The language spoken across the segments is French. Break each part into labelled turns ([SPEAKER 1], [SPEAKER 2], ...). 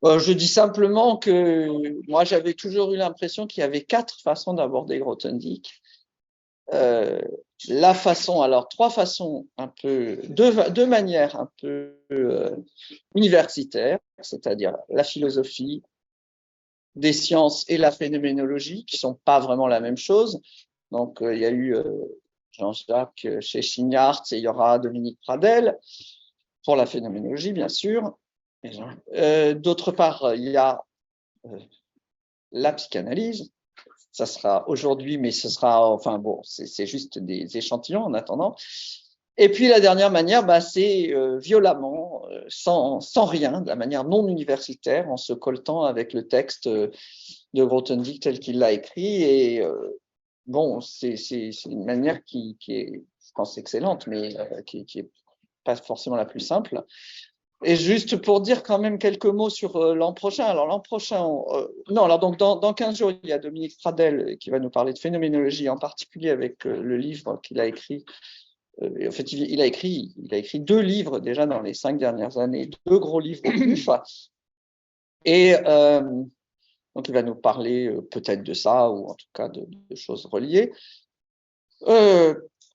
[SPEAKER 1] Je dis simplement que moi, j'avais toujours eu l'impression qu'il y avait quatre façons d'aborder Grothendieck. La façon, alors trois façons un peu, deux manières un peu universitaires, c'est-à-dire la philosophie des sciences et la phénoménologie, qui sont pas vraiment la même chose. Donc, il y a eu Jean-Jacques chez Chignart et il y aura Dominique Pradel pour la phénoménologie, bien sûr. D'autre part, il y a la psychanalyse. Ça sera aujourd'hui, mais ce sera, enfin bon, c'est juste des échantillons en attendant. Et puis la dernière manière, c'est violemment, sans rien, de la manière non universitaire, en se coltant avec le texte de Grothendieck tel qu'il l'a écrit. Et bon, c'est une manière qui est, je pense, excellente, mais qui est pas forcément la plus simple. Et juste pour dire quand même quelques mots sur l'an prochain. Alors l'an prochain, non, alors donc dans 15 jours, il y a Dominique Pradel qui va nous parler de phénoménologie, en particulier avec le livre qu'il a écrit. En fait, il a écrit deux livres déjà dans les 5 dernières années, deux gros livres au plus. Et donc il va nous parler peut-être de ça, ou en tout cas de choses reliées.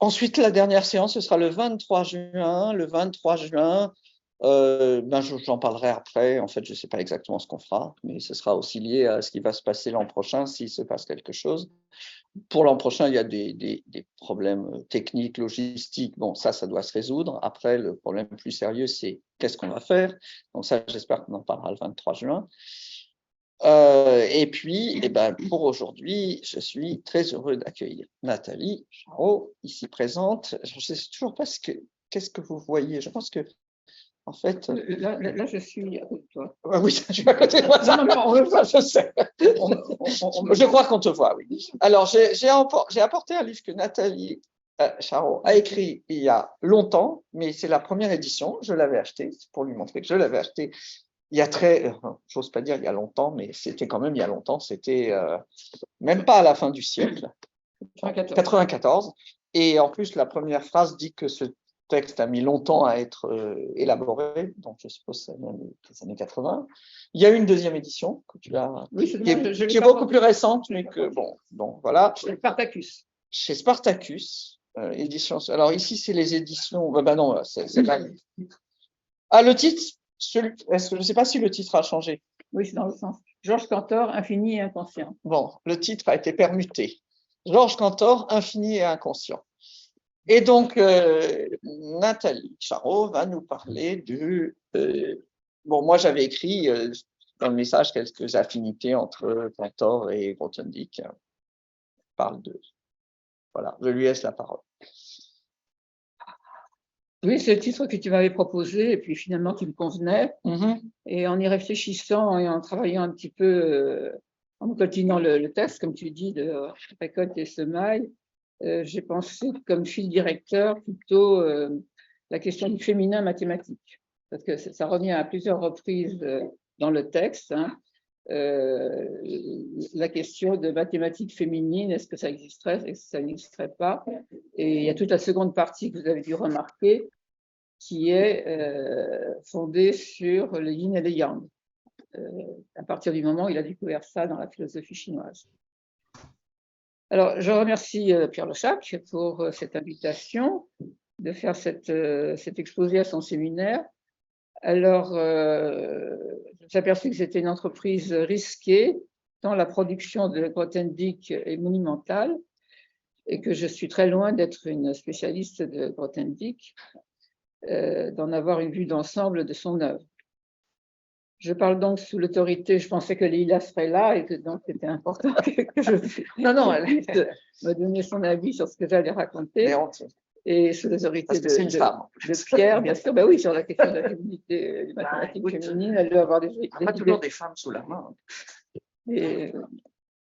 [SPEAKER 1] Ensuite, la dernière séance, ce sera le 23 juin. Le 23 juin, j'en parlerai après. En fait, je ne sais pas exactement ce qu'on fera, mais ce sera aussi lié à ce qui va se passer l'an prochain, s'il se passe quelque chose. Pour l'an prochain, il y a des problèmes techniques, logistiques. Bon, ça doit se résoudre. Après, le problème plus sérieux, c'est qu'est-ce qu'on va faire. Donc ça, j'espère qu'on en parlera le 23 juin. Et puis, pour aujourd'hui, je suis très heureux d'accueillir Nathalie Charot, ici présente. Je ne sais toujours pas qu'est-ce que vous voyez. Je pense que, en fait…
[SPEAKER 2] Là, je suis à côté de toi.
[SPEAKER 1] Oui, je suis à côté de moi. Non, on le voit, je sais. Je crois qu'on te voit, oui. Alors, j'ai apporté un livre que Nathalie Charot a écrit il y a longtemps, mais c'est la première édition. Je l'avais acheté, pour lui montrer que je l'avais acheté il y a j'ose pas dire il y a longtemps, mais c'était quand même il y a longtemps, c'était même pas à la fin du siècle, 94. Et en plus, la première phrase dit que ce texte a mis longtemps à être élaboré, donc je suppose que c'est les années 80. Il y a eu une deuxième édition que tu as,
[SPEAKER 2] oui,
[SPEAKER 1] qui est beaucoup plus récente, mais que bon, voilà.
[SPEAKER 2] Spartacus.
[SPEAKER 1] Chez Spartacus, édition. Alors ici, c'est les éditions. Non, c'est pas. Ah, le titre. Je ne sais pas si le titre a changé.
[SPEAKER 2] Oui, c'est dans le sens. Georges Cantor, Infini et inconscient.
[SPEAKER 1] Bon, le titre a été permuté. Georges Cantor, Infini et inconscient. Et donc, Nathalie Charot va nous parler de… moi, j'avais écrit dans le message quelques affinités entre Cantor et Grothendieck. On parle de… Voilà, je lui laisse la parole.
[SPEAKER 2] Oui, c'est le titre que tu m'avais proposé, et puis finalement, tu me convenais. Et en y réfléchissant et en travaillant un petit peu, en me coltinant le texte, comme tu dis, de récolte et semailles, j'ai pensé comme fil directeur plutôt la question du féminin mathématique. Parce que ça revient à plusieurs reprises dans le texte. La question de mathématiques féminines, est-ce que ça existerait, est-ce que ça n'existerait pas? Et il y a toute la seconde partie que vous avez dû remarquer, qui est fondée sur le yin et le yang, à partir du moment où il a découvert ça dans la philosophie chinoise. Alors, je remercie Pierre Lechac pour cette invitation de faire cet exposé à son séminaire. Alors, je me suis aperçu que c'était une entreprise risquée, tant la production de Grothendieck est monumentale, et que je suis très loin d'être une spécialiste de Grothendieck, d'en avoir une vue d'ensemble de son œuvre. Je parle donc sous l'autorité, je pensais que Lila serait là, et que donc c'était important que je puisse me donner son avis sur ce que j'allais raconter. Et sous l'autorité de Pierre, bien sûr, oui, sur la question de la féminité des mathématiques féminines, elle doit avoir des
[SPEAKER 1] pas toujours des femmes sous la main.
[SPEAKER 2] Et,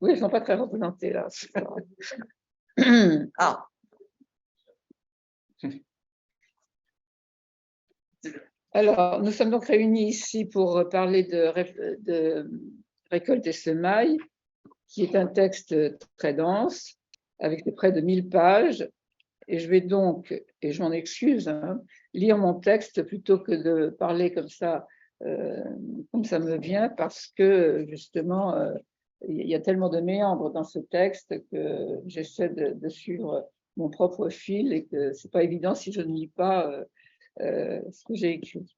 [SPEAKER 2] oui, elles ne sont pas très représentées là.
[SPEAKER 1] Ah.
[SPEAKER 2] Alors, nous sommes donc réunis ici pour parler de Récolte et semailles, qui est un texte très dense, avec près de 1000 pages. Et je vais donc, et je m'en excuse, lire mon texte plutôt que de parler comme ça comme ça me vient, parce que justement, il y a tellement de méandres dans ce texte que j'essaie de suivre mon propre fil et que c'est pas évident si je ne lis pas ce que j'ai écrit.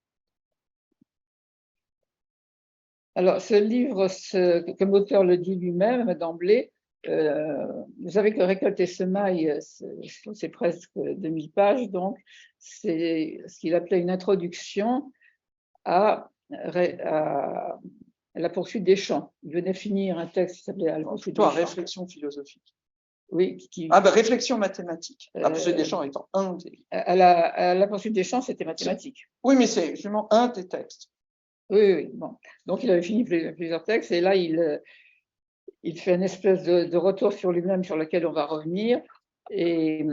[SPEAKER 2] Alors, ce livre, comme l'auteur le dit lui-même d'emblée, vous savez que Récolte et semaille, c'est presque 2000 pages, donc c'est ce qu'il appelait une introduction à la poursuite des champs. Il venait finir un texte qui s'appelait La poursuite des champs.
[SPEAKER 1] Réflexion philosophique.
[SPEAKER 2] Oui.
[SPEAKER 1] Réflexion mathématique. La poursuite des champs étant un des…
[SPEAKER 2] À la poursuite des champs, c'était mathématique.
[SPEAKER 1] Oui, mais c'est justement un des textes.
[SPEAKER 2] Oui. Bon. Donc, il avait fini plusieurs textes et là, il fait une espèce de retour sur lui-même sur lequel on va revenir. Et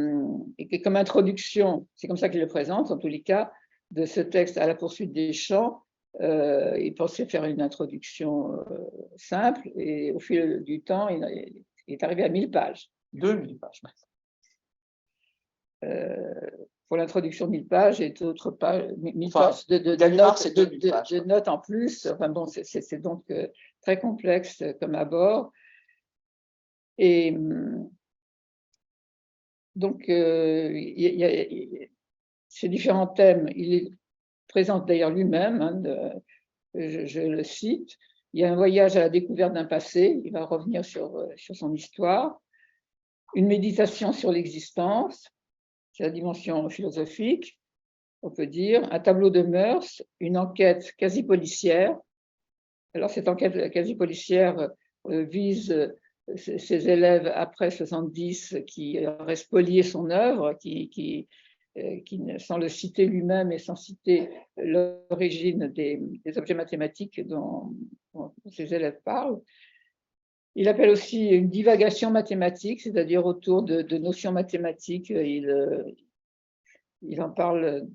[SPEAKER 2] comme introduction, c'est comme ça qu'il le présente, en tous les cas, de ce texte à la poursuite des champs, il pensait faire une introduction simple et au fil du temps, il est arrivé à 1000 pages.
[SPEAKER 1] 2000 pages.
[SPEAKER 2] Pour l'introduction, 1000 pages et d'autres pages, 1000 pages de notes en plus. Enfin bon, c'est donc très complexe comme abord. Et donc, ces différents thèmes, il les présente d'ailleurs lui-même, hein, je le cite. Il y a un voyage à la découverte d'un passé, il va revenir sur son histoire, une méditation sur l'existence, c'est la dimension philosophique, on peut dire, un tableau de mœurs, une enquête quasi policière. Alors, cette enquête quasi policière vise ses élèves après 70 qui auraient spolié son œuvre, qui, sans le citer lui-même et sans citer l'origine des objets mathématiques dont ses élèves parlent. Il appelle aussi une divagation mathématique, c'est-à-dire autour de notions mathématiques. Il en parle,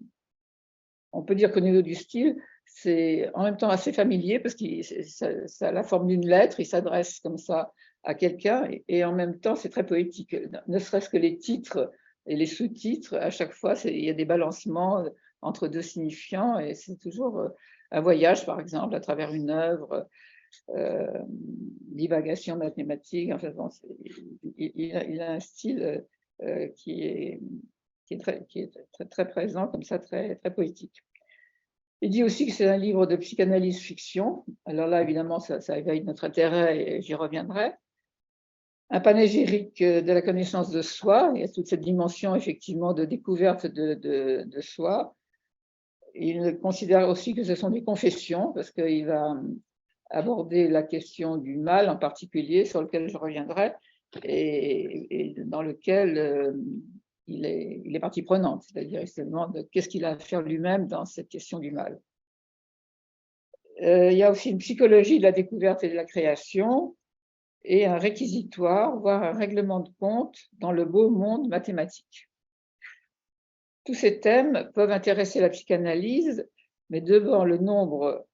[SPEAKER 2] on peut dire qu'au niveau du style, c'est en même temps assez familier parce que ça a la forme d'une lettre, il s'adresse comme ça à quelqu'un et en même temps c'est très poétique, ne serait-ce que les titres et les sous-titres, à chaque fois il y a des balancements entre deux signifiants et c'est toujours un voyage par exemple à travers une œuvre, divagation mathématique, enfin, bon, il a un style qui est très présent, comme ça, très poétique. Il dit aussi que c'est un livre de psychanalyse fiction. Alors là, évidemment, ça éveille notre intérêt et j'y reviendrai. Un panégyrique de la connaissance de soi. Il y a toute cette dimension, effectivement, de découverte de soi. Il considère aussi que ce sont des confessions, parce qu'il va aborder la question du mal en particulier, sur lequel je reviendrai, et dans lequel il est partie prenante, c'est-à-dire il se demande qu'est-ce qu'il a à faire lui-même dans cette question du mal. Il y a aussi une psychologie de la découverte et de la création, et un réquisitoire, voire un règlement de compte dans le beau monde mathématique. Tous ces thèmes peuvent intéresser la psychanalyse, mais devant le nombre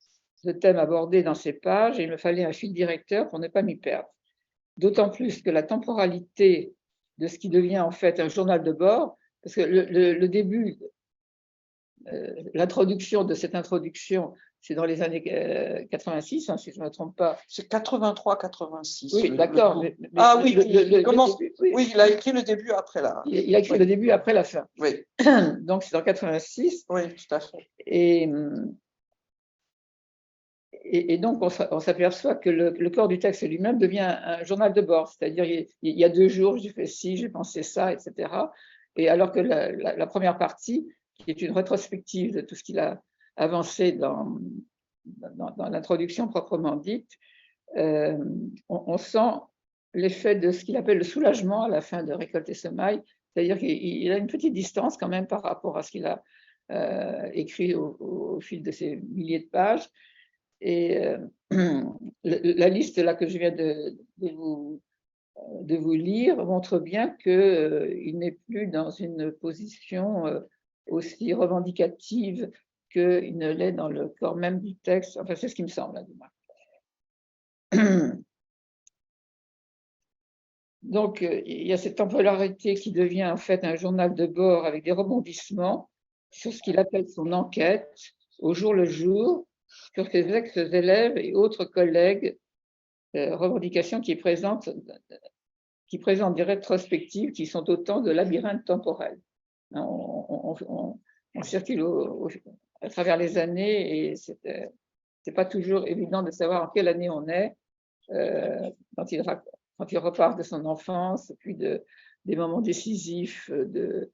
[SPEAKER 2] de thèmes abordés dans ces pages, il me fallait un fil directeur pour ne pas m'y perdre. D'autant plus que la temporalité de ce qui devient en fait un journal de bord, parce que le début, l'introduction de cette introduction, c'est dans les années 86, hein, si je ne me trompe pas.
[SPEAKER 1] C'est 83-86.
[SPEAKER 2] Oui, d'accord.
[SPEAKER 1] Oui, il a écrit le début après la…
[SPEAKER 2] Il a écrit le début après la fin.
[SPEAKER 1] Oui.
[SPEAKER 2] Donc c'est en 86.
[SPEAKER 1] Oui, tout à fait.
[SPEAKER 2] Et donc, on s'aperçoit que le corps du texte lui-même devient un journal de bord, c'est-à-dire il y a 2 jours, j'ai fait ci, j'ai pensé ça, etc. Et alors que la première partie, qui est une rétrospective de tout ce qu'il a avancé dans l'introduction proprement dite, on sent l'effet de ce qu'il appelle le soulagement à la fin de Récolte et semaille, c'est-à-dire qu'il a une petite distance quand même par rapport à ce qu'il a écrit au fil de ces milliers de pages. Et la liste là que je viens de vous lire montre bien qu'il n'est plus dans une position aussi revendicative qu'il ne l'est dans le corps même du texte. Enfin, c'est ce qui me semble, du moins. Donc, il y a cette temporalité qui devient en fait un journal de bord avec des rebondissements sur ce qu'il appelle son enquête au jour le jour, sur ses ex-élèves et autres collègues, revendications qui présentent des rétrospectives qui sont autant de labyrinthes temporels. On circule à travers les années et c'est pas toujours évident de savoir en quelle année on est quand il repart de son enfance, puis des moments décisifs de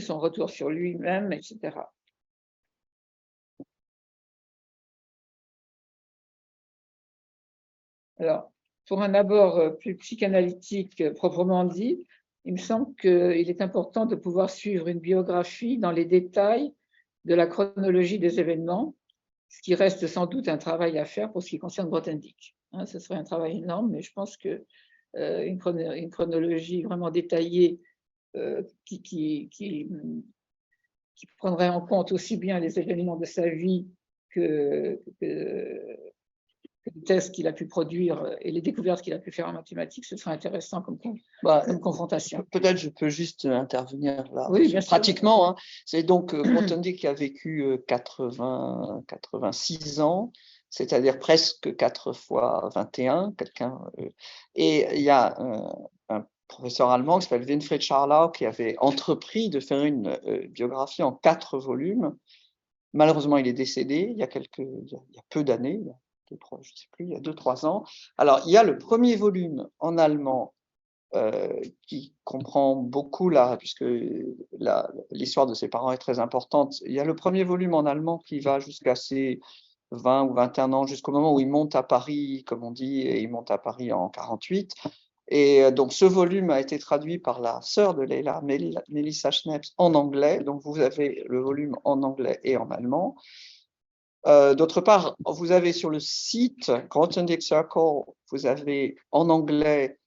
[SPEAKER 2] son retour sur lui-même, etc. Alors, pour un abord plus psychanalytique proprement dit, il me semble qu'il est important de pouvoir suivre une biographie dans les détails de la chronologie des événements, ce qui reste sans doute un travail à faire pour ce qui concerne Grothendieck. Ce serait un travail énorme, mais je pense que une chronologie vraiment détaillée qui prendrait en compte aussi bien les événements de sa vie que les tests qu'il a pu produire et les découvertes qu'il a pu faire en mathématiques, ce serait intéressant comme confrontation.
[SPEAKER 1] Peut-être je peux juste intervenir là.
[SPEAKER 2] Oui, bien sûr.
[SPEAKER 1] Pratiquement, hein. C'est donc Grothendieck qui a vécu 86 ans, c'est-à-dire presque 4 fois 21, quelqu'un. Et il y a un professeur allemand qui s'appelle Winfried Scharlau qui avait entrepris de faire une biographie en 4 volumes. Malheureusement, il est décédé il y a peu d'années, je ne sais plus, il y a 2-3 ans. Alors, il y a le premier volume en allemand qui comprend beaucoup là, puisque l'histoire de ses parents est très importante. Il y a le premier volume en allemand qui va jusqu'à ses 20 ou 21 ans, jusqu'au moment où il monte à Paris, comme on dit, et il monte à Paris en 48. Et donc, ce volume a été traduit par la sœur de Leila, Melissa Schneps, en anglais. Donc, vous avez le volume en anglais et en allemand. D'autre part, vous avez sur le site Grothendieck Circle, vous avez en anglais,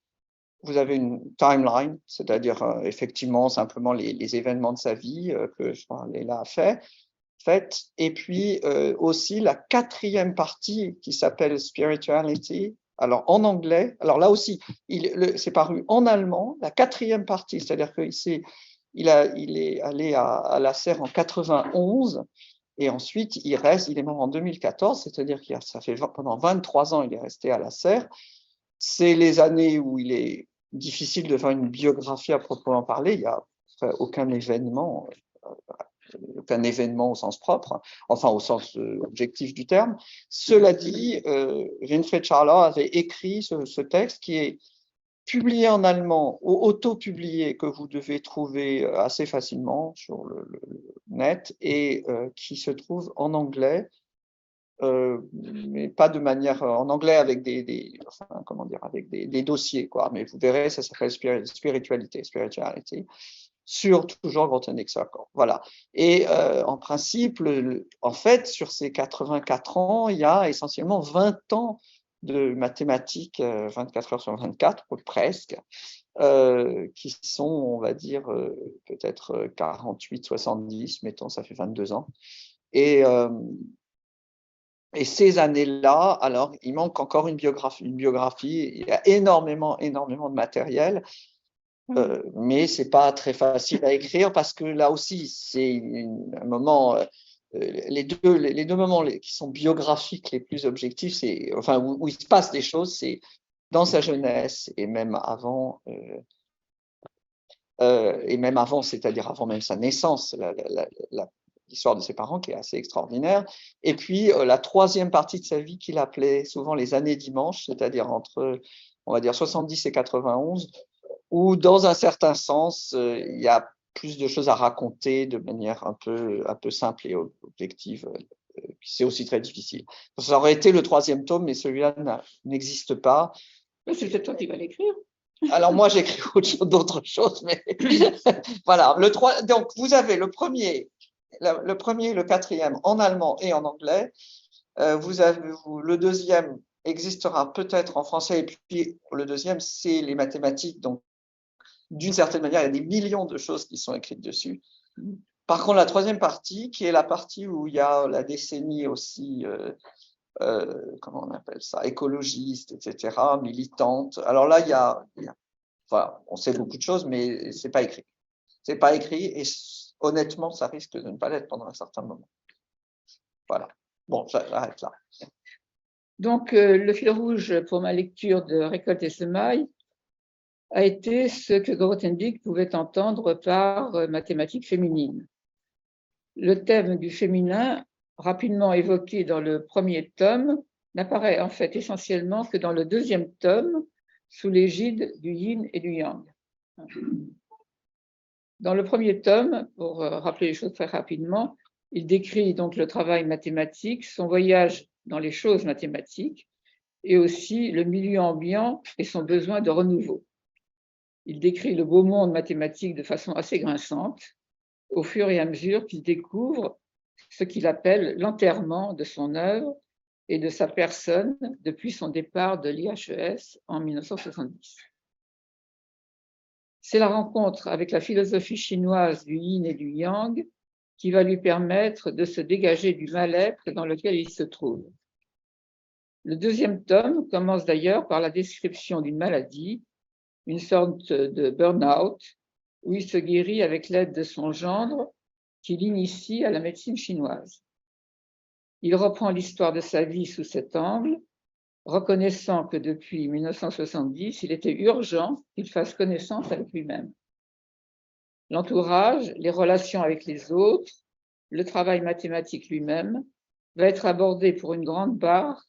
[SPEAKER 1] vous avez une timeline, c'est-à-dire effectivement simplement les événements de sa vie que Leila a fait. Et puis aussi la 4e partie qui s'appelle Spirituality. Alors en anglais, alors là aussi, c'est paru en allemand, la 4e partie, c'est-à-dire qu'il est allé à la Serre en 91. Et ensuite, il est mort en 2014, c'est-à-dire que ça fait pendant 23 ans, il est resté à la Serre. C'est les années où il est difficile de faire une biographie à proprement parler. Il n'y a aucun événement au sens propre, enfin au sens objectif du terme. Cela dit, Winfried Scharlau avait écrit ce texte qui est publié en allemand ou auto-publié, que vous devez trouver assez facilement sur le net, et qui se trouve en anglais, mais pas de manière en anglais avec des dossiers, quoi. Mais vous verrez, ça s'appelle Spirituality, sur toujours Grothendieck Circle. Voilà. Et en principe, en fait, sur ces 84 ans, il y a essentiellement 20 ans de mathématiques, 24 heures sur 24, presque, qui sont, on va dire, peut-être 48, 70, mettons, ça fait 22 ans. Et ces années-là, alors, il manque encore une biographie. Il y a énormément de matériel, mais c'est pas très facile à écrire parce que là aussi, c'est un moment. Les deux moments qui sont biographiques les plus objectifs, c'est enfin où il se passe des choses, c'est dans sa jeunesse et même avant, c'est-à-dire avant même sa naissance, l'histoire de ses parents qui est assez extraordinaire. Et puis la 3e partie de sa vie qu'il appelait souvent les années dimanche, c'est-à-dire entre, on va dire, 70 et 91, où dans un certain sens, il y a plus de choses à raconter de manière un peu simple et objective. C'est aussi très difficile. Ça aurait été le 3e tome, mais celui-là n'existe pas.
[SPEAKER 2] C'est peut-être toi qui vas l'écrire.
[SPEAKER 1] Alors moi, j'écris d'autres choses, mais voilà. Donc vous avez le premier, le 4e en allemand et en anglais. Le 2e existera peut-être en français, et puis le 2e, c'est les mathématiques. Donc d'une certaine manière, il y a des millions de choses qui sont écrites dessus. Par contre, la 3e partie, qui est la partie où il y a la décennie aussi, comment on appelle ça, écologiste, etc., militante. Alors là, enfin, on sait beaucoup de choses, mais c'est pas écrit. C'est pas écrit, et honnêtement, ça risque de ne pas l'être pendant un certain moment. Voilà. Bon, j'arrête là.
[SPEAKER 2] Donc, le fil rouge pour ma lecture de Récolte et semailles a été ce que Grothendieck pouvait entendre par mathématiques féminines. Le thème du féminin, rapidement évoqué dans le premier tome, n'apparaît en fait essentiellement que dans le deuxième tome, sous l'égide du yin et du yang. Dans le premier tome, pour rappeler les choses très rapidement, il décrit donc le travail mathématique, son voyage dans les choses mathématiques, et aussi le milieu ambiant et son besoin de renouveau. Il décrit le beau monde mathématique de façon assez grinçante, au fur et à mesure qu'il découvre ce qu'il appelle l'enterrement de son œuvre et de sa personne depuis son départ de l'IHES en 1970. C'est la rencontre avec la philosophie chinoise du yin et du yang qui va lui permettre de se dégager du mal-être dans lequel il se trouve. Le deuxième tome commence d'ailleurs par la description d'une maladie, une sorte de burn-out, où il se guérit avec l'aide de son gendre qui l'initie à la médecine chinoise. Il reprend l'histoire de sa vie sous cet angle, reconnaissant que depuis 1970, il était urgent qu'il fasse connaissance avec lui-même. L'entourage, les relations avec les autres, le travail mathématique lui-même va être abordé pour une grande part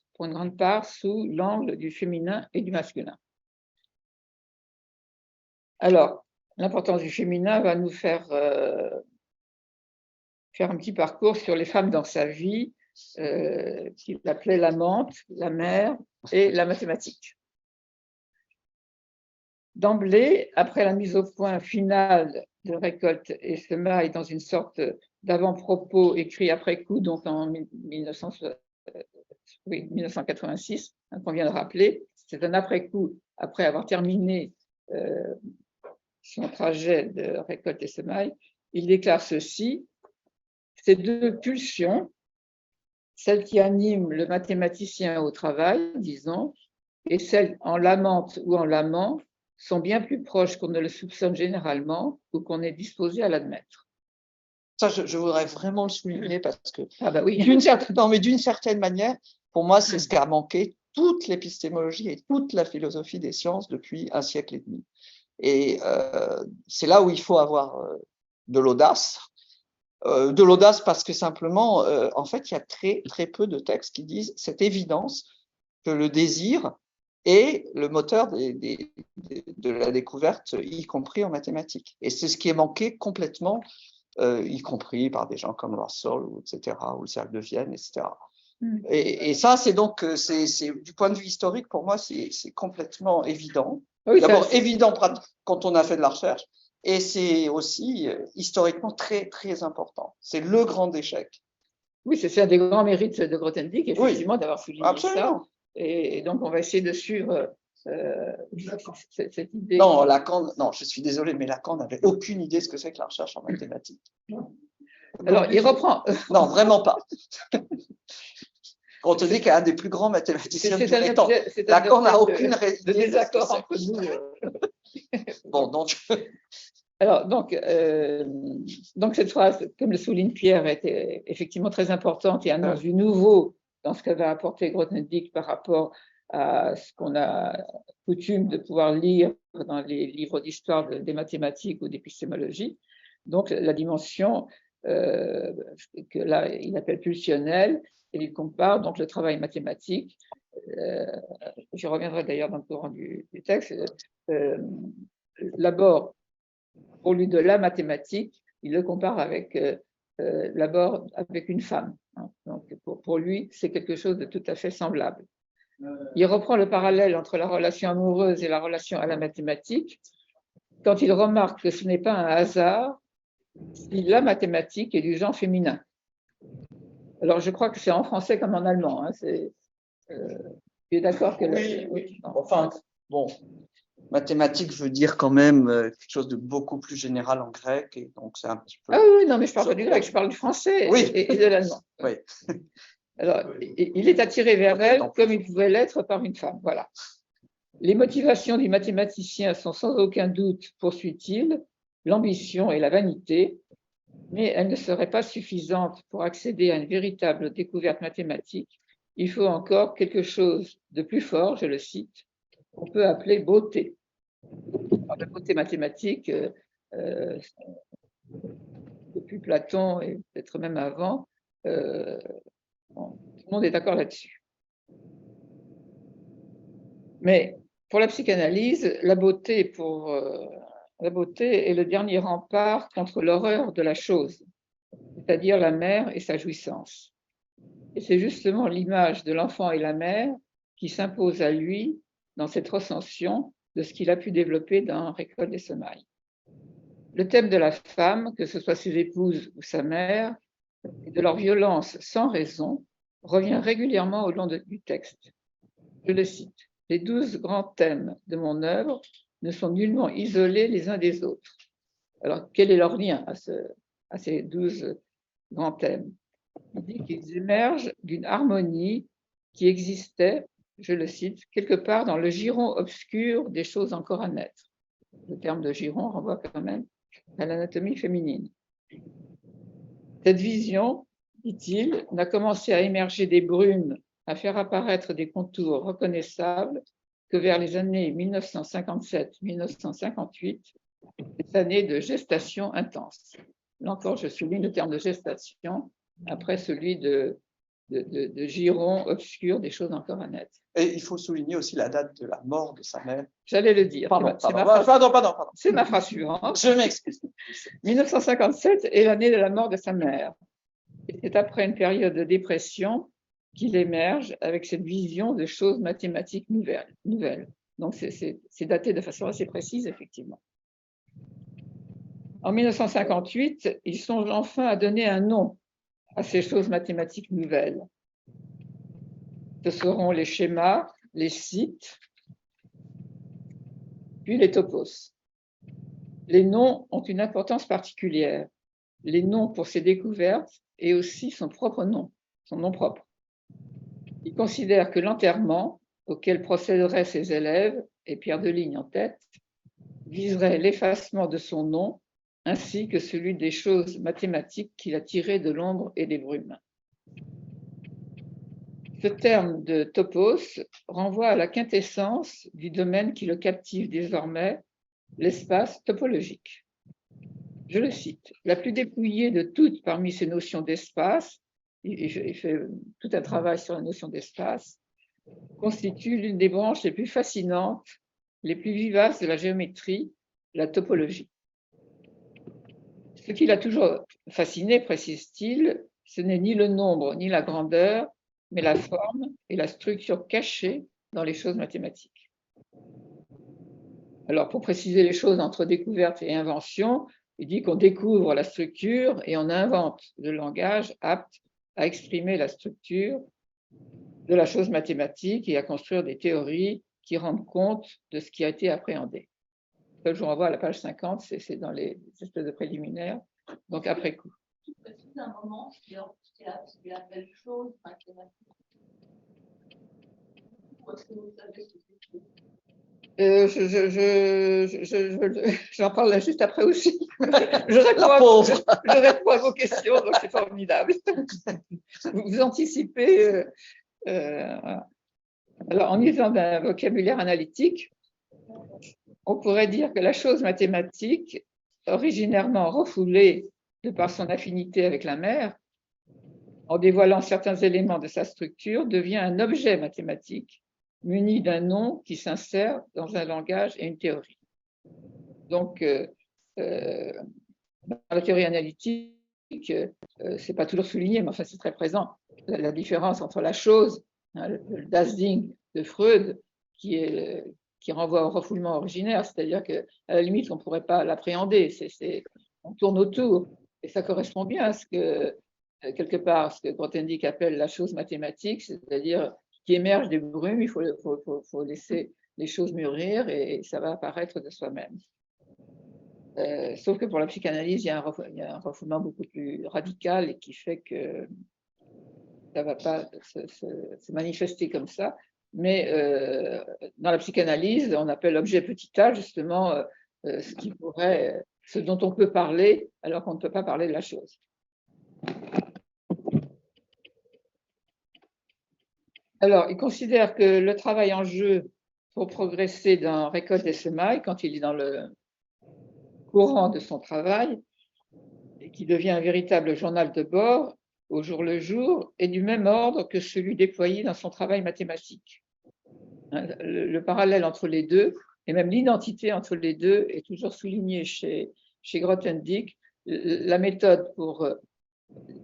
[SPEAKER 2] sous l'angle du féminin et du masculin. Alors, l'importance du féminin va nous faire un petit parcours sur les femmes dans sa vie, qu'il appelait l'amante, la mère et la mathématique. D'emblée, après la mise au point finale de Récolte et semailles dans une sorte d'avant-propos écrit après coup, donc en 1986, qu'on vient de rappeler, c'est un après-coup, après avoir terminé son trajet de Récolte et semailles, il déclare ceci: ces deux pulsions, celle qui anime le mathématicien au travail, disons, et celle en l'amante ou en l'amant, sont bien plus proches qu'on ne le soupçonne généralement ou qu'on est disposé à l'admettre.
[SPEAKER 1] Ça, je voudrais vraiment le souligner parce que,
[SPEAKER 2] oui.
[SPEAKER 1] d'une certaine manière, pour moi, c'est ce qu'a manqué toute l'épistémologie et toute la philosophie des sciences depuis un siècle et demi. Et c'est là où il faut avoir de l'audace. De l'audace parce que simplement, en fait, il y a très, très peu de textes qui disent cette évidence que le désir est le moteur de la découverte, y compris en mathématiques. Et c'est ce qui est manqué complètement, y compris par des gens comme Russell, etc., ou le Cercle de Vienne, etc. Et ça, c'est donc, du point de vue historique, pour moi, c'est complètement évident. Oui, d'abord, évident quand on a fait de la recherche, et c'est aussi historiquement très, très important. C'est le grand échec.
[SPEAKER 2] Oui, c'est un des grands mérites de Grothendieck, effectivement, d'avoir souligné
[SPEAKER 1] absolument.
[SPEAKER 2] Ça. Et donc, on va essayer de suivre cette idée.
[SPEAKER 1] Non, Lacan, non, je suis désolé, mais Lacan n'avait aucune idée de ce que c'est que la recherche en mathématiques.
[SPEAKER 2] Alors, il reprend.
[SPEAKER 1] Non, vraiment pas. Grothendieck est un des plus grands mathématiciens de tous les temps. Lacan n'a aucune
[SPEAKER 2] de désaccord entre nous.
[SPEAKER 1] Bon, donc.
[SPEAKER 2] Alors, donc cette phrase, comme le souligne Pierre, était effectivement très importante et annonce du nouveau dans ce qu'avait apporté Grothendieck par rapport à ce qu'on a coutume de pouvoir lire dans les livres d'histoire des mathématiques ou d'épistémologie. Donc, la dimension que là, il appelle pulsionnelle, et il compare donc le travail mathématique. Je reviendrai d'ailleurs dans le courant du texte. L'abord, pour lui, de la mathématique, il le compare avec l'abord avec une femme. Donc, pour lui, c'est quelque chose de tout à fait semblable. Il reprend le parallèle entre la relation amoureuse et la relation à la mathématique quand il remarque que ce n'est pas un hasard si la mathématique est du genre féminin. Alors, je crois que c'est en français comme en allemand. Hein, tu es d'accord que...
[SPEAKER 1] Oui. Enfin, bon, mathématique veut dire quand même quelque chose de beaucoup plus général en grec, et donc c'est un petit peu...
[SPEAKER 2] Ah oui, non, mais je parle pas du grec, je parle du français et de l'allemand.
[SPEAKER 1] Oui.
[SPEAKER 2] Alors, il est attiré vers elle comme il pouvait l'être par une femme. Voilà. Les motivations du mathématicien sont sans aucun doute, poursuit-il, l'ambition et la vanité. mais elle ne serait pas suffisante pour accéder à une véritable découverte mathématique. Il faut encore quelque chose de plus fort, je le cite, qu'on peut appeler beauté. Alors, la beauté mathématique, depuis Platon et peut-être même avant, tout le monde est d'accord là-dessus. Mais pour la psychanalyse, la beauté est le dernier rempart contre l'horreur de la chose, c'est-à-dire la mère et sa jouissance. Et c'est justement l'image de l'enfant et la mère qui s'impose à lui dans cette recension de ce qu'il a pu développer dans Récolte des semailles. Le thème de la femme, que ce soit ses épouses ou sa mère, et de leur violence sans raison, revient régulièrement au long du texte. Je le cite. Les 12 grands thèmes de mon œuvre ne sont nullement isolés les uns des autres. Alors, quel est leur lien à ces 12 grands thèmes? Il dit qu'ils émergent d'une harmonie qui existait, je le cite, quelque part dans le giron obscur des choses encore à naître. Le terme de giron renvoie quand même à l'anatomie féminine. Cette vision, dit-il, n'a commencé à émerger des brumes, à faire apparaître des contours reconnaissables que vers les années 1957-1958, des années de gestation intense. Là encore, je souligne le terme de gestation après celui de giron obscur des choses encore à naître.
[SPEAKER 1] Et il faut souligner aussi la date de la mort de sa mère.
[SPEAKER 2] J'allais le dire.
[SPEAKER 1] Pardon.
[SPEAKER 2] C'est ma phrase suivante.
[SPEAKER 1] Je m'excuse.
[SPEAKER 2] 1957 est l'année de la mort de sa mère. C'est après une période de dépression qu'il émerge avec cette vision de choses mathématiques nouvelles. Donc, c'est daté de façon assez précise, effectivement. En 1958, il songe enfin à donner un nom à ces choses mathématiques nouvelles. Ce seront les schémas, les sites, puis les topos. Les noms ont une importance particulière. Les noms pour ses découvertes et aussi son propre nom, son nom propre. Il considère que l'enterrement, auquel procéderaient ses élèves, et Pierre Deligne en tête, viserait l'effacement de son nom ainsi que celui des choses mathématiques qu'il a tirées de l'ombre et des brumes. Ce terme de topos renvoie à la quintessence du domaine qui le captive désormais, l'espace topologique. Je le cite, la plus dépouillée de toutes parmi ces notions d'espace, il fait tout un travail sur la notion d'espace, constitue l'une des branches les plus fascinantes, les plus vivaces de la géométrie, la topologie. Ce qui l'a toujours fasciné, précise-t-il, ce n'est ni le nombre ni la grandeur, mais la forme et la structure cachée dans les choses mathématiques. Alors, pour préciser les choses entre découverte et invention, il dit qu'on découvre la structure et on invente le langage apte à exprimer la structure de la chose mathématique et à construire des théories qui rendent compte de ce qui a été appréhendé. Je vous renvoie à la page 50, c'est dans les espèces de préliminaires, donc après coup.
[SPEAKER 3] C'est un moment, c'est la belle chose mathématique. Est-ce que vous savez ce que c'est?
[SPEAKER 2] J'en parle là juste après aussi. Je réponds à vos questions, donc c'est formidable. Vous anticipez. Alors, en usant d'un vocabulaire analytique, on pourrait dire que la chose mathématique, originairement refoulée de par son affinité avec la mère, en dévoilant certains éléments de sa structure, devient un objet mathématique muni d'un nom qui s'insère dans un langage et une théorie. Donc, dans la théorie analytique, c'est pas toujours souligné, mais enfin c'est très présent, la différence entre la chose, hein, le Das Ding de Freud, qui renvoie au refoulement originaire, c'est-à-dire qu'à la limite, on ne pourrait pas l'appréhender, on tourne autour, et ça correspond bien à ce que, quelque part, ce que Grothendieck appelle la chose mathématique, c'est-à-dire qui émerge des brumes, il faut laisser les choses mûrir et ça va apparaître de soi-même. Sauf que pour la psychanalyse, il y a un refoulement beaucoup plus radical et qui fait que ça ne va pas se manifester comme ça. Mais dans la psychanalyse, on appelle l'objet petit a justement ce qui pourrait ce dont on peut parler alors qu'on ne peut pas parler de la chose. Alors, il considère que le travail en jeu pour progresser dans Récolte et Semailles, quand il est dans le courant de son travail, et qui devient un véritable journal de bord, au jour le jour, est du même ordre que celui déployé dans son travail mathématique. Le parallèle entre les deux, et même l'identité entre les deux, est toujours soulignée chez Grothendieck. La méthode pour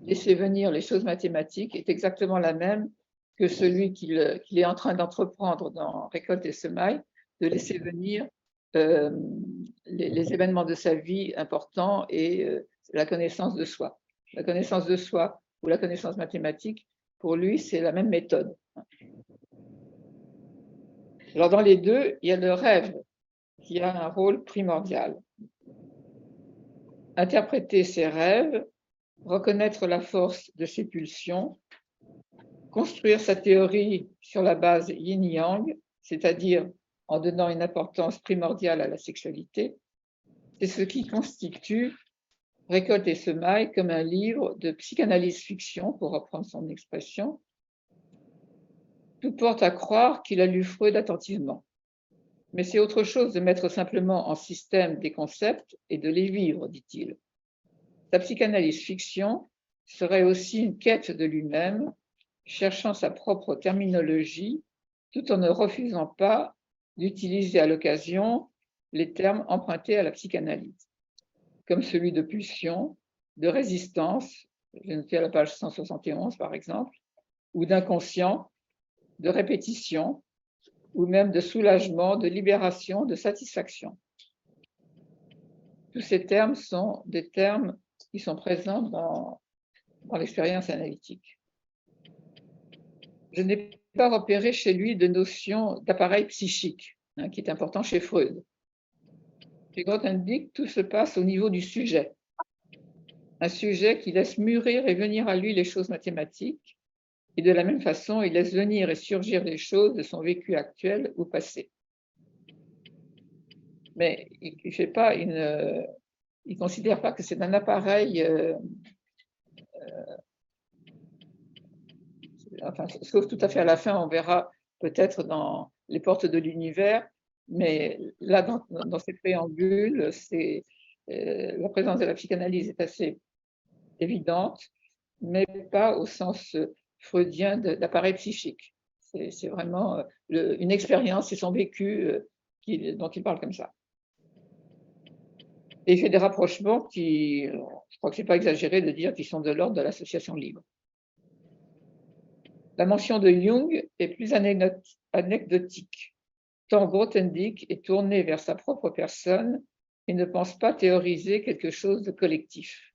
[SPEAKER 2] laisser venir les choses mathématiques est exactement la même que celui qu'il est en train d'entreprendre dans Récolte et Semailles, de laisser venir les événements de sa vie importants et la connaissance de soi. La connaissance de soi ou la connaissance mathématique, pour lui, c'est la même méthode. Alors, dans les deux, il y a le rêve qui a un rôle primordial. Interpréter ses rêves, reconnaître la force de ses pulsions, construire sa théorie sur la base yin-yang, c'est-à-dire en donnant une importance primordiale à la sexualité, c'est ce qui constitue Récolte et Semailles comme un livre de psychanalyse-fiction, pour reprendre son expression. Tout porte à croire qu'il a lu Freud attentivement. Mais c'est autre chose de mettre simplement en système des concepts et de les vivre, dit-il. Sa psychanalyse-fiction serait aussi une quête de lui-même, cherchant sa propre terminologie, tout en ne refusant pas d'utiliser à l'occasion les termes empruntés à la psychanalyse, comme celui de pulsion, de résistance, j'ai noté à la page 171 par exemple, ou d'inconscient, de répétition, ou même de soulagement, de libération, de satisfaction. Tous ces termes sont des termes qui sont présents dans l'expérience analytique. Je n'ai pas repéré chez lui de notion d'appareil psychique, qui est important chez Freud. Chez Grothendieck, tout se passe au niveau du sujet. Un sujet qui laisse mûrir et venir à lui les choses mathématiques, et de la même façon, il laisse venir et surgir les choses de son vécu actuel ou passé. Mais il ne considère pas que c'est un appareil, sauf tout à fait à la fin, on verra peut-être dans Les portes de l'univers, mais là, dans ces préambules, la présence de la psychanalyse est assez évidente, mais pas au sens freudien d'appareil psychique. C'est vraiment une expérience, c'est son vécu dont il parle comme ça. Et il fait des rapprochements qui, je crois que ce n'est pas exagéré de dire qu'ils sont de l'ordre de l'association libre. La mention de Jung est plus anecdotique, tant Grothendieck est tourné vers sa propre personne et ne pense pas théoriser quelque chose de collectif.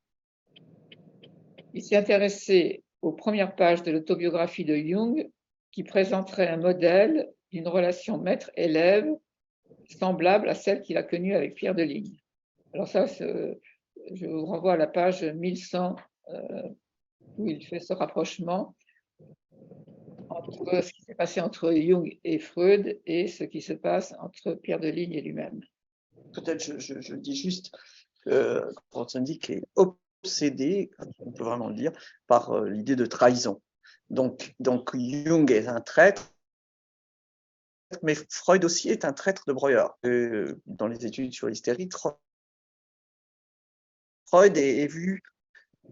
[SPEAKER 2] Il s'est intéressé aux premières pages de l'autobiographie de Jung, qui présenterait un modèle d'une relation maître-élève semblable à celle qu'il a connue avec Pierre Deligne. Alors ça, je vous renvoie à la page 1100, où il fait ce rapprochement entre ce qui s'est passé entre Jung et Freud et ce qui se passe entre Pierre Deligne et lui-même.
[SPEAKER 1] Peut-être je dis juste que Grothendieck est obsédé, on peut vraiment le dire, par l'idée de trahison. Donc Jung est un traître, mais Freud aussi est un traître de Breuer. Dans les études sur l'hystérie, Freud est vu.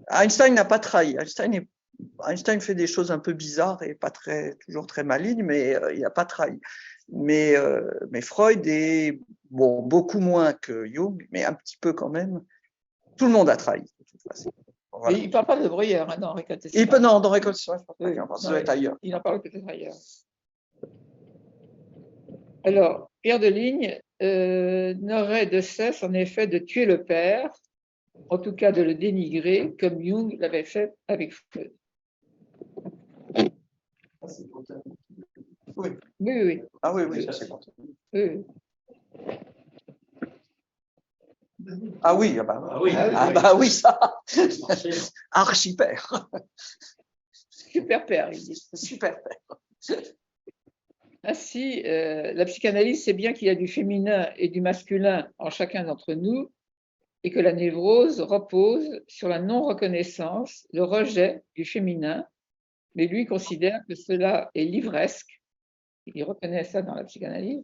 [SPEAKER 1] Einstein n'a pas trahi. Einstein fait des choses un peu bizarres et pas toujours très malignes, mais il n'a pas trahi. Mais Freud est beaucoup moins que Jung, mais un petit peu quand même. Tout le monde a trahi, de toute façon.
[SPEAKER 2] Voilà. Il ne parle pas de Breuer dans Récolte et Semailles.
[SPEAKER 1] Non, dans Récolte et Semailles, je pense que ça doit être ailleurs.
[SPEAKER 2] Il en parle peut-être ailleurs. Alors, Pierre Deligne n'aurait de cesse, en effet, de tuer le père, en tout cas de le dénigrer, comme Jung l'avait fait avec Freud.
[SPEAKER 1] Oui.
[SPEAKER 2] Oui.
[SPEAKER 1] Ah oui, ça c'est content.
[SPEAKER 2] Oui.
[SPEAKER 1] Ah oui, oui, ça. Archipère.
[SPEAKER 2] Super père, il dit.
[SPEAKER 1] Super père.
[SPEAKER 2] Ainsi, la psychanalyse sait bien qu'il y a du féminin et du masculin en chacun d'entre nous, et que la névrose repose sur la non-reconnaissance, le rejet du féminin, mais lui considère que cela est livresque. Il reconnaît ça dans la psychanalyse,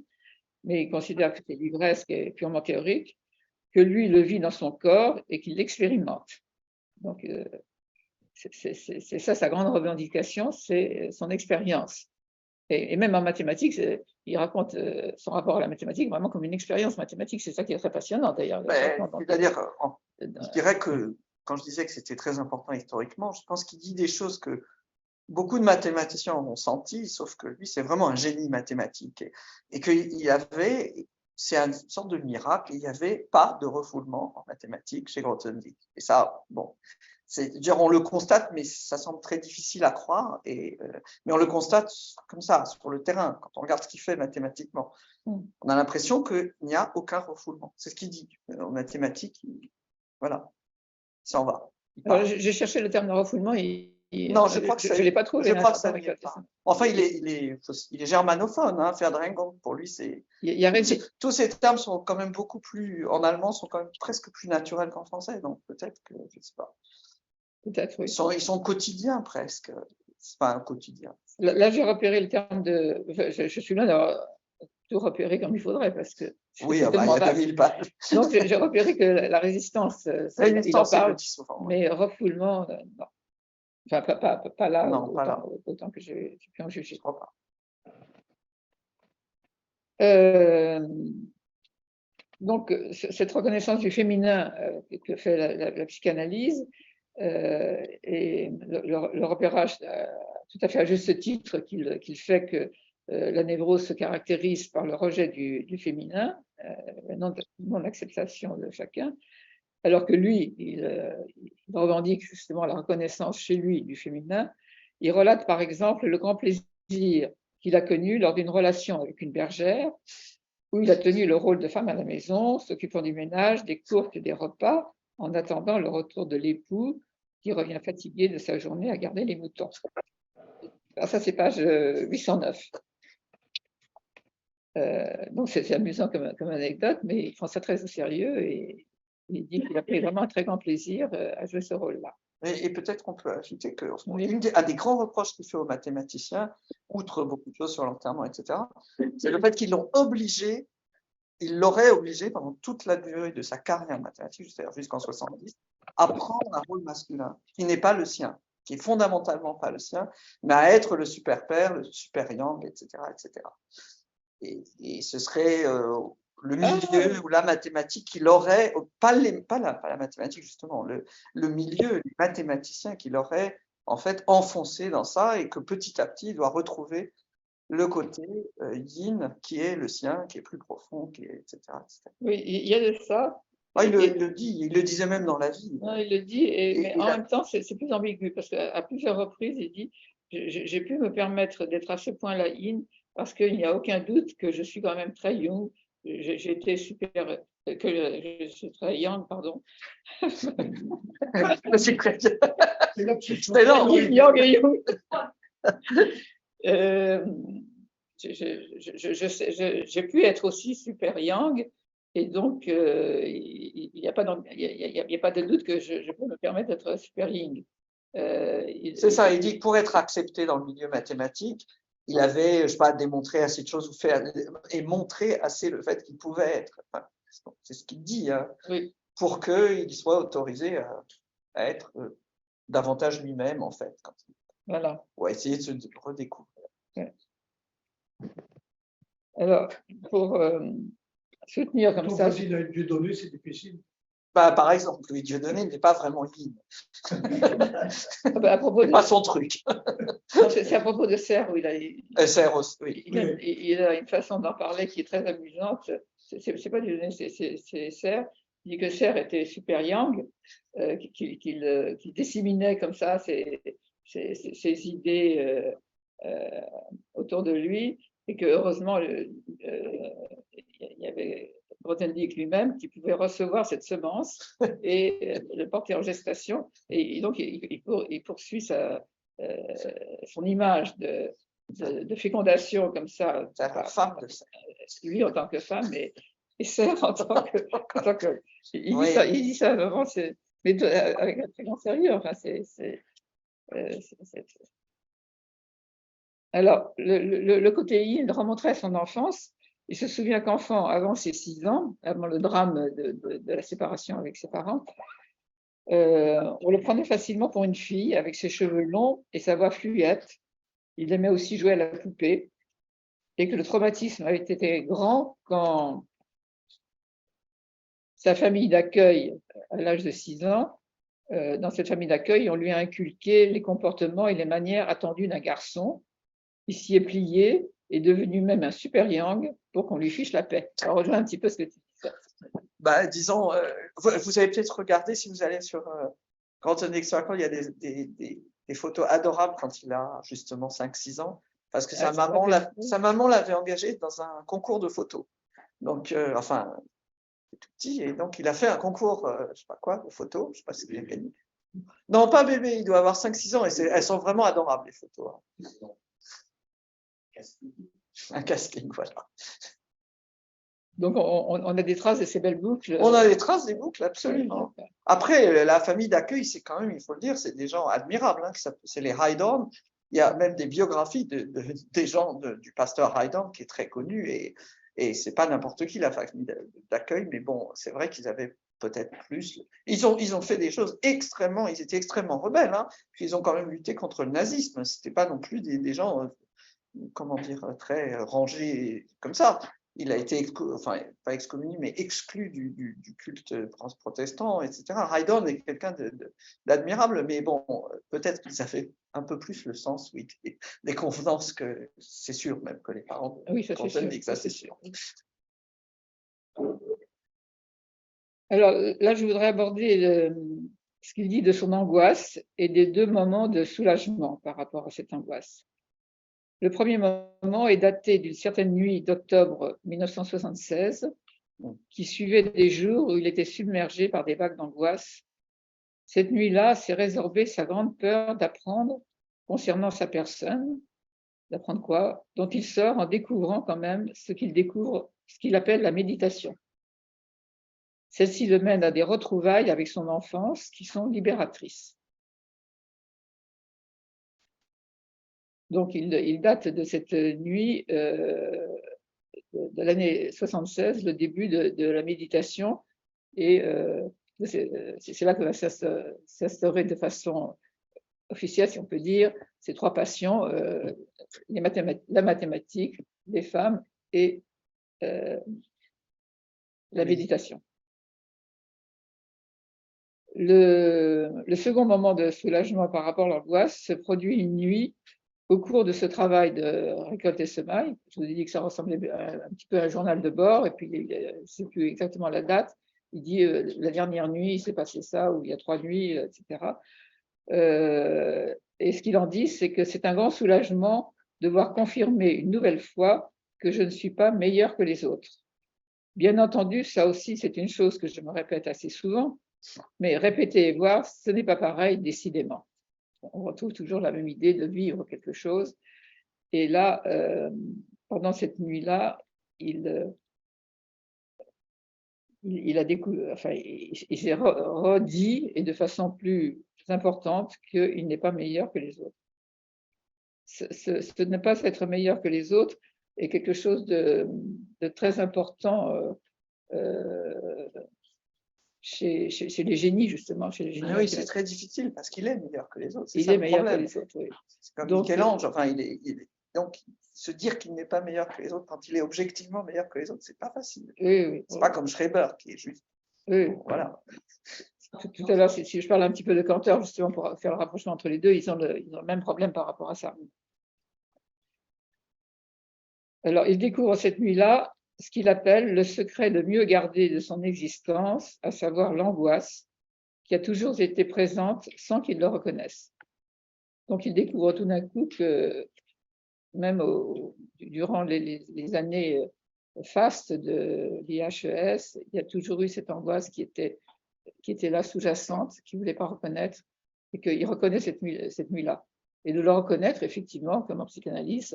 [SPEAKER 2] mais il considère que c'est livresque et purement théorique, que lui le vit dans son corps et qu'il l'expérimente. Donc, c'est ça sa grande revendication, c'est son expérience. Et même en mathématiques, il raconte son rapport à la mathématique vraiment comme une expérience mathématique. C'est ça qui est très passionnant d'ailleurs.
[SPEAKER 1] C'est-à-dire, je dirais que quand je disais que c'était très important historiquement, je pense qu'il dit des choses que beaucoup de mathématiciens ont senti, sauf que lui, c'est vraiment un génie mathématique. Et qu'il y avait, c'est une sorte de miracle, il n'y avait pas de refoulement en mathématiques chez Grothendieck. Et ça, bon, dire on le constate, mais ça semble très difficile à croire. Mais on le constate comme ça, sur le terrain, quand on regarde ce qu'il fait mathématiquement. On a l'impression qu'il n'y a aucun refoulement. C'est ce qu'il dit. En mathématiques, voilà, ça en va.
[SPEAKER 2] J'ai cherché le terme de refoulement et
[SPEAKER 1] non, je crois que
[SPEAKER 2] je ne l'ai pas trouvé.
[SPEAKER 1] Je crois que ça ne vient pas. Enfin, il est germanophone, hein, Ferdinand, pour lui, c'est. Tous ces termes sont quand même beaucoup plus, en allemand, sont quand même presque plus naturels qu'en français, donc peut-être que, je ne sais pas.
[SPEAKER 2] Peut-être, oui.
[SPEAKER 1] Ils sont quotidiens presque. C'est pas un quotidien.
[SPEAKER 2] Là, j'ai repéré le terme de. Je suis loin d'avoir tout repéré comme il faudrait parce que.
[SPEAKER 1] Oui, il y a 2000 pages.
[SPEAKER 2] Donc, j'ai repéré que la résistance, il en parle,
[SPEAKER 1] souvent,
[SPEAKER 2] mais refoulement, non. Enfin, pas là,
[SPEAKER 1] non, pas là.
[SPEAKER 2] autant que j'ai pu en juger.
[SPEAKER 1] Je crois pas.
[SPEAKER 2] Donc, cette reconnaissance du féminin que fait la psychanalyse et le repérage tout à fait à juste titre qu'il fait que la névrose se caractérise par le rejet du féminin, la non-acceptation de chacun, alors que lui, il revendique justement la reconnaissance chez lui du féminin. Il relate par exemple le grand plaisir qu'il a connu lors d'une relation avec une bergère, où il a tenu le rôle de femme à la maison, s'occupant du ménage, des courses et des repas, en attendant le retour de l'époux, qui revient fatigué de sa journée à garder les moutons. Alors ça, c'est page 809. Donc c'est amusant comme anecdote, mais il prend ça très au sérieux et il dit qu'il a pris vraiment un très grand plaisir à jouer ce rôle-là.
[SPEAKER 1] Et peut-être qu'on peut ajouter que un des grands reproches qu'il fait aux mathématiciens, outre beaucoup de choses sur l'enterrement, etc., c'est le fait qu'ils l'ont obligé, ils l'auraient obligé pendant toute la durée de sa carrière mathématique, c'est-à-dire jusqu'en 70, à prendre un rôle masculin qui n'est pas le sien, qui est fondamentalement pas le sien, mais à être le super père, le super yang, etc., etc. Et ce serait le milieu ou la mathématique qui l'aurait, pas la mathématique justement, le milieu, les mathématiciens qui l'auraient en fait enfoncé dans ça et que petit à petit il doit retrouver le côté yin qui est le sien, qui est plus profond, qui est, etc., etc.
[SPEAKER 2] Oui, il y a de ça.
[SPEAKER 1] Il le dit, il le disait même dans la vie.
[SPEAKER 2] Non, il le dit, mais en même temps, c'est plus ambigu parce qu'à plusieurs reprises, il dit j'ai pu me permettre d'être à ce point-là yin parce qu'il n'y a aucun doute que je suis quand même très young. J'ai été super, que je suis très young, pardon.
[SPEAKER 1] C'est très bien.
[SPEAKER 2] Young et young. J'ai pu être aussi super young et donc il n'y a pas de doute que je peux me permettre d'être super young.
[SPEAKER 1] C'est ça, il dit que pour être accepté dans le milieu mathématique, il avait, je sais pas, démontré assez de choses et montré assez le fait qu'il pouvait être. Enfin, c'est ce qu'il dit, hein,
[SPEAKER 2] oui.
[SPEAKER 1] Pour qu'il soit autorisé à être davantage lui-même, en fait.
[SPEAKER 2] Voilà.
[SPEAKER 1] Ou à essayer de se redécouvrir.
[SPEAKER 2] Ouais. Alors, pour soutenir comme ça.
[SPEAKER 4] Si Dieudonné, c'est difficile.
[SPEAKER 1] Par exemple, Louis Dieudonné n'est pas vraiment yin.
[SPEAKER 2] À propos
[SPEAKER 1] pas son truc.
[SPEAKER 2] C'est à propos de Serre où il a.
[SPEAKER 1] Serre aussi, oui.
[SPEAKER 2] Il a une façon d'en parler qui est très amusante. C'est pas Dieudonné, c'est Serre. Il dit que Serre était super yang, qu'il disséminait comme ça ses idées autour de lui, et que heureusement il y avait Grothendieck lui-même qui pouvait recevoir cette semence et le porter en gestation, et donc il poursuit son image de fécondation comme ça,
[SPEAKER 1] femme,
[SPEAKER 2] lui en tant que femme, essai en tant que il
[SPEAKER 1] Oui.
[SPEAKER 2] dit ça vraiment, mais avec un très grand sérieux. Enfin, Alors, le côté il remonterait son enfance. Il se souvient qu'enfant, avant ses 6 ans, avant le drame de la séparation avec ses parents, on le prenait facilement pour une fille avec ses cheveux longs et sa voix fluette. Il aimait aussi jouer à la poupée et que le traumatisme avait été grand quand sa famille d'accueil, à l'âge de 6 ans, dans cette famille d'accueil, on lui a inculqué les comportements et les manières attendues d'un garçon. Il s'y est plié, est devenu même un super yang pour qu'on lui fiche la paix. Ça rejoint un petit peu ce que tu disais.
[SPEAKER 1] Bah, disons, vous avez peut-être regardé, si vous allez sur Grand Explorer, il y a des photos adorables quand il a justement 5-6 ans, parce que sa maman l'avait engagé dans un concours de photos. Donc, enfin, tout petit, et donc il a fait un concours, je sais pas quoi, de photos, je sais pas si il a gagné. Non, pas bébé, il doit avoir 5-6 ans, et elles sont vraiment adorables, les photos. Hein. Un casting, voilà.
[SPEAKER 2] Donc, on a des traces de ces belles boucles.
[SPEAKER 1] On a des traces des boucles, absolument. Après, la famille d'accueil, c'est quand même, il faut le dire, c'est des gens admirables. Hein, c'est les Haydn. Il y a même des biographies des gens du pasteur Haydn qui est très connu. Et c'est pas n'importe qui, la famille d'accueil. Mais bon, c'est vrai qu'ils avaient peut-être plus. Ils ont fait des choses extrêmement. Ils étaient extrêmement rebelles. Hein, puis ils ont quand même lutté contre le nazisme. C'était pas non plus des gens, comment dire, très rangés comme ça. Il a été, enfin, pas excommunié, mais exclu du culte protestant, etc. Haydn est quelqu'un d'admirable, mais bon, peut-être qu'il ça fait un peu plus le sens, oui, des convenances que c'est sûr, même que les parents
[SPEAKER 2] oui, ça
[SPEAKER 1] c'est sûr.
[SPEAKER 2] Alors là, je voudrais aborder ce qu'il dit de son angoisse et des 2 moments de soulagement par rapport à cette angoisse. Le premier moment est daté d'une certaine nuit d'octobre 1976, qui suivait des jours où il était submergé par des vagues d'angoisse. Cette nuit-là s'est résorbée sa grande peur d'apprendre concernant sa personne, d'apprendre quoi, dont il sort en découvrant quand même ce qu'il appelle la méditation. Celle-ci le mène à des retrouvailles avec son enfance qui sont libératrices. Donc, il date de cette nuit de l'année 76, le début de la méditation, et c'est là que va s'instaurer de façon officielle, si on peut dire, ces 3 passions, la mathématique, les femmes et la méditation. Le second moment de soulagement par rapport à l'angoisse se produit une nuit au cours de ce travail de récolte et semaille. Je vous ai dit que ça ressemblait un petit peu à un journal de bord, et puis je ne sais plus exactement la date. Il dit la dernière nuit, il s'est passé ça, ou il y a 3 nuits, etc. Et ce qu'il en dit, c'est que c'est un grand soulagement de voir confirmer une nouvelle fois que je ne suis pas meilleure que les autres. Bien entendu, ça aussi, c'est une chose que je me répète assez souvent, mais répéter et voir, ce n'est pas pareil, décidément. On retrouve toujours la même idée de vivre quelque chose. Et là, pendant cette nuit-là, il a découvert, enfin, il s'est redit, et de façon plus importante, qu'il n'est pas meilleur que les autres. Ce ne pas être meilleur que les autres est quelque chose de très important chez les génies, justement. Chez les génies.
[SPEAKER 1] Oui, c'est très difficile parce qu'il est meilleur que les autres.
[SPEAKER 2] Il est meilleur que les autres, oui.
[SPEAKER 1] C'est comme Michel-Ange. Enfin, donc, se dire qu'il n'est pas meilleur que les autres quand il est objectivement meilleur que les autres, c'est pas facile.
[SPEAKER 2] Oui.
[SPEAKER 1] C'est pas comme Schreiber qui est juste.
[SPEAKER 2] Oui.
[SPEAKER 1] Bon, voilà.
[SPEAKER 2] Tout à l'heure, si je parle un petit peu de Cantor, justement, pour faire le rapprochement entre les deux, ils ont le même problème par rapport à ça. Alors, il découvre cette nuit-là ce qu'il appelle le secret le mieux gardé de son existence, à savoir l'angoisse, qui a toujours été présente sans qu'il le reconnaisse. Donc, il découvre tout d'un coup que, même durant les années fastes de l'IHES, il y a toujours eu cette angoisse qui était là sous-jacente, qu'il ne voulait pas reconnaître, et qu'il reconnaît cette nuit-là. Et de le reconnaître, effectivement, comme en psychanalyse,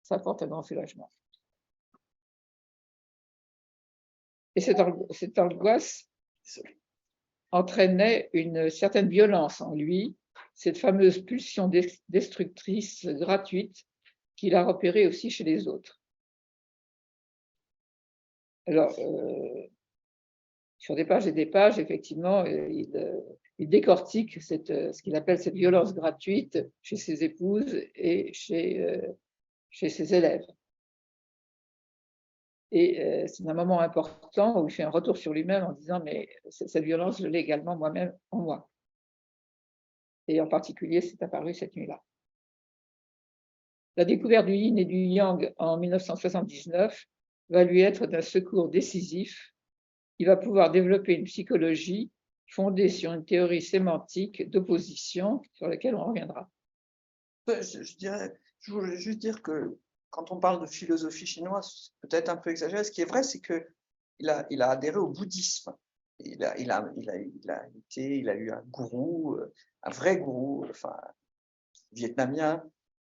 [SPEAKER 2] ça apporte un grand soulagement. Et cette angoisse entraînait une certaine violence en lui, cette fameuse pulsion destructrice gratuite qu'il a repérée aussi chez les autres. Alors, sur des pages et des pages, effectivement, il décortique ce qu'il appelle cette violence gratuite chez ses épouses et chez ses élèves. Et c'est un moment important où il fait un retour sur lui-même en disant « mais cette violence, je l'ai également moi-même en moi ». Et en particulier, c'est apparu cette nuit-là. La découverte du yin et du yang en 1979 va lui être d'un secours décisif. Il va pouvoir développer une psychologie fondée sur une théorie sémantique d'opposition sur laquelle on reviendra.
[SPEAKER 1] Je voulais juste dire que quand on parle de philosophie chinoise, c'est peut-être un peu exagéré. Ce qui est vrai, c'est qu'il a adhéré au bouddhisme. Il a eu un gourou, un vrai gourou, enfin, vietnamien.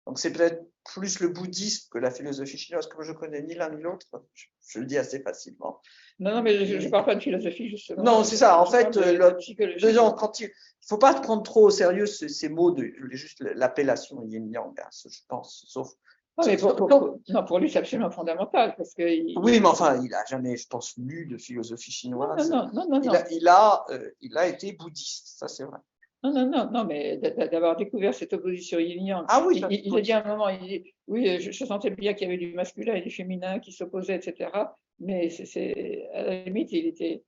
[SPEAKER 1] Donc c'est peut-être plus le bouddhisme que la philosophie chinoise, comme je connais ni l'un ni l'autre, je le dis assez facilement.
[SPEAKER 2] Non, mais je ne parle pas de philosophie, justement.
[SPEAKER 1] Non, c'est ça. En fait,
[SPEAKER 2] psychologie.
[SPEAKER 1] il ne faut pas prendre trop au sérieux ces mots, juste l'appellation yin-yang, je pense, sauf.
[SPEAKER 2] Non, mais pour lui, c'est absolument fondamental. Parce que
[SPEAKER 1] oui, mais enfin, il n'a jamais, je pense, lu de philosophie chinoise.
[SPEAKER 2] Non.
[SPEAKER 1] Il a été bouddhiste, ça c'est vrai.
[SPEAKER 2] Non, mais d'avoir découvert cette opposition yin-yang.
[SPEAKER 1] Ah oui,
[SPEAKER 2] il a dit à un moment, il dit, oui, je sentais bien qu'il y avait du masculin et du féminin qui s'opposaient, etc. Mais à la limite, il était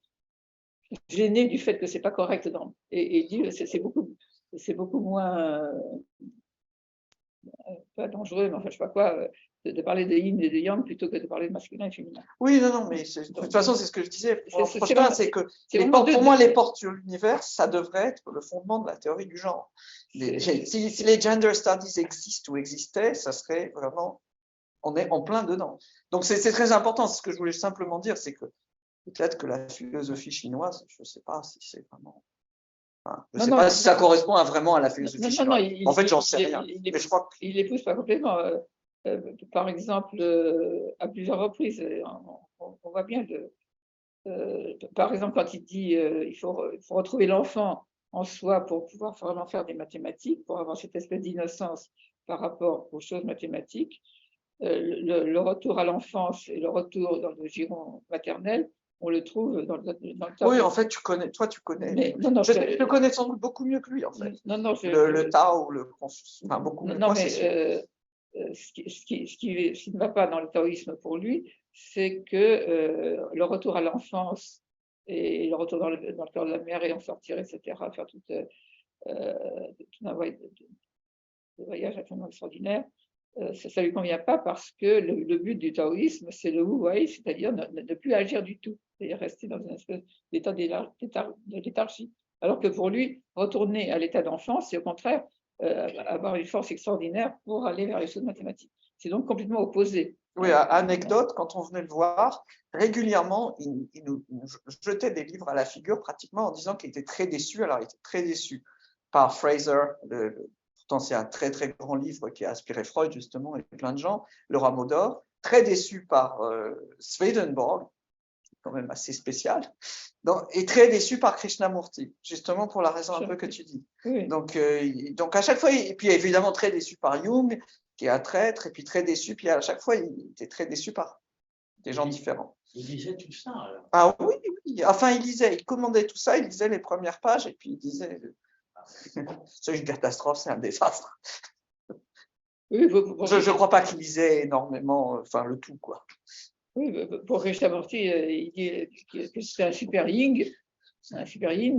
[SPEAKER 2] gêné du fait que c'est pas correct. Et il dit, c'est beaucoup moins, pas dangereux, mais enfin, je sais pas quoi, de parler de yin et de yang plutôt que de parler de masculin et féminin.
[SPEAKER 1] Oui, non, mais de toute façon, c'est ce que je disais. C'est que pour moi, les portes sur l'univers, ça devrait être le fondement de la théorie du genre. Si les gender studies existent ou existaient, ça serait vraiment, on est en plein dedans. Donc c'est très important. Ce que je voulais simplement dire, c'est que peut-être que la philosophie chinoise, je ne sais pas si c'est vraiment. Je ne sais pas si ça correspond vraiment à la philosophie chinoise. En fait, j'en sais rien. Mais je crois
[SPEAKER 2] il l'épouse pas complètement. Par exemple, à plusieurs reprises, on voit bien par exemple, quand il dit il faut retrouver l'enfant en soi pour pouvoir vraiment faire des mathématiques, pour avoir cette espèce d'innocence par rapport aux choses mathématiques, le retour à l'enfance et le retour dans le giron maternel, on le trouve dans le Tao.
[SPEAKER 1] Oui, en fait, tu connais. Je le connais sans doute beaucoup mieux que lui, en fait. Le Tao, enfin, beaucoup mieux.
[SPEAKER 2] Ce qui ne va pas dans le taoïsme pour lui, c'est que le retour à l'enfance et le retour dans le cœur de la mère et en sortir, etc., faire tout un voyage absolument extraordinaire, ça ne lui convient pas parce que le but du taoïsme, c'est le wu wei, c'est-à-dire ne plus agir du tout, c'est-à-dire rester dans une espèce d'état de léthargie. Alors que pour lui, retourner à l'état d'enfance, c'est au contraire avoir une force extraordinaire pour aller vers les choses mathématiques. C'est donc complètement opposé.
[SPEAKER 1] Oui, anecdote, quand on venait le voir, régulièrement, il nous jetait des livres à la figure pratiquement en disant qu'il était très déçu. Alors, il était très déçu par Fraser, pourtant c'est un très très grand livre qui a inspiré Freud justement et plein de gens, Le Rameau d'or, très déçu par Swedenborg, quand même assez spécial, et très déçu par Krishnamurti, justement pour la raison un peu que tu dis.
[SPEAKER 2] Oui.
[SPEAKER 1] Donc à chaque fois, et puis évidemment très déçu par Jung, qui est un traître, et puis très déçu, puis à chaque fois, il était très déçu par des gens différents.
[SPEAKER 4] Il lisait tout ça alors.
[SPEAKER 1] Ah oui, enfin il commandait tout ça, il lisait les premières pages, et puis il disait c'est une catastrophe, c'est un désastre.
[SPEAKER 2] Oui,
[SPEAKER 1] je ne crois pas qu'il lisait énormément, enfin le tout, quoi.
[SPEAKER 2] Oui, pour Krishnamurti, il dit que c'était un super yin,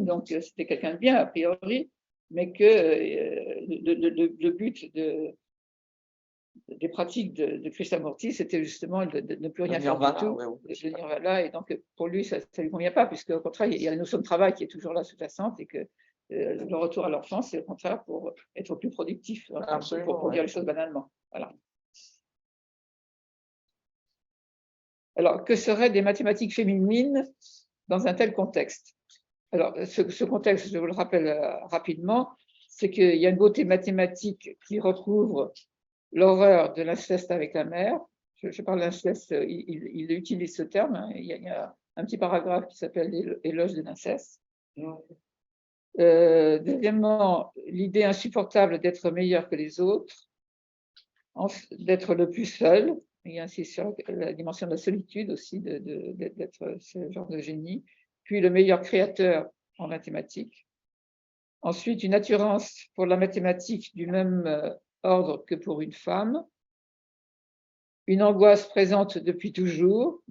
[SPEAKER 2] donc c'était quelqu'un de bien a priori, mais que le but des pratiques de Krishnamurti, c'était justement de ne plus rien faire du tout, de nirvana, et donc pour lui, ça ne lui convient pas, puisque au contraire, il y a la notion de travail qui est toujours là sous-jacente, et que le retour à l'enfance, c'est au contraire pour être plus productif, pour dire les choses banalement. Voilà. Alors, que seraient des mathématiques féminines dans un tel contexte? Alors, ce contexte, je vous le rappelle rapidement, c'est qu'il y a une beauté mathématique qui recouvre l'horreur de l'inceste avec la mère. Je parle d'inceste, il utilise ce terme, hein, il y a un petit paragraphe qui s'appelle Éloge de l'inceste. Deuxièmement, l'idée insupportable d'être meilleur que les autres, d'être le plus seul, et ainsi sur la dimension de la solitude aussi, d'être ce genre de génie, puis le meilleur créateur en mathématiques. Ensuite, une attirance pour la mathématique du même ordre que pour une femme, une angoisse présente depuis toujours,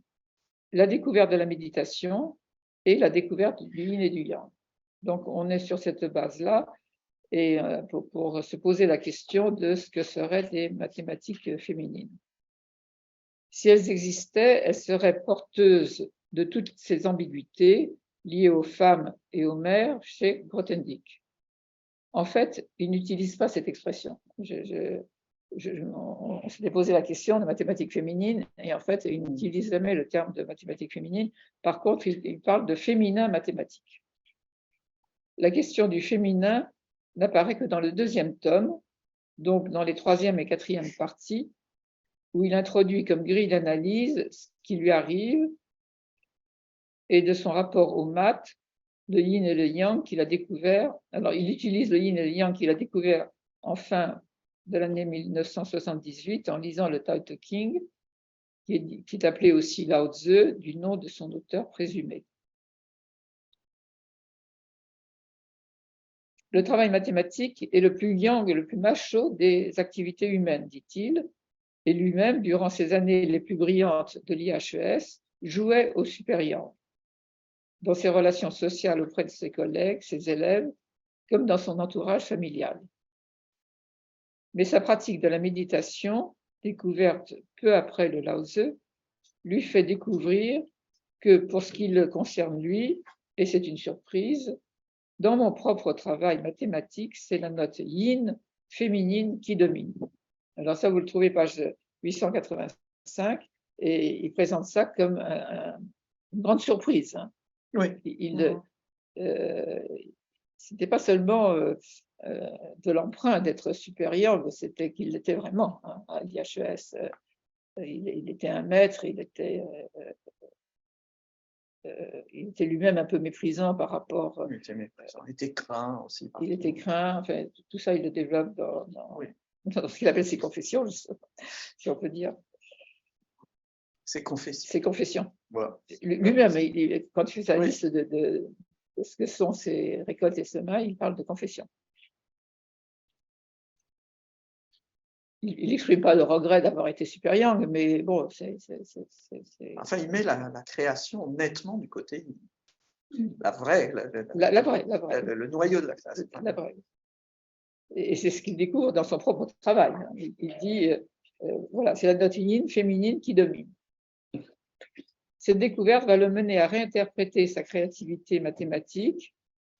[SPEAKER 2] la découverte de la méditation et la découverte du yin et du yang. Donc, on est sur cette base-là et pour se poser la question de ce que seraient les mathématiques féminines. Si elles existaient, elles seraient porteuses de toutes ces ambiguïtés liées aux femmes et aux mères chez Grothendieck. En fait, il n'utilise pas cette expression. On s'était posé la question de mathématiques féminines et en fait, il n'utilise jamais le terme de mathématiques féminines. Par contre, il parle de féminin mathématique. La question du féminin n'apparaît que dans le deuxième tome, donc dans les troisième et quatrième parties, où il introduit comme grille d'analyse ce qui lui arrive et de son rapport aux maths, le yin et le yang qu'il a découvert. Alors, il utilise le yin et le yang qu'il a découvert en fin de l'année 1978 en lisant le Tao Te Ching, qui est appelé aussi Lao Tzu, du nom de son auteur présumé. Le travail mathématique est le plus yang et le plus macho des activités humaines, dit-il, et lui-même, durant ses années les plus brillantes de l'IHES, jouait au super yang, dans ses relations sociales auprès de ses collègues, ses élèves, comme dans son entourage familial. Mais sa pratique de la méditation, découverte peu après le Lao Tzu, lui fait découvrir que pour ce qui le concerne lui, et c'est une surprise, dans mon propre travail mathématique, c'est la note yin féminine qui domine. Alors ça, vous le trouvez page 885, et il présente ça comme une grande surprise. Hein.
[SPEAKER 1] Oui.
[SPEAKER 2] C'était pas seulement de l'emprunt d'être supérieur, c'était qu'il l'était vraiment. Hein, à l'IHES, il était un maître, il était lui-même un peu méprisant par rapport.
[SPEAKER 1] Il était craint aussi.
[SPEAKER 2] Il était craint, enfin, tout ça, il le développe dans ce qu'il appelle ses confessions, si on peut dire.
[SPEAKER 1] Ses confessions.
[SPEAKER 2] Ses confessions.
[SPEAKER 1] Voilà.
[SPEAKER 2] Lui-même, quand il fait sa liste de ce que sont ses récoltes et semailles, il parle de confessions. Il n'exprime pas le regret d'avoir été super yang, mais bon,
[SPEAKER 1] Enfin, il met la création nettement du côté. La vraie.
[SPEAKER 2] La vraie.
[SPEAKER 1] Le noyau de la création.
[SPEAKER 2] La vraie. Et c'est ce qu'il découvre dans son propre travail. Il dit, voilà, c'est la note yin féminine qui domine. Cette découverte va le mener à réinterpréter sa créativité mathématique,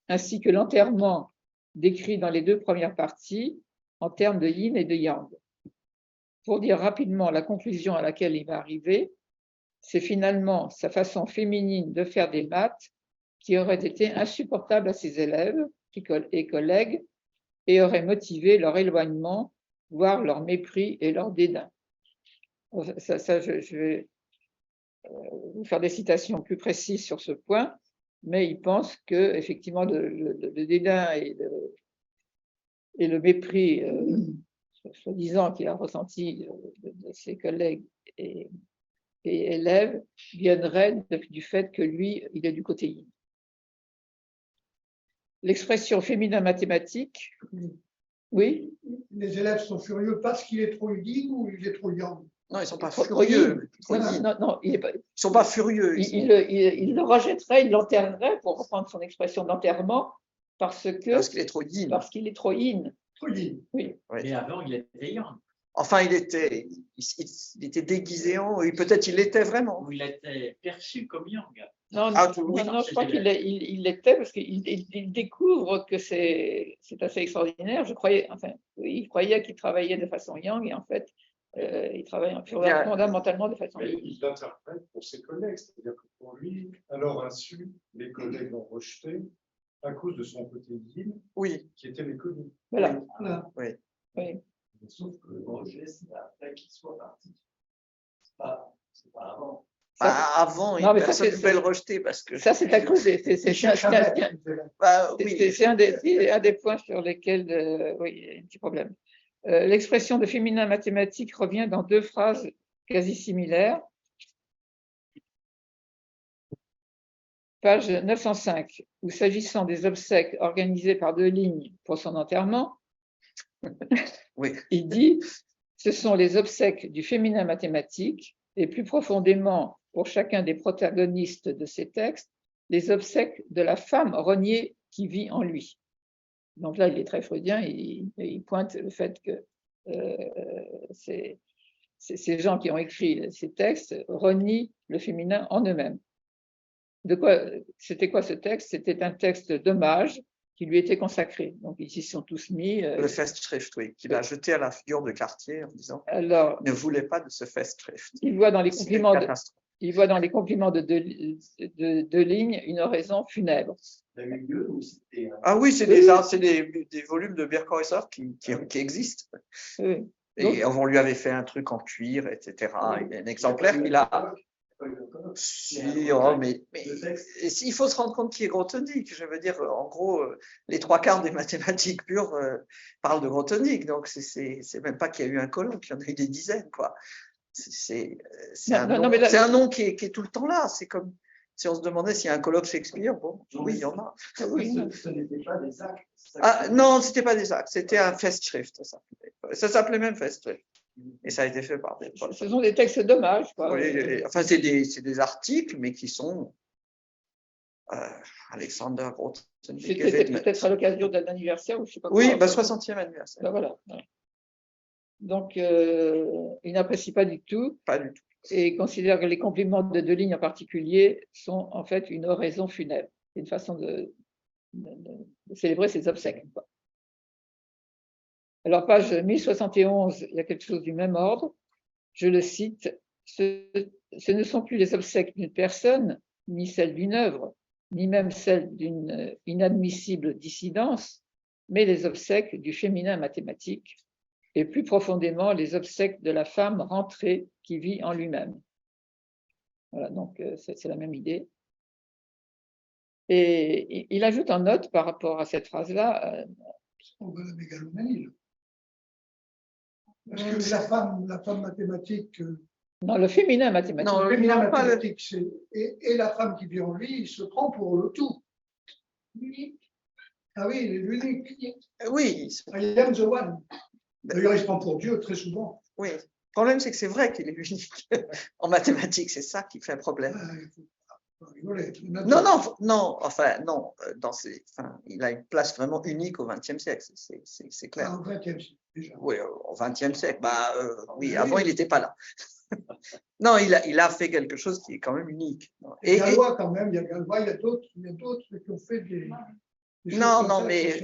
[SPEAKER 2] ainsi que l'enterrement décrit dans les deux premières parties en termes de yin et de yang. Pour dire rapidement la conclusion à laquelle il va arriver, c'est finalement sa façon féminine de faire des maths qui aurait été insupportable à ses élèves et collègues et aurait motivé leur éloignement, voire leur mépris et leur dédain. Je vais vous faire des citations plus précises sur ce point, mais il pense que effectivement le dédain et le mépris soi-disant qu'il a ressenti de ses collègues et élèves viendraient du fait que lui, il est du côté yin. L'expression féminin mathématique, oui.
[SPEAKER 4] Les élèves sont furieux parce qu'il est trop yin ou il est trop yang?
[SPEAKER 1] Non, ils ne sont pas furieux.
[SPEAKER 2] Non,
[SPEAKER 1] ils ne sont pas furieux.
[SPEAKER 2] Il le rejetterait, il l'enterrerait, pour reprendre son expression d'enterrement, parce qu'il
[SPEAKER 1] est trop yin.
[SPEAKER 2] Parce qu'il est trop yin.
[SPEAKER 4] Trop yin.
[SPEAKER 2] Oui.
[SPEAKER 5] Mais avant, il était yang.
[SPEAKER 1] Enfin, il était déguisé en. Peut-être il l'était vraiment.
[SPEAKER 5] Ou il était perçu comme yang.
[SPEAKER 2] Non, je crois qu'il l'était parce qu'il découvre que c'est assez extraordinaire. Il croyait qu'il travaillait de façon yang et en fait, il travaille fondamentalement de façon yang.
[SPEAKER 6] Il l'interprète pour ses collègues, c'est-à-dire que pour lui, à leur insu, les collègues l'ont rejeté à cause de son côté yin, qui était méconnu.
[SPEAKER 2] Voilà.
[SPEAKER 1] Oui.
[SPEAKER 5] Sauf que le rejet, c'est après qu'il soit parti. C'est pas avant.
[SPEAKER 1] Bah, avant,
[SPEAKER 2] non, mais ça,
[SPEAKER 1] personne ne pouvait le rejeter parce que.
[SPEAKER 2] Ça, c'est à cause des.
[SPEAKER 1] Bah, oui.
[SPEAKER 2] C'est un des points sur lesquels, oui, il y a un petit problème. L'expression de féminin mathématique revient dans deux phrases quasi similaires. Page 905, où s'agissant des obsèques organisées par Deligne pour son enterrement,
[SPEAKER 1] Oui.
[SPEAKER 2] il dit « Ce sont les obsèques du féminin mathématique et plus profondément, pour chacun des protagonistes de ces textes, les obsèques de la femme reniée qui vit en lui. » Donc là, il est très freudien, il pointe le fait que ces gens qui ont écrit ces textes renient le féminin en eux-mêmes. C'était quoi ce texte? C'était un texte d'hommage qui lui était consacré. Donc ils s'y sont tous mis.
[SPEAKER 1] Le Festschrift, oui, qu'il a jeté à la figure de Cartier en disant
[SPEAKER 2] alors,
[SPEAKER 1] ne voulait pas de ce Festschrift.
[SPEAKER 2] Il voit dans les compliments de Deligne une oraison funèbre.
[SPEAKER 1] Ah oui, c'est des volumes de Birkhoeser qui existent.
[SPEAKER 2] Oui.
[SPEAKER 1] Et on lui avait fait un truc en cuir, etc. Il y a un exemplaire qu'il a. Si, oh, mais il faut se rendre compte qu'il est grothendieck. Je veux dire, en gros, les trois quarts des mathématiques pures parlent de grothendieck. Donc, c'est même pas qu'il y a eu un colloque, il y en a eu des dizaines, quoi. C'est un nom qui est tout le temps là. C'est comme si on se demandait s'il y a un colloque Shakespeare. Bon, oui, il y en a.
[SPEAKER 6] Oui, ce n'était pas des actes.
[SPEAKER 1] Ah, non, c'était pas des actes, c'était un Festschrift. Ça s'appelait même Festschrift. Et ça a été fait par des.
[SPEAKER 2] Ce sont des textes d'hommage.
[SPEAKER 1] Oui, enfin, c'est des articles, mais qui sont Alexander Grothendieck.
[SPEAKER 2] C'était peut-être à l'occasion d'un anniversaire ou je sais pas quoi.
[SPEAKER 1] Oui, 60e anniversaire.
[SPEAKER 2] Ben voilà. Donc, il n'apprécie pas du tout.
[SPEAKER 1] Pas du tout.
[SPEAKER 2] Et considère que les compliments de Deligne en particulier sont en fait une oraison funèbre. C'est une façon de célébrer ses obsèques. Alors, page 1071, il y a quelque chose du même ordre. Je le cite, ce ne sont plus les obsèques d'une personne, ni celles d'une œuvre, ni même celles d'une inadmissible dissidence, mais les obsèques du féminin mathématique, et plus profondément les obsèques de la femme rentrée qui vit en lui-même. Voilà, donc c'est la même idée. Et il ajoute en note par rapport à cette phrase-là.
[SPEAKER 4] On veut la mégalomanie. Parce que la femme mathématique.
[SPEAKER 2] Non, le féminin mathématique.
[SPEAKER 4] Non, le féminin mathématique, et la femme qui vit en lui, il se prend pour le tout. L'unique. Ah oui, l'unique.
[SPEAKER 1] Oui.
[SPEAKER 4] I am the one. D'ailleurs, il se prend pour Dieu très souvent.
[SPEAKER 1] Oui. Le problème, c'est que c'est vrai qu'il est unique en mathématiques. C'est ça qui fait un problème. Non. Enfin, non. Il a une place vraiment unique au XXe siècle. C'est clair.
[SPEAKER 4] Au XXe siècle, déjà.
[SPEAKER 1] Oui, au XXe siècle. Oui, avant, il n'était pas là. Non, il a fait quelque chose qui est quand même unique.
[SPEAKER 4] Et Galois, quand même, il y a Galois, il y a d'autres qui ont fait des
[SPEAKER 1] non, mais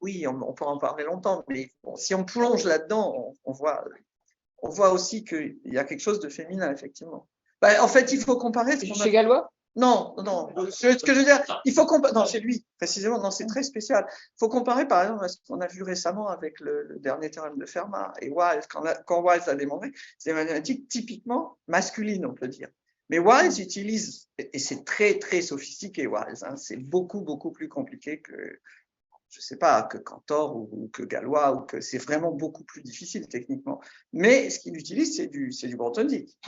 [SPEAKER 1] oui, on peut en parler longtemps, mais bon, si on plonge là-dedans, on voit aussi qu'il y a quelque chose de féminin, effectivement. En fait, il faut comparer.
[SPEAKER 2] Chez Galois ?
[SPEAKER 1] Non. Ce que je veux dire, il faut comparer. Non, chez lui, précisément, non, c'est très spécial. Il faut comparer, par exemple, à ce qu'on a vu récemment avec le dernier théorème de Fermat et Wiles, quand Wiles a démontré, c'est des mathématiques typiquement masculines, on peut dire. Mais Wiles utilise, et c'est très, très sophistiqué, Wiles, hein, c'est beaucoup, beaucoup plus compliqué que, je sais pas, que Cantor ou que Galois, ou que c'est vraiment beaucoup plus difficile techniquement. Mais ce qu'il utilise, c'est du Grothendieck.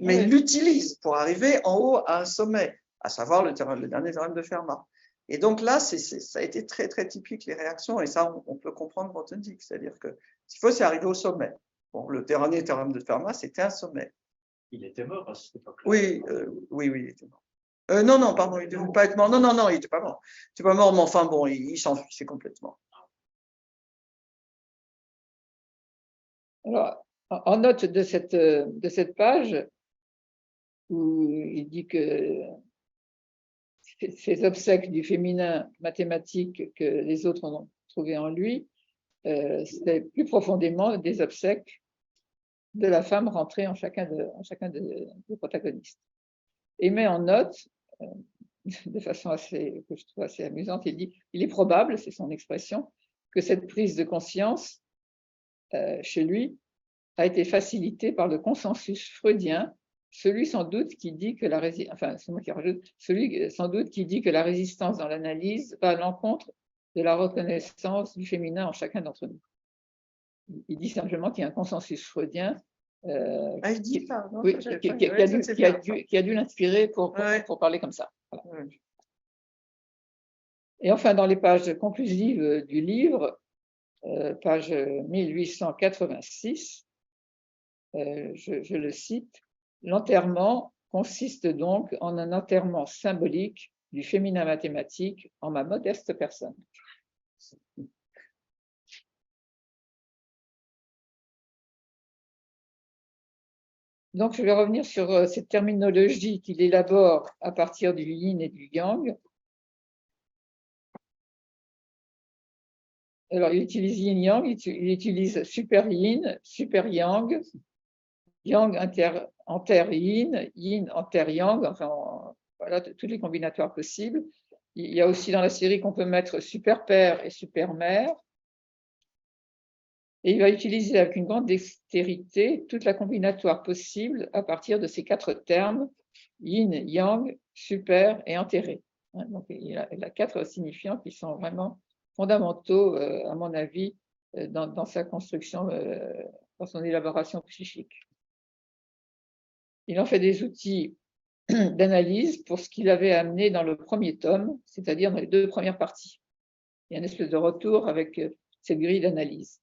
[SPEAKER 1] Mais il l'utilise pour arriver en haut à un sommet, à savoir le dernier théorème de Fermat. Et donc là, ça a été très, très typique, les réactions, et ça, on peut comprendre Grothendieck. C'est-à-dire que ce qu'il faut, c'est arriver au sommet. Bon, le dernier théorème de Fermat, c'était un sommet.
[SPEAKER 5] Il était mort à cette époque-là.
[SPEAKER 1] Oui, il était mort. Non, pardon, il ne devait pas être mort. Non, il n'était pas mort. Il n'était pas mort, mais enfin, bon, il s'enfuissait complètement.
[SPEAKER 2] Alors, en note de cette page, où il dit que ces obsèques du féminin mathématique que les autres ont trouvé en lui, c'était plus profondément des obsèques de la femme rentrée en chacun des protagonistes. Et met en note, de façon que je trouve assez amusante, il dit « Il est probable, c'est son expression, que cette prise de conscience chez lui a été facilitée par le consensus freudien celui sans doute qui dit que la résistance dans l'analyse va à l'encontre de la reconnaissance du féminin en chacun d'entre nous. Il dit simplement qu'il y a un consensus freudien
[SPEAKER 1] il dit ça, non,
[SPEAKER 2] oui, qui a dû l'inspirer pour parler comme ça. Voilà. Et enfin, dans les pages conclusives du livre, page 1886, je le cite, « L'enterrement consiste donc en un enterrement symbolique du féminin mathématique en ma modeste personne. » Donc, je vais revenir sur cette terminologie qu'il élabore à partir du yin et du yang. Alors, il utilise yin-yang, il utilise super yin, super yang, yang enterre yin, yin enterre yang, enfin, voilà, tous les combinatoires possibles. Il y a aussi dans la série qu'on peut mettre super père et super mère. Et il va utiliser avec une grande dextérité toute la combinatoire possible à partir de ces 4 termes, yin, yang, super et enterré. Donc, il a 4 signifiants qui sont vraiment fondamentaux, à mon avis, dans sa construction, dans son élaboration psychique. Il en fait des outils d'analyse pour ce qu'il avait amené dans le premier tome, c'est-à-dire dans les 2 premières parties. Il y a une espèce de retour avec cette grille d'analyse.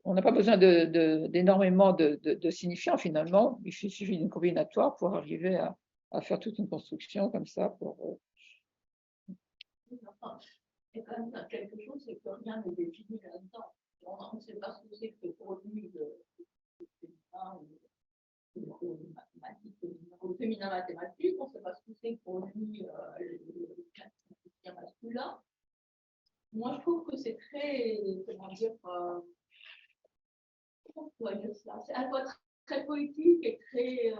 [SPEAKER 2] On n'a pas besoin d'énormément de signifiants finalement, il suffit d'une combinatoire pour arriver à faire toute une construction comme ça.
[SPEAKER 3] C'est quand même quelque chose, c'est que rien n'est défini là-dedans. On ne sait pas ce que c'est que le produit le féminin mathématique, on ne sait pas ce que c'est que pour lui le masculin. Moi, je trouve que c'est très, comment dire, c'est à la fois très poétique et très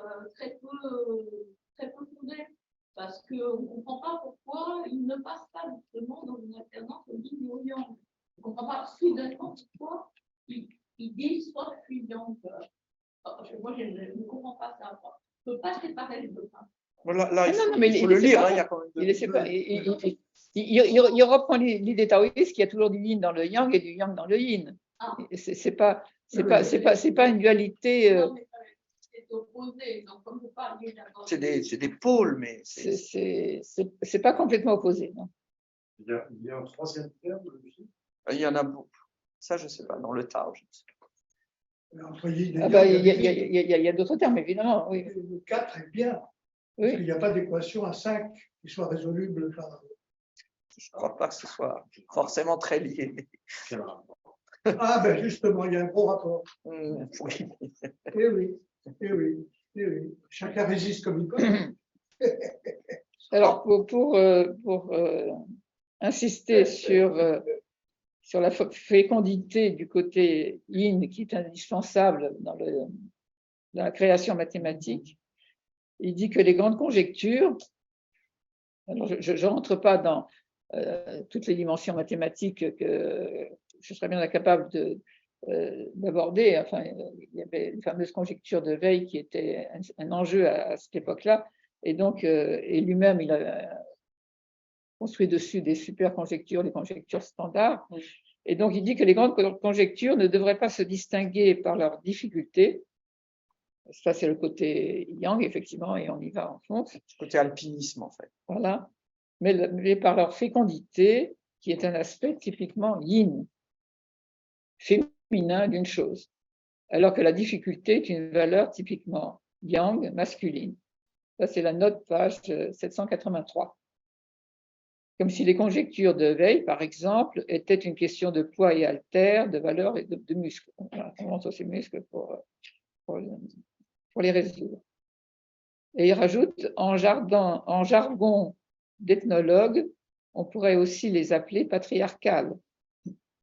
[SPEAKER 3] peu fondé, parce qu'on ne comprend pas pourquoi il ne passe pas justement dans une alternance au yin et au yang. On ne comprend pas soudainement pourquoi il dit soit je suis yang. Moi, je ne comprends pas ça. On ne peut pas séparer les deux.
[SPEAKER 1] Là, il faut le lire. Il y a quand même
[SPEAKER 2] il reprend l'idée taoïste qu'il y a toujours du yin dans le yang et du yang dans le yin. C'est pas une dualité.
[SPEAKER 3] C'est opposé. Donc, comme vous parliez d'abord.
[SPEAKER 1] C'est des pôles, mais
[SPEAKER 2] c'est pas complètement opposé. Non.
[SPEAKER 6] Il y a un 3e terme de vie.
[SPEAKER 1] Il y en a beaucoup. Ça, je ne sais pas. Dans le Tao, je ne sais pas.
[SPEAKER 2] Il y a d'autres termes, évidemment. Oui.
[SPEAKER 4] Le 4 est bien.
[SPEAKER 2] Oui.
[SPEAKER 4] Il n'y a pas d'équation à 5 qui soit résoluble par.
[SPEAKER 1] Je ne crois pas que ce soit forcément très lié.
[SPEAKER 4] Ah, ben justement, il y a un gros rapport.
[SPEAKER 1] Oui.
[SPEAKER 4] Eh oui. Chacun résiste comme il peut.
[SPEAKER 2] Alors, pour insister sur la fécondité du côté yin qui est indispensable dans la création mathématique, il dit que les grandes conjectures, alors je ne rentre pas dans toutes les dimensions mathématiques que je serais bien incapable d'aborder. Enfin, il y avait une fameuse conjecture de Weil qui était un enjeu à cette époque-là, et donc et lui-même il a construit dessus des super conjectures, les conjectures standards. Et donc il dit que les grandes conjectures ne devraient pas se distinguer par leur difficulté. Ça, c'est le côté yang, effectivement, et on y va en fond.
[SPEAKER 1] Le côté alpinisme, en fait.
[SPEAKER 2] Voilà. Mais par leur fécondité, qui est un aspect typiquement yin, féminin d'une chose, alors que la difficulté est une valeur typiquement yang, masculine. Ça, c'est la note page 783. Comme si les conjectures de Weil, par exemple, étaient une question de poids et haltère, de valeur et de muscles. Voilà, on montre ces muscles pour les résoudre. Et il rajoute, en jargon d'ethnologue, on pourrait aussi les appeler patriarcales,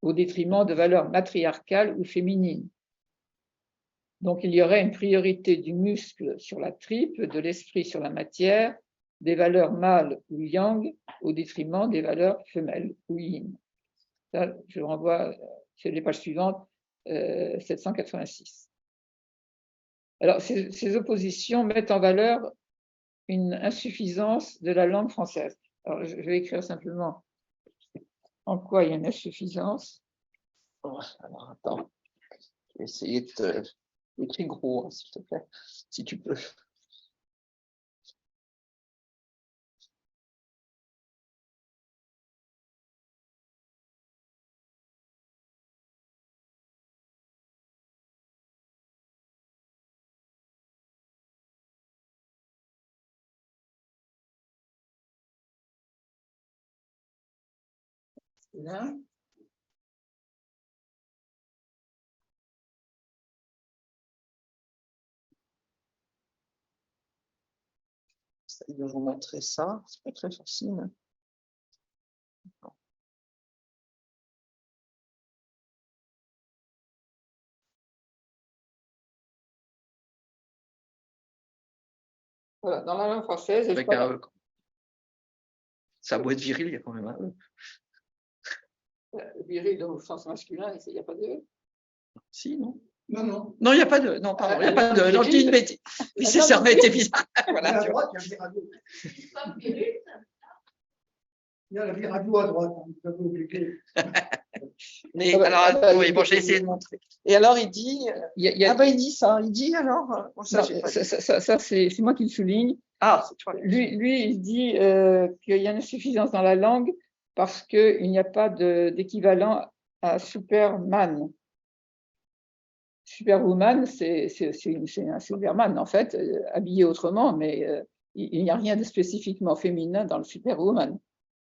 [SPEAKER 2] au détriment de valeurs matriarcales ou féminines. Donc, il y aurait une priorité du muscle sur la tripe, de l'esprit sur la matière, des valeurs mâles ou yang, au détriment des valeurs femelles ou yin. Ça, je renvoie sur les pages suivantes, 786. Alors, ces oppositions mettent en valeur une insuffisance de la langue française. Alors, je vais écrire simplement en quoi il y a une insuffisance.
[SPEAKER 1] Alors, attends, je vais essayer d'écrire gros, hein, s'il te plaît, si tu peux. Là. J'essaie de vous montrer ça, c'est pas très facile.
[SPEAKER 2] Voilà, dans la langue française,
[SPEAKER 1] Avec un E. Ça doit être viril, il y a quand même un E.
[SPEAKER 2] viril au sens masculin, il n'y a pas de E.
[SPEAKER 1] Si, non?
[SPEAKER 4] Non.
[SPEAKER 1] Non, il n'y a pas de. Non, pardon, il n'y a pas de. Non, je dis une bêtise. Oui, c'est ça, mais bizarre. Voilà,
[SPEAKER 4] À droite, il y a le virago.
[SPEAKER 3] Comme viril,
[SPEAKER 4] Il y a le virago à droite, hein, c'est un peu compliqué.
[SPEAKER 1] Mais alors, oui, bon, j'ai essayé de montrer. Et alors, il dit. Ah, ben, il dit ça. Il dit alors. Bon, ça,
[SPEAKER 2] c'est moi qui le souligne.
[SPEAKER 1] Ah, c'est toi.
[SPEAKER 2] Lui, il dit qu'il y a une insuffisance dans la langue parce qu'il n'y a pas d'équivalent à Superman. Superwoman, c'est un Superman, en fait, habillé autrement, mais il n'y a rien de spécifiquement féminin dans le Superwoman.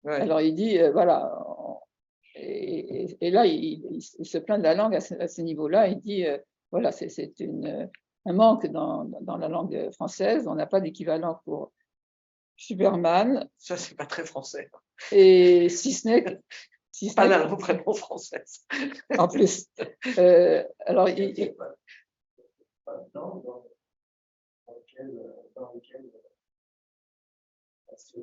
[SPEAKER 2] Ouais. Alors, il dit, voilà, et là, il se plaint de la langue à ce niveau-là. Il dit, voilà, c'est un manque dans la langue française. On n'a pas d'équivalent pour Superman.
[SPEAKER 1] Ça, c'est pas très français.
[SPEAKER 2] Et si ce n'est
[SPEAKER 1] pas la langue vraiment française.
[SPEAKER 2] En plus. Alors,
[SPEAKER 5] dans lequel c'est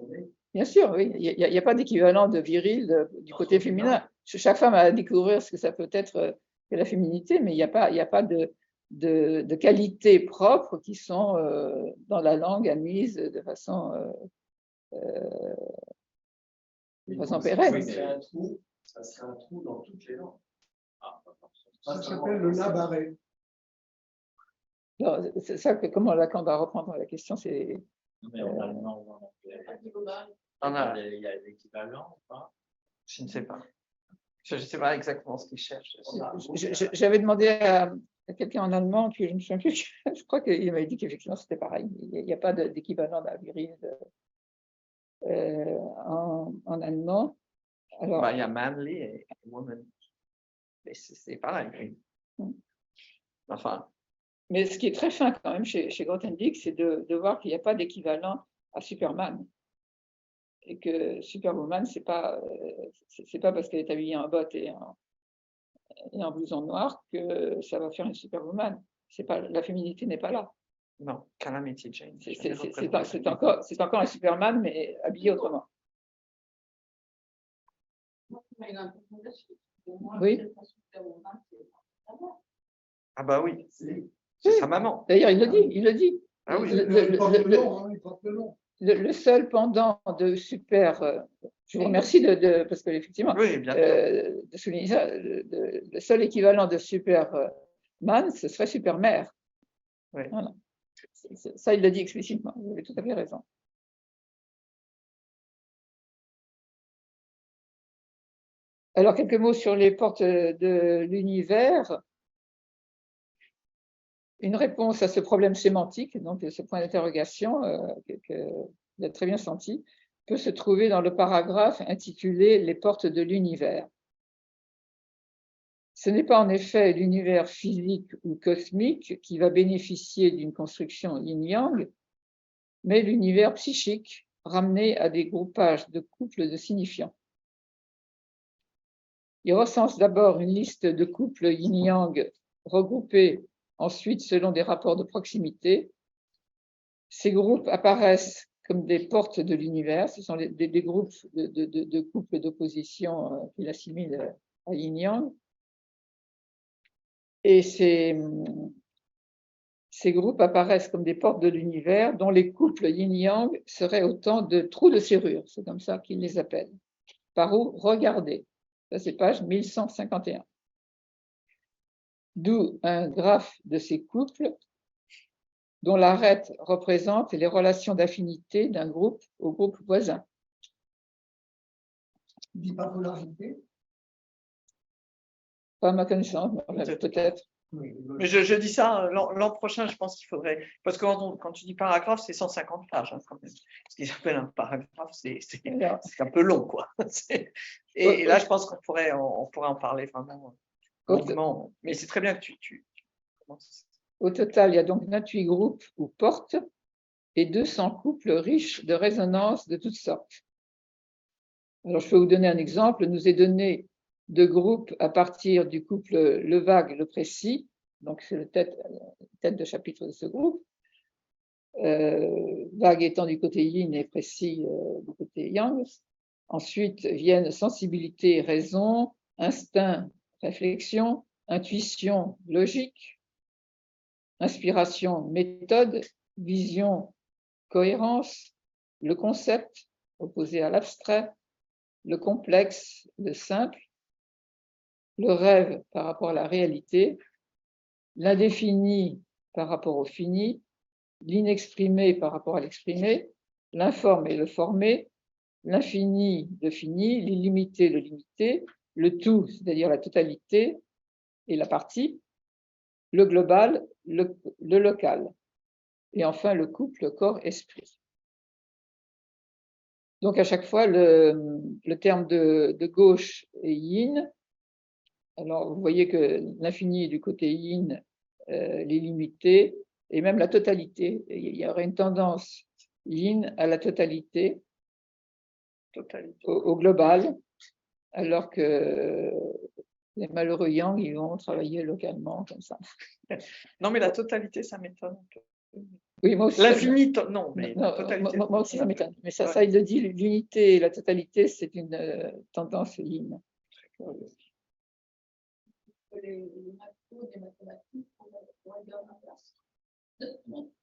[SPEAKER 5] nommé.
[SPEAKER 2] Bien sûr, oui. Il n'y a pas d'équivalent de viril du côté féminin. Chaque femme a à découvrir ce que ça peut être que la féminité, mais il n'y a pas de qualités propres qui sont dans la langue admises de façon pérenne.
[SPEAKER 5] Ça serait un trou dans toutes les langues.
[SPEAKER 4] Ça s'appelle le labarré.
[SPEAKER 2] C'est ça que comment Lacan va reprendre la question, c'est.
[SPEAKER 5] Mais en allemand ou en anglais. Il y a l'équivalent ou pas?
[SPEAKER 1] Je ne sais pas. Je ne sais pas exactement ce qu'il cherche.
[SPEAKER 2] J'avais demandé à quelqu'un en allemand, puis je ne me souviens plus, je crois qu'il m'avait dit qu'effectivement c'était pareil. Il n'y a pas d'équivalent d'un viril en allemand. Alors,
[SPEAKER 1] il y a manly et woman. Mais c'est pareil. Enfin.
[SPEAKER 2] Mais ce qui est très fin quand même chez Grothendieck, c'est de voir qu'il n'y a pas d'équivalent à Superman. Et que Superwoman, c'est pas parce qu'elle est habillée en bottes et en blouson noir que ça va faire une Superwoman. La féminité n'est pas là.
[SPEAKER 1] Non, Calamity Jane.
[SPEAKER 2] C'est encore un Superman, mais habillé autrement. Oui.
[SPEAKER 1] Ah bah oui. C'est sa maman.
[SPEAKER 2] D'ailleurs, il le dit.
[SPEAKER 1] Ah oui.
[SPEAKER 2] Le seul pendant de super. Je vous remercie parce que effectivement,
[SPEAKER 1] oui,
[SPEAKER 2] de souligner ça. Le seul équivalent de Superman, ce serait Supermère.
[SPEAKER 1] Oui.
[SPEAKER 2] Voilà. Ça, il le dit explicitement. Vous avez tout à fait raison. Alors, quelques mots sur les portes de l'univers. Une réponse à ce problème sémantique, donc ce point d'interrogation que vous avez très bien senti, peut se trouver dans le paragraphe intitulé « Les portes de l'univers ». Ce n'est pas en effet l'univers physique ou cosmique qui va bénéficier d'une construction yin-yang, mais l'univers psychique ramené à des groupages de couples de signifiants. Il recense d'abord une liste de couples yin-yang regroupés ensuite selon des rapports de proximité. Ces groupes apparaissent comme des portes de l'univers, ce sont des groupes de couples d'opposition qu'il assimile à yin-yang. Et Ces groupes apparaissent comme des portes de l'univers dont les couples yin-yang seraient autant de trous de serrure, c'est comme ça qu'ils les appellent. Par où regarder. Ça, c'est page 1151. D'où un graphe de ces couples dont l'arête représente les relations d'affinité d'un groupe au groupe voisin.
[SPEAKER 4] Bipolarité.
[SPEAKER 2] Pas à ma connaissance, peut-être.
[SPEAKER 1] Mais je dis ça l'an prochain, je pense qu'il faudrait. Parce que quand tu dis paragraphe, c'est 150 pages, hein, quand même. Ce qu'ils appellent un paragraphe, c'est un peu long, quoi. Et là, je pense qu'on pourrait en parler vraiment longuement. Mais c'est très bien que tu commences.
[SPEAKER 2] Au total, il y a donc 28 groupes ou portes et 200 couples riches de résonances de toutes sortes. Alors, je peux vous donner un exemple. Il nous est donné de groupes à partir du couple le vague, le précis. Donc, c'est la tête de chapitre de ce groupe. Vague étant du côté yin et précis du côté yang. Ensuite viennent sensibilité, raison, instinct, réflexion, intuition, logique, inspiration, méthode, vision, cohérence, le concept opposé à l'abstrait, le complexe, le simple, le rêve par rapport à la réalité, l'indéfini par rapport au fini, l'inexprimé par rapport à l'exprimé, l'informe et le formé, l'infini, le fini, l'illimité, le limité, le tout, c'est-à-dire la totalité et la partie, le global, le local, et enfin le couple corps-esprit. Donc à chaque fois, le terme de gauche est yin. Alors vous voyez que l'infini est du côté yin, l'illimité, et même la totalité. Il y aurait une tendance yin à la totalité, au global, alors que les malheureux yang, ils vont travailler localement comme ça.
[SPEAKER 1] Non, mais la totalité, ça m'étonne un peu.
[SPEAKER 2] Oui, moi aussi.
[SPEAKER 1] L'infini, non, mais la
[SPEAKER 2] Non,
[SPEAKER 1] totalité.
[SPEAKER 2] moi aussi, ça m'étonne. Mais ça, il le dit, l'unité et la totalité, c'est une tendance yin.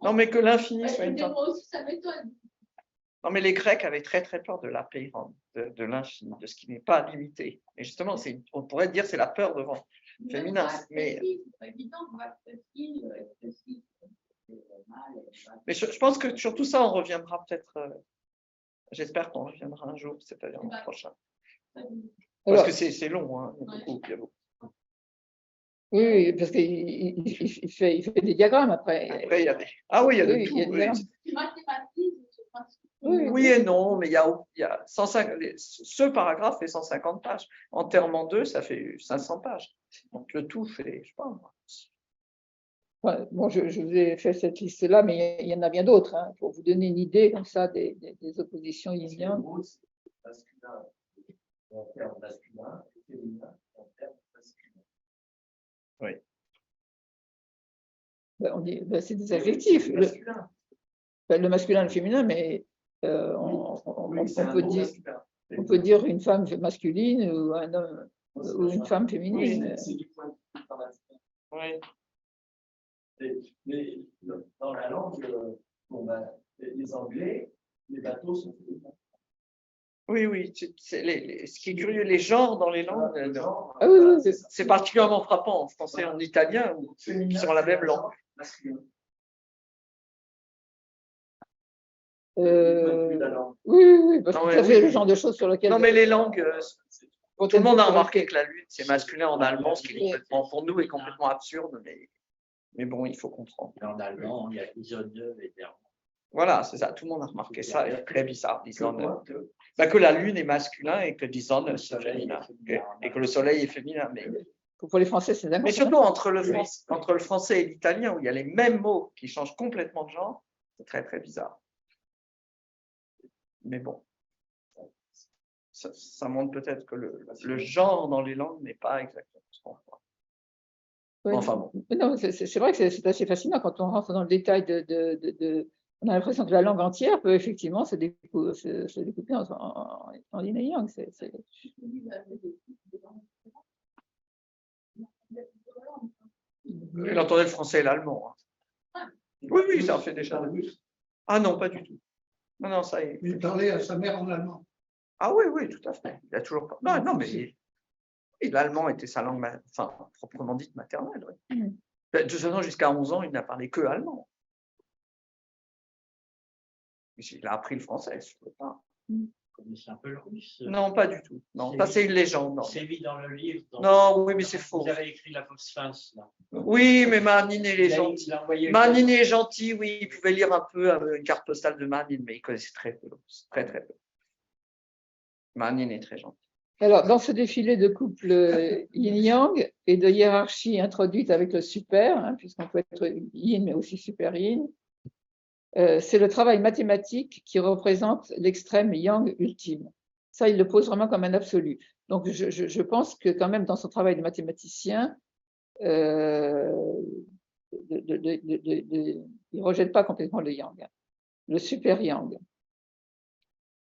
[SPEAKER 1] Non, mais que l'infini soit une
[SPEAKER 3] Moi aussi, ça m'étonne.
[SPEAKER 1] Non, mais les Grecs avaient très très peur de l'apeiron, de l'infini, de ce qui n'est pas limité. Et justement, on pourrait dire c'est la peur devant féminin. Mais je pense que sur tout ça, on reviendra peut-être. J'espère qu'on reviendra un jour, c'est-à-dire l'an prochain. Parce que c'est long, hein, il y a beaucoup.
[SPEAKER 2] Oui, parce qu'il fait des diagrammes après.
[SPEAKER 1] Après, il y a des. Ah oui, il y a de tout. Oui et non, mais il y a 150, ce paragraphe fait 150 pages. Enterrement 2, ça fait 500 pages. Donc le tout fait, je sais pas.
[SPEAKER 2] Bon, je vous ai fait cette liste-là, mais il y en a bien d'autres, hein, pour vous donner une idée comme ça des oppositions yin-yang.
[SPEAKER 5] Masculin en termes masculin, féminin en termes masculin.
[SPEAKER 1] Oui.
[SPEAKER 2] On dit, c'est des adjectifs. Le masculin, le féminin, mais on peut dire une femme masculine ou un homme ou une femme féminine.
[SPEAKER 5] C'est du point de vue oui. Mais dans la langue, les Anglais, les bateaux sont féminins.
[SPEAKER 1] Oui, ce qui est curieux, les genres dans les langues, c'est particulièrement frappant en français et en italien, qui sont la même langue.
[SPEAKER 2] Oui, parce que ça fait le genre de choses sur lesquelles.
[SPEAKER 1] Non, mais les langues, tout le monde a remarqué que la lune, c'est masculin en allemand, ce qui est complètement, pour nous, est complètement absurde, mais bon, il faut comprendre.
[SPEAKER 5] En allemand, il y a Isonne et Berman.
[SPEAKER 1] Voilà, c'est ça, tout le monde a remarqué ça, c'est très bizarre, que la lune est masculin et que Dison c'est féminin, et que le soleil est féminin. Mais
[SPEAKER 2] pour les Français, c'est d'accord.
[SPEAKER 1] Mais surtout entre le français et l'italien, où il y a les mêmes mots qui changent complètement de genre, c'est très très bizarre. Mais bon, ça montre peut-être que le genre dans les langues n'est pas exactement ce qu'on voit.
[SPEAKER 2] Oui. Enfin bon. Non, c'est vrai que c'est assez fascinant quand on rentre dans le détail on a l'impression que la langue entière peut effectivement se découper en yin et yang.
[SPEAKER 1] Il entendait le français et l'allemand. Oui, oui, ça en fait déjà. Ah non, pas du tout. Non, non, ça est.
[SPEAKER 4] Il parlait à sa mère en allemand.
[SPEAKER 1] Ah oui, oui, tout à fait. Il a toujours pas. Non, non, mais l'allemand était sa langue, enfin, proprement dite maternelle. Oui. De toute façon, jusqu'à 11 ans, il n'a parlé que allemand. Il a appris le français, je ne sais pas.
[SPEAKER 5] C'est un peu le russe.
[SPEAKER 1] Non, pas du tout. Non, ça c'est une légende.
[SPEAKER 5] C'est mis dans le livre.
[SPEAKER 1] Non, oui, mais c'est faux.
[SPEAKER 5] Vous avez écrit la Volksfass, là.
[SPEAKER 1] Oui, mais Manine, il est gentil. Manine est gentil, oui. Il pouvait lire un peu une carte postale de Manine, mais il connaissait très peu. Très, très peu. Manine est très gentil.
[SPEAKER 2] Alors, dans ce défilé de couple yin-yang et de hiérarchie introduite avec le super, hein, puisqu'on peut être yin mais aussi super yin, c'est le travail mathématique qui représente l'extrême yang ultime. Ça, il le pose vraiment comme un absolu. Donc, je pense que quand même, dans son travail de mathématicien, il ne rejette pas complètement le yang, le super yang.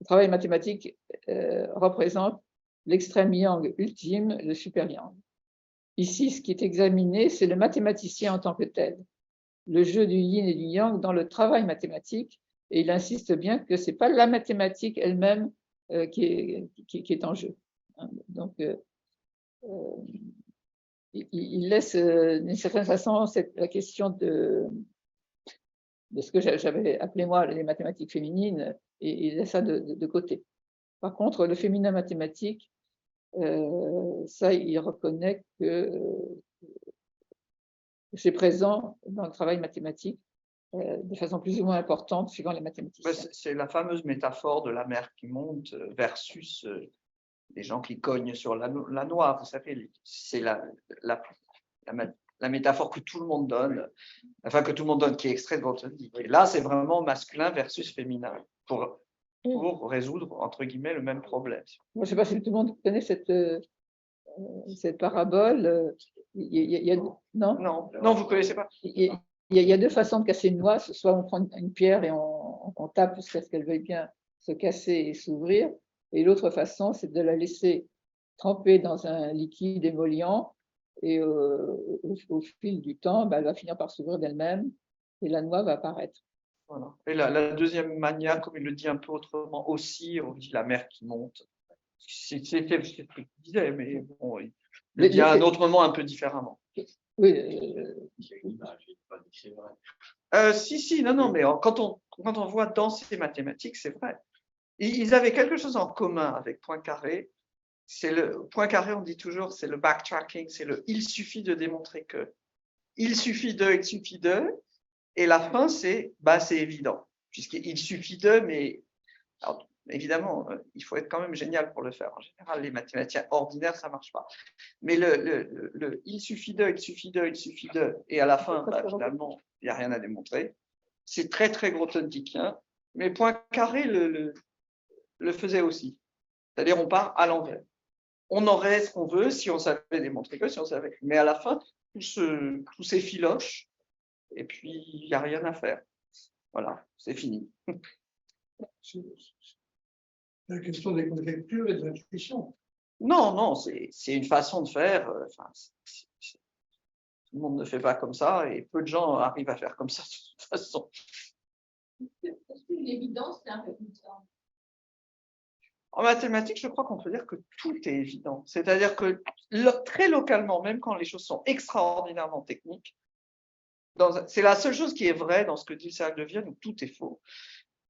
[SPEAKER 2] Le travail mathématique représente l'extrême yang ultime, le super yang. Ici, ce qui est examiné, c'est le mathématicien en tant que tel, le jeu du yin et du yang dans le travail mathématique, et il insiste bien que ce n'est pas la mathématique elle-même qui est en jeu. Donc, il laisse d'une certaine façon la question de ce que j'avais appelé moi les mathématiques féminines, et il laisse ça de côté. Par contre, le féminin mathématique, ça, il reconnaît que c'est présent dans le travail mathématique de façon plus ou moins importante suivant les mathématiciens.
[SPEAKER 1] C'est la fameuse métaphore de la mer qui monte versus les gens qui cognent sur la noix. Vous savez, c'est la métaphore que tout le monde donne, enfin que tout le monde donne, qui est extrait de Grothendieck. Et là, c'est vraiment masculin versus féminin pour résoudre, entre guillemets, le même problème.
[SPEAKER 2] Je ne sais pas si tout le monde connaît cette parabole. Non,
[SPEAKER 1] vous ne connaissez pas.
[SPEAKER 2] Il y a deux façons de casser une noix. Soit on prend une pierre et on tape jusqu'à ce qu'elle veuille bien se casser et s'ouvrir. Et l'autre façon, c'est de la laisser tremper dans un liquide émollient. Et au fil du temps, elle va finir par s'ouvrir d'elle-même et la noix va apparaître.
[SPEAKER 1] Voilà. Et la deuxième manière, comme il le dit un peu autrement aussi, on dit la mer qui monte. C'est ce qu'il disait, mais bon, il le dit à un autre moment un peu différemment.
[SPEAKER 2] Oui.
[SPEAKER 1] Si, non, mais quand on voit dans ces mathématiques, c'est vrai. Ils avaient quelque chose en commun avec Poincaré. C'est le Poincaré, on dit toujours, c'est le backtracking, c'est le il suffit de démontrer que. Il suffit de, et la fin, c'est évident, puisqu'il suffit de, mais alors, évidemment, il faut être quand même génial pour le faire. En général, les mathématiciens ordinaires, ça ne marche pas. Mais il suffit de, et à la fin, finalement, il n'y a rien à démontrer. C'est très, très grothendieckien, mais Poincaré le faisait aussi. C'est-à-dire, on part à l'envers. On aurait ce qu'on veut si on savait démontrer que, si on savait. Mais à la fin, tout s'effiloche, et puis il n'y a rien à faire. Voilà, c'est fini.
[SPEAKER 4] La question des conjectures et de l'intuition.
[SPEAKER 1] Non, c'est une façon de faire. Tout le monde ne fait pas comme ça, et peu de gens arrivent à faire comme ça de toute façon.
[SPEAKER 3] Est-ce que l'évidence, c'est un résultat?
[SPEAKER 1] En mathématiques, je crois qu'on peut dire que tout est évident. C'est-à-dire que très localement, même quand les choses sont extraordinairement techniques, c'est la seule chose qui est vraie dans ce que dit le cercle de Vienne, où tout est faux.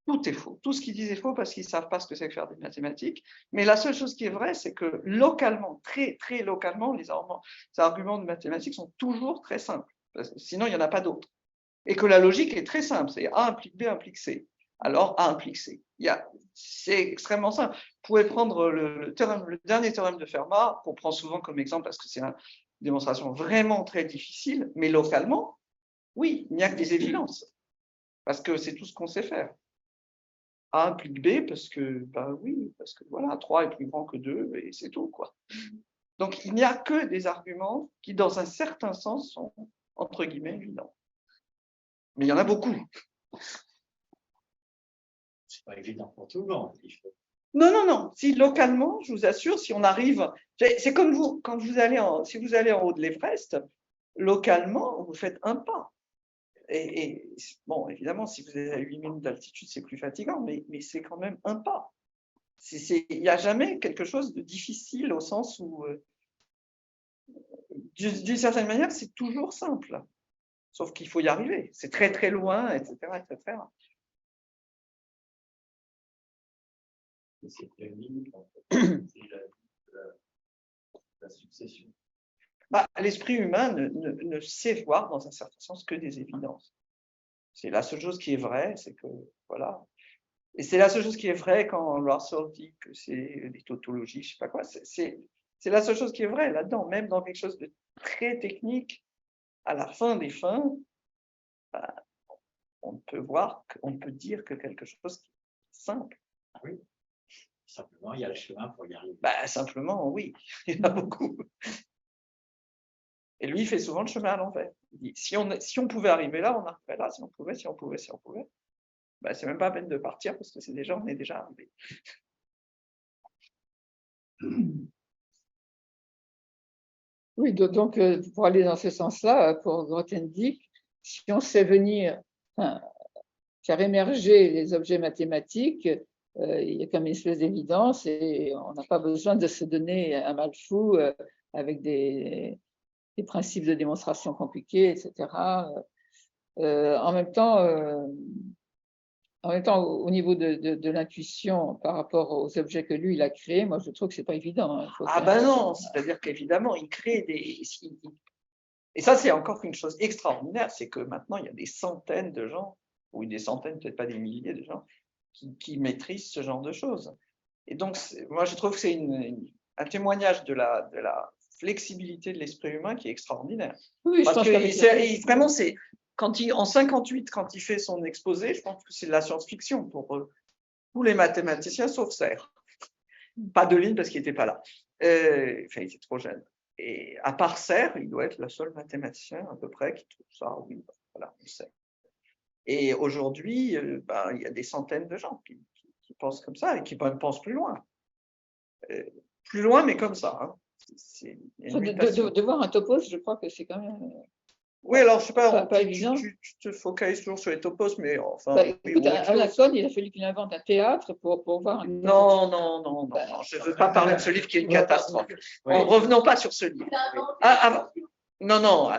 [SPEAKER 1] Tout est faux. Tout ce qu'ils disent est faux parce qu'ils ne savent pas ce que c'est que faire des mathématiques. Mais la seule chose qui est vraie, c'est que localement, très, très localement, les arguments de mathématiques sont toujours très simples. Parce que sinon, il n'y en a pas d'autres. Et que la logique est très simple. C'est A implique B implique C. Alors A implique C. C'est extrêmement simple. Vous pouvez prendre le dernier théorème de Fermat, qu'on prend souvent comme exemple parce que c'est une démonstration vraiment très difficile, mais localement, oui, il n'y a que des évidences. Parce que c'est tout ce qu'on sait faire. A implique B parce que, parce que voilà, 3 est plus grand que 2 et c'est tout, quoi. Donc, il n'y a que des arguments qui, dans un certain sens, sont, entre guillemets, évidents. Mais il y en a beaucoup.
[SPEAKER 5] C'est pas évident pour tout le monde.
[SPEAKER 1] Non. Si localement, je vous assure, si on arrive, c'est comme vous, quand si vous allez en haut de l'Everest, localement, vous faites un pas. bon, évidemment, si vous êtes à 8 minutes d'altitude, c'est plus fatigant, mais c'est quand même un pas. Il n'y a jamais quelque chose de difficile au sens où, d'une certaine manière, c'est toujours simple. Sauf qu'il faut y arriver. C'est très, très loin, etc. etc.
[SPEAKER 5] C'est la limite, en fait. La succession.
[SPEAKER 1] Bah, l'esprit humain ne sait voir, dans un certain sens, que des évidences. C'est la seule chose qui est vraie, c'est que, voilà. Et c'est la seule chose qui est vraie quand Russell dit que c'est des tautologies, je ne sais pas quoi. C'est la seule chose qui est vraie là-dedans, même dans quelque chose de très technique. À la fin des fins, bah, on peut dire que quelque chose qui est simple.
[SPEAKER 5] Oui. Simplement, il y a le chemin pour y arriver.
[SPEAKER 1] Bah, simplement, oui, il y en a beaucoup. Et lui, il fait souvent le chemin à l'envers. Il dit, si on pouvait arriver là, on arriverait là, si on pouvait. Bah, c'est même pas la peine de partir parce que on est déjà arrivé.
[SPEAKER 2] Oui, donc pour aller dans ce sens-là, pour Grothendieck, si on sait faire émerger les objets mathématiques, il y a comme une espèce d'évidence et on n'a pas besoin de se donner un mal fou avec des principes de démonstration compliqués, etc. En même temps, au niveau de l'intuition par rapport aux objets que lui, il a créés, moi, je trouve que ce n'est pas évident. Hein.
[SPEAKER 1] Ah ben non, c'est-à-dire qu'évidemment, il crée des... Et ça, c'est encore une chose extraordinaire, c'est que maintenant, il y a des centaines de gens, ou des centaines, peut-être pas des milliers de gens, qui maîtrisent ce genre de choses. Et donc, moi, je trouve que c'est un témoignage de la flexibilité de l'esprit humain qui est extraordinaire.
[SPEAKER 2] Oui,
[SPEAKER 1] parce que vraiment, c'est... En 58, quand il fait son exposé, je pense que c'est de la science-fiction pour tous les mathématiciens, sauf Serre. Pas de ligne parce qu'il n'était pas là. Enfin, il était trop jeune. Et à part Serre, il doit être le seul mathématicien à peu près qui trouve ça. Oui, voilà, on sait. Et aujourd'hui, il y a des centaines de gens qui pensent comme ça et qui pensent plus loin. Plus loin, mais comme ça. Hein.
[SPEAKER 2] De voir un topos, je crois que c'est quand même...
[SPEAKER 1] Oui, alors je sais pas,
[SPEAKER 2] pas évident.
[SPEAKER 1] Tu te focalises toujours sur les topos, mais enfin.
[SPEAKER 2] Écoute, à la Conne, il a fallu qu'il invente un théâtre pour voir.
[SPEAKER 1] Non, je ne veux pas parler de ce livre qui est une catastrophe. Revenons pas sur ce livre. Non.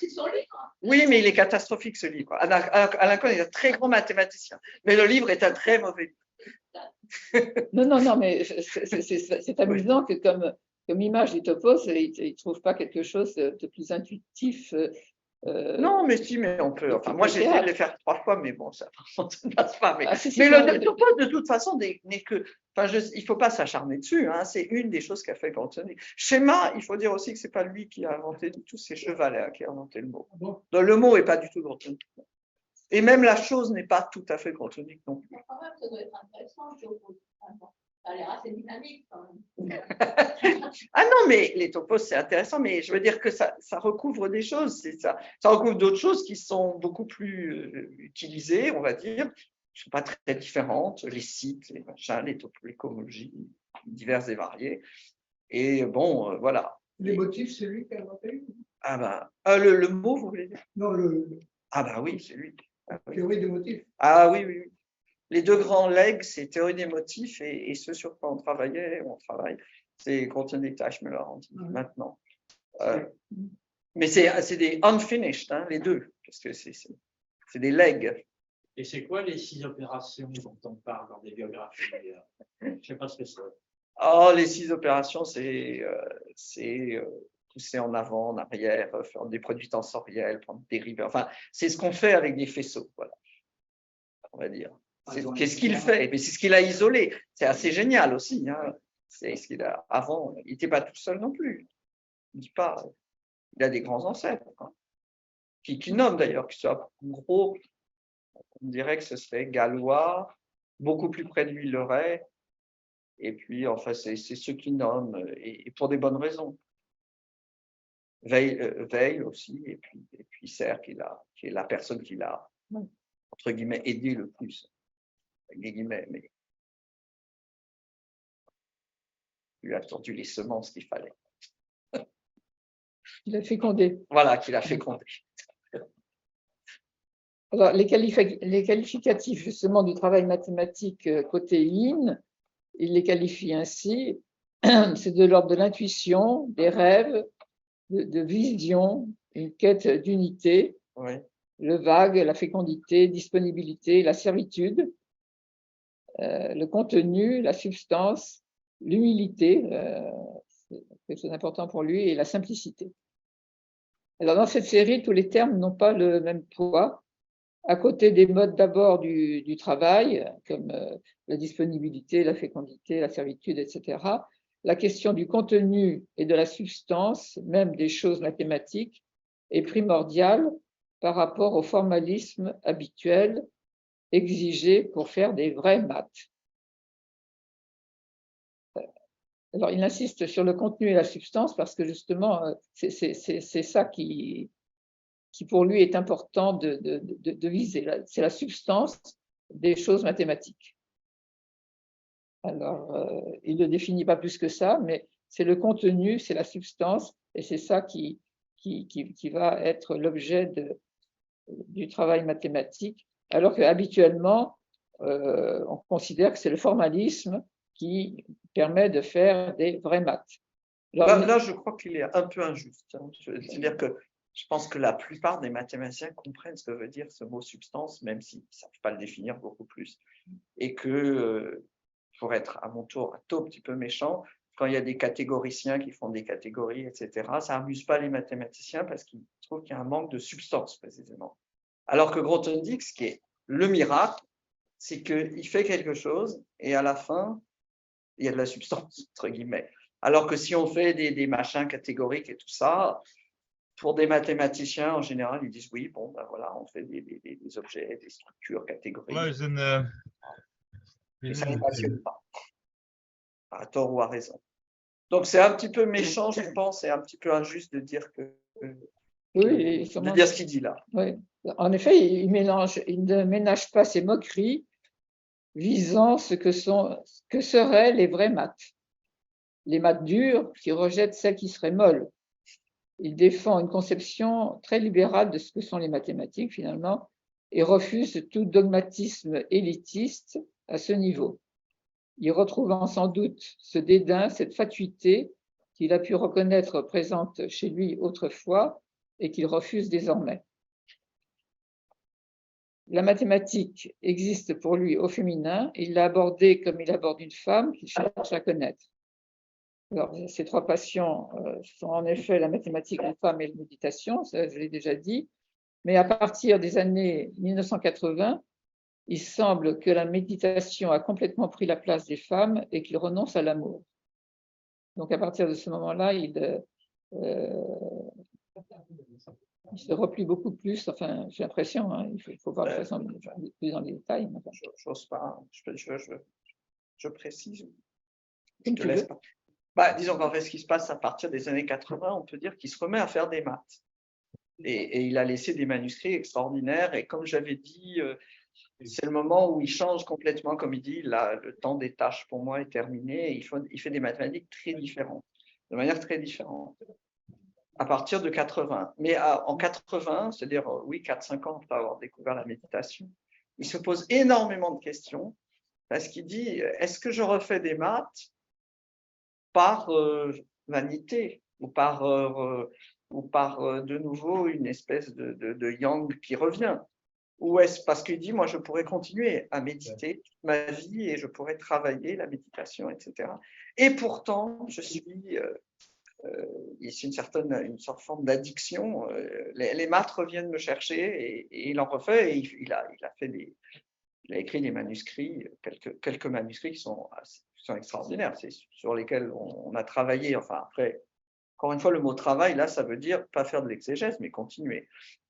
[SPEAKER 3] C'est son livre.
[SPEAKER 1] Oui, mais il est catastrophique ce livre. Alain Conne est un très grand mathématicien, mais le livre est un très mauvais livre.
[SPEAKER 2] Non, mais c'est amusant que comme image du topos, il ne trouve pas quelque chose de plus intuitif.
[SPEAKER 1] Non, mais si, mais on peut. Enfin, moi, j'ai essayé de les faire 3 fois, mais bon, ça ne passe pas. Mais le topos, de toute façon, n'est que. Enfin, il ne faut pas s'acharner dessus. Hein, c'est une des choses qu'a fait Grothendieck. Schéma, il faut dire aussi que ce n'est pas lui qui a inventé tous ces chevalets qui a inventé le mot. Donc, le mot n'est pas du tout Grothendieck. Et même la chose n'est pas tout à fait Grothendieck non plus.
[SPEAKER 3] Quand même, ça doit être intéressant. Ça a l'air assez dynamique quand même.
[SPEAKER 1] Ah non, mais les topos, c'est intéressant, mais je veux dire que ça recouvre des choses. Ça recouvre d'autres choses qui sont beaucoup plus utilisées, on va dire, qui ne sont pas très différentes, les sites, les machins, les topologies diverses et variées. Et bon, voilà.
[SPEAKER 4] Les motifs, c'est lui qui a inventé?
[SPEAKER 1] Ah ben, le mot, vous voulez dire?
[SPEAKER 4] Non,
[SPEAKER 1] Ah ben oui, c'est lui.
[SPEAKER 4] Théorie des motifs.
[SPEAKER 1] Ah oui. Les 2 grands legs, c'est théorie des motifs et ce sur quoi on travaille, c'est Grothendieck, Teichmüller maintenant. Mais c'est des unfinished, hein, les 2, parce que c'est des legs.
[SPEAKER 5] Et c'est quoi les 6 opérations dont on parle dans des biographies? Je ne sais pas ce que c'est.
[SPEAKER 1] Oh, les 6 opérations, c'est pousser en avant, en arrière, faire des produits tensoriels, prendre des dérivés. Enfin, c'est ce qu'on fait avec des faisceaux, voilà, on va dire. Qu'est-ce qu'il fait? Mais c'est ce qu'il a isolé. C'est assez génial aussi. Hein. C'est ce qu'il a avant. Il n'était pas tout seul non plus. Il dit pas. Il a des grands ancêtres hein, qui nomment d'ailleurs, qui soient gros. On dirait que ce serait gallois, beaucoup plus près de lui le Ray. Et puis, enfin, c'est ceux qui nomment et pour des bonnes raisons. Veil aussi, et puis Serre qui est la personne qui l'a entre guillemets aidé le plus. Des guillemets, mais lui a tendu les semences qu'il fallait.
[SPEAKER 2] Il a fécondé.
[SPEAKER 1] Voilà, qu'il a fécondé.
[SPEAKER 2] Alors, les qualificatifs justement du travail mathématique côté yin, il les qualifie ainsi, c'est de l'ordre de l'intuition, des rêves, de vision, une quête d'unité,
[SPEAKER 1] Oui.
[SPEAKER 2] le vague, la fécondité, disponibilité, la servitude, le contenu, la substance, l'humilité, c'est quelque chose d'important pour lui, et la simplicité. Alors, dans cette série, tous les termes n'ont pas le même poids. À côté des modes d'abord du travail, comme la disponibilité, la fécondité, la servitude, etc., la question du contenu et de la substance, même des choses mathématiques, est primordiale par rapport au formalisme habituel exigé pour faire des vraies maths. Alors, il insiste sur le contenu et la substance parce que justement, c'est ça qui pour lui est important de viser. C'est la substance des choses mathématiques. Alors, il ne le définit pas plus que ça, mais c'est le contenu, c'est la substance, et c'est ça qui va être l'objet du travail mathématique, alors qu'habituellement, on considère que c'est le formalisme qui permet de faire des vraies maths.
[SPEAKER 1] Alors, là, je crois qu'il est un peu injuste. Hein. C'est-à-dire que je pense que la plupart des mathématiciens comprennent ce que veut dire ce mot substance, même s'ils ne savent pas le définir beaucoup plus. Et que, pour être à mon tour un tout petit peu méchant, quand il y a des catégoriciens qui font des catégories, etc., ça n'amuse pas les mathématiciens parce qu'ils trouvent qu'il y a un manque de substance, précisément. Alors que Grothendieck, ce qui est le miracle, c'est qu'il fait quelque chose et à la fin, il y a de la substance, entre guillemets. Alors que si on fait des machins catégoriques et tout ça, pour des mathématiciens, en général, ils disent oui, bon, ben voilà, on fait des objets, des structures catégoriques. Et ça ne les passionne pas, à tort ou à raison. Donc, c'est un petit peu méchant, je pense, et un petit peu injuste de dire de dire ce qu'il dit là.
[SPEAKER 2] Oui. En effet, il ne ménage pas ses moqueries visant ce que seraient les vraies maths. Les maths dures qui rejettent celles qui seraient molles. Il défend une conception très libérale de ce que sont les mathématiques, finalement, et refuse tout dogmatisme élitiste à ce niveau. Il retrouvant sans doute ce dédain, cette fatuité qu'il a pu reconnaître présente chez lui autrefois et qu'il refuse désormais. La mathématique existe pour lui au féminin, il l'a abordée comme il aborde une femme qu'il cherche à connaître. Alors, ces trois passions sont en effet la mathématique, la femme et la méditation, ça je l'ai déjà dit, mais à partir des années 1980, il semble que la méditation a complètement pris la place des femmes et qu'il renonce à l'amour. Donc à partir de ce moment-là, il se replie beaucoup plus, enfin j'ai l'impression, hein, il faut voir de façon plus dans les détails. Enfin.
[SPEAKER 1] J'ose pas, je précise, je te laisse pas. Bah, disons qu'en fait, ce qui se passe à partir des années 80, on peut dire qu'il se remet à faire des maths. Et il a laissé des manuscrits extraordinaires. Et comme j'avais dit, c'est le moment où il change complètement, comme il dit, le temps des tâches pour moi est terminé. Et il fait des mathématiques très différentes, de manière très différente, à partir de 80. Mais en 80, c'est-à-dire, oui, 4-5 ans après avoir découvert la méditation, il se pose énormément de questions parce qu'il dit, est-ce que je refais des maths par vanité ou par de nouveau une espèce de yang qui revient? Ou est-ce parce qu'il dit, moi, je pourrais continuer à méditer toute ma vie et je pourrais travailler la méditation, etc. Et pourtant, je suis, c'est une sorte de forme d'addiction. Les maths reviennent me chercher et il en refait. Et il a écrit des manuscrits, quelques manuscrits qui sont extraordinaires, c'est sur lesquels on a travaillé. Enfin, après, encore une fois, le mot travail, là, ça veut dire pas faire de l'exégèse, mais continuer.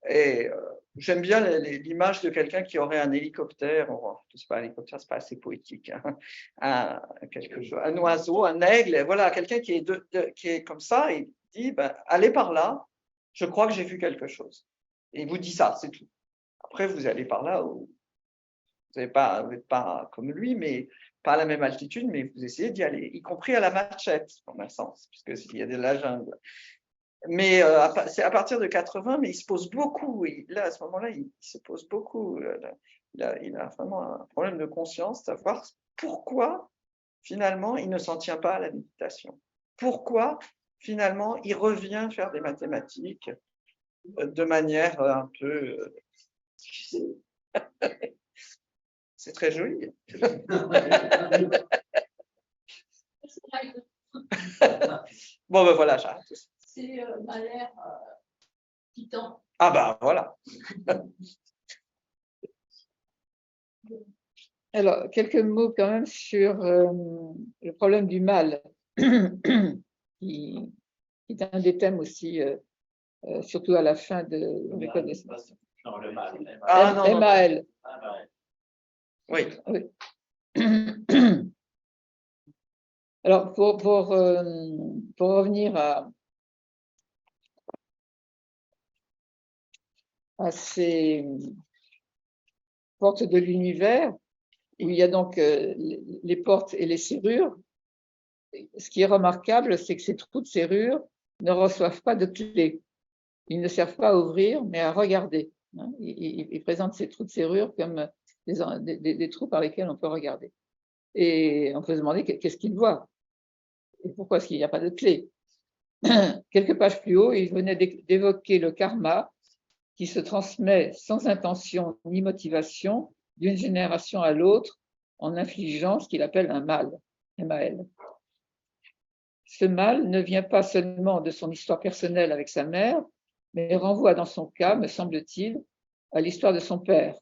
[SPEAKER 1] Et j'aime bien l'image de quelqu'un qui aurait un hélicoptère, je sais pas, un hélicoptère, c'est pas assez poétique, hein, un oiseau, un aigle, voilà, quelqu'un qui est comme ça et dit, ben, allez par là, je crois que j'ai vu quelque chose. Et il vous dit ça, c'est tout. Après, vous allez par là où vous n'êtes pas comme lui, mais pas à la même altitude, mais vous essayez d'y aller, y compris à la machette, en un sens, puisqu'il y a de la jungle. Mais c'est à partir de 80, mais il se pose beaucoup. Là, à ce moment-là, il se pose beaucoup. Il a vraiment un problème de conscience, savoir pourquoi, finalement, il ne s'en tient pas à la méditation. Pourquoi, finalement, il revient faire des mathématiques de manière un peu... C'est très joli. Bon, ben voilà, j'arrête.
[SPEAKER 3] C'est Mahler Titan.
[SPEAKER 1] Ah ben voilà.
[SPEAKER 2] Alors, quelques mots quand même sur le problème du mal, qui est un des thèmes aussi, surtout à la fin de connaissances.
[SPEAKER 5] Non, le mal.
[SPEAKER 2] MAL.
[SPEAKER 1] Oui.
[SPEAKER 2] Oui. Alors, pour revenir à ces portes de l'univers, où il y a donc les portes et les serrures, ce qui est remarquable, c'est que ces trous de serrure ne reçoivent pas de clé. Ils ne servent pas à ouvrir, mais à regarder. Ils présentent ces trous de serrure comme des trous par lesquels on peut regarder. Et on peut se demander qu'est-ce qu'ils voient et pourquoi est-ce qu'il n'y a pas de clé. Quelques pages plus haut, il venait d'évoquer le karma qui se transmet sans intention ni motivation d'une génération à l'autre en infligeant ce qu'il appelle un mal, MAL. Ce mal ne vient pas seulement de son histoire personnelle avec sa mère, mais renvoie dans son cas, me semble-t-il, à l'histoire de son père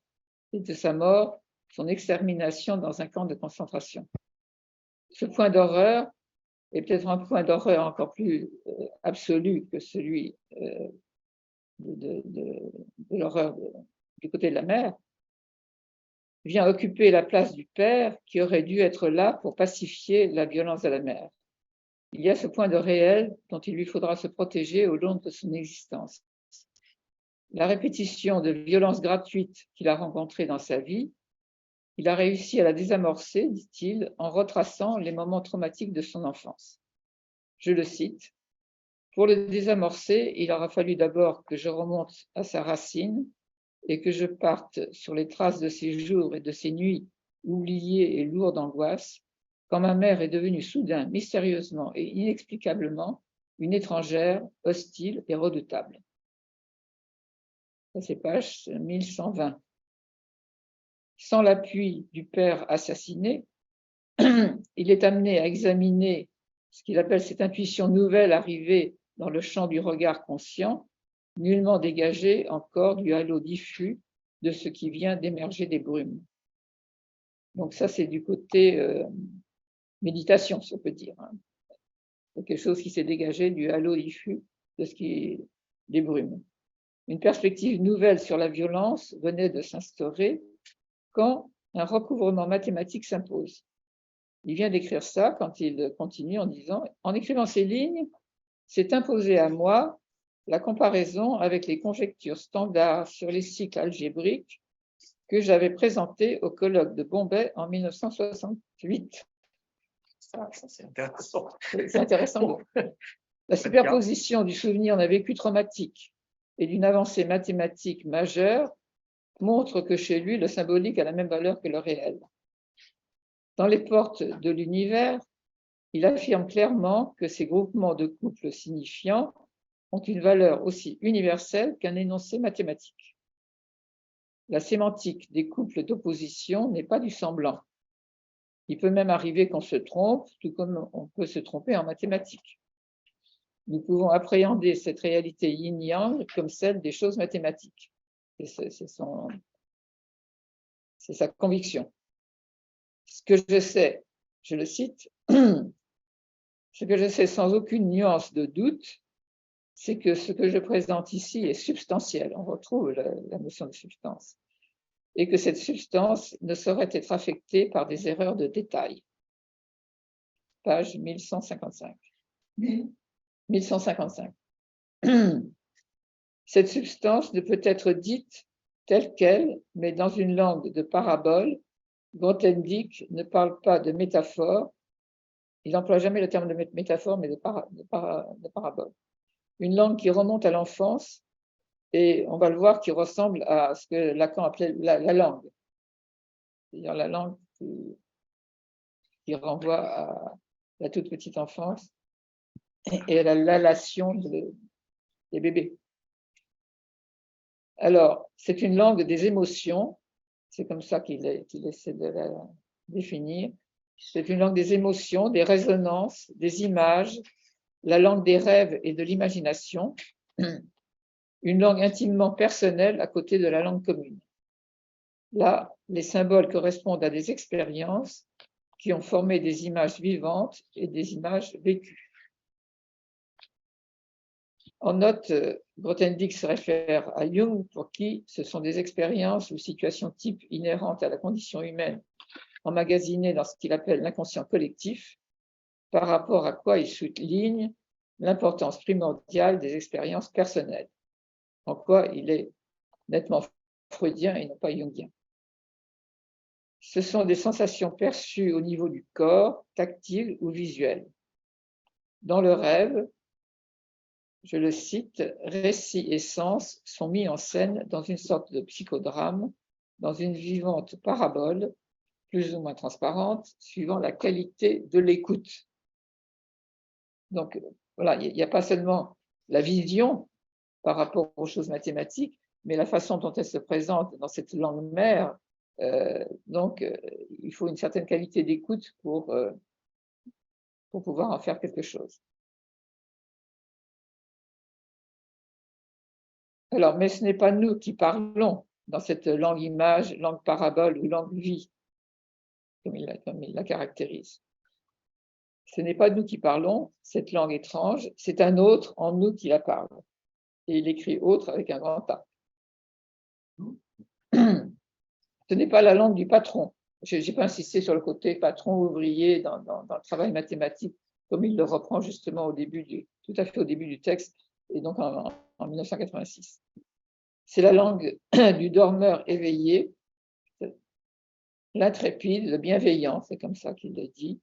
[SPEAKER 2] et de sa mort, son extermination dans un camp de concentration. Ce point d'horreur est peut-être un point d'horreur encore plus absolu que celui de l'horreur du côté de la mère, vient occuper la place du père qui aurait dû être là pour pacifier la violence de la mère. Il y a ce point de réel dont il lui faudra se protéger au long de son existence. La répétition de violences gratuites qu'il a rencontrées dans sa vie, il a réussi à la désamorcer, dit-il, en retraçant les moments traumatiques de son enfance. Je le cite, « Pour le désamorcer, il aura fallu d'abord que je remonte à sa racine et que je parte sur les traces de ces jours et de ces nuits oubliées et lourdes d'angoisse, quand ma mère est devenue soudain, mystérieusement et inexplicablement une étrangère, hostile et redoutable. » Ça, c'est page 1120. Sans l'appui du père assassiné, il est amené à examiner ce qu'il appelle cette intuition nouvelle arrivée dans le champ du regard conscient, nullement dégagé encore du halo diffus de ce qui vient d'émerger des brumes. Donc ça, c'est du côté méditation, si on peut dire. C'est quelque chose qui s'est dégagé du halo diffus de ce qui est des brumes. Une perspective nouvelle sur la violence venait de s'instaurer quand un recouvrement mathématique s'impose. Il vient d'écrire ça quand il continue en disant « En écrivant ces lignes, s'est imposé à moi la comparaison avec les conjectures standards sur les cycles algébriques que j'avais présentées au colloque de Bombay en 1968. »
[SPEAKER 1] Ça, c'est intéressant.
[SPEAKER 2] C'est intéressant. La superposition du souvenir d'un vécu traumatique et d'une avancée mathématique majeure montre que chez lui, le symbolique a la même valeur que le réel. Dans les portes de l'univers, il affirme clairement que ces groupements de couples signifiants ont une valeur aussi universelle qu'un énoncé mathématique. La sémantique des couples d'opposition n'est pas du semblant. Il peut même arriver qu'on se trompe, tout comme on peut se tromper en mathématiques. Nous pouvons appréhender cette réalité yin-yang comme celle des choses mathématiques. C'est sa conviction. Ce que je sais, je le cite, ce que je sais sans aucune nuance de doute, c'est que ce que je présente ici est substantiel. On retrouve la notion de substance. Et que cette substance ne saurait être affectée par des erreurs de détail. Page 1155. 1155. Cette substance ne peut être dite telle qu'elle, mais dans une langue de parabole. Grothendieck ne parle pas de métaphore, il n'emploie jamais le terme de métaphore, mais de parabole. une langue qui remonte à l'enfance, et on va le voir, qui ressemble à ce que Lacan appelait la langue. C'est-à-dire la langue qui renvoie à la toute petite enfance et à la lalation des bébés. Alors, c'est une langue des émotions, c'est comme ça qu'il essaie de la définir. C'est une langue des émotions, des résonances, des images, la langue des rêves et de l'imagination, une langue intimement personnelle à côté de la langue commune. Là, les symboles correspondent à des expériences qui ont formé des images vivantes et des images vécues. En note, Grothendieck se réfère à Jung, pour qui ce sont des expériences ou situations types inhérentes à la condition humaine, emmagasinées dans ce qu'il appelle l'inconscient collectif, par rapport à quoi il souligne l'importance primordiale des expériences personnelles, en quoi il est nettement freudien et non pas jungien. Ce sont des sensations perçues au niveau du corps, tactile ou visuel. Dans le rêve, je le cite, récit et sens sont mis en scène dans une sorte de psychodrame, dans une vivante parabole, plus ou moins transparente, suivant la qualité de l'écoute. Donc, voilà, il n'y a pas seulement la vision par rapport aux choses mathématiques, mais la façon dont elle se présente dans cette langue mère. Il faut une certaine qualité d'écoute pour pouvoir en faire quelque chose. Alors, mais ce n'est pas nous qui parlons dans cette langue image, langue parabole ou langue vie, comme il la caractérise. Ce n'est pas nous qui parlons, cette langue étrange, c'est un autre en nous qui la parle. Et il écrit autre avec un grand A. Ce n'est pas la langue du patron. Je n'ai pas insisté sur le côté patron-ouvrier dans le travail mathématique, comme il le reprend justement tout à fait au début du texte, et donc en 1986. C'est la langue du dormeur éveillé, l'intrépide, le bienveillant, c'est comme ça qu'il le dit.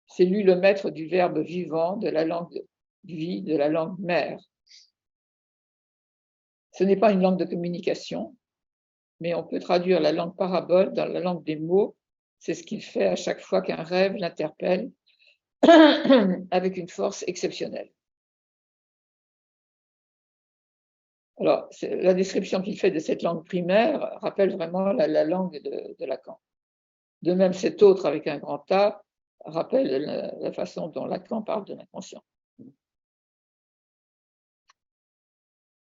[SPEAKER 2] C'est lui le maître du verbe vivant, de la langue vie, de la langue mère. Ce n'est pas une langue de communication, mais on peut traduire la langue parabole dans la langue des mots. C'est ce qu'il fait à chaque fois qu'un rêve l'interpelle avec une force exceptionnelle. Alors, la description qu'il fait de cette langue primaire rappelle vraiment la langue de Lacan. De même, cet autre avec un grand A rappelle la façon dont Lacan parle de l'inconscient.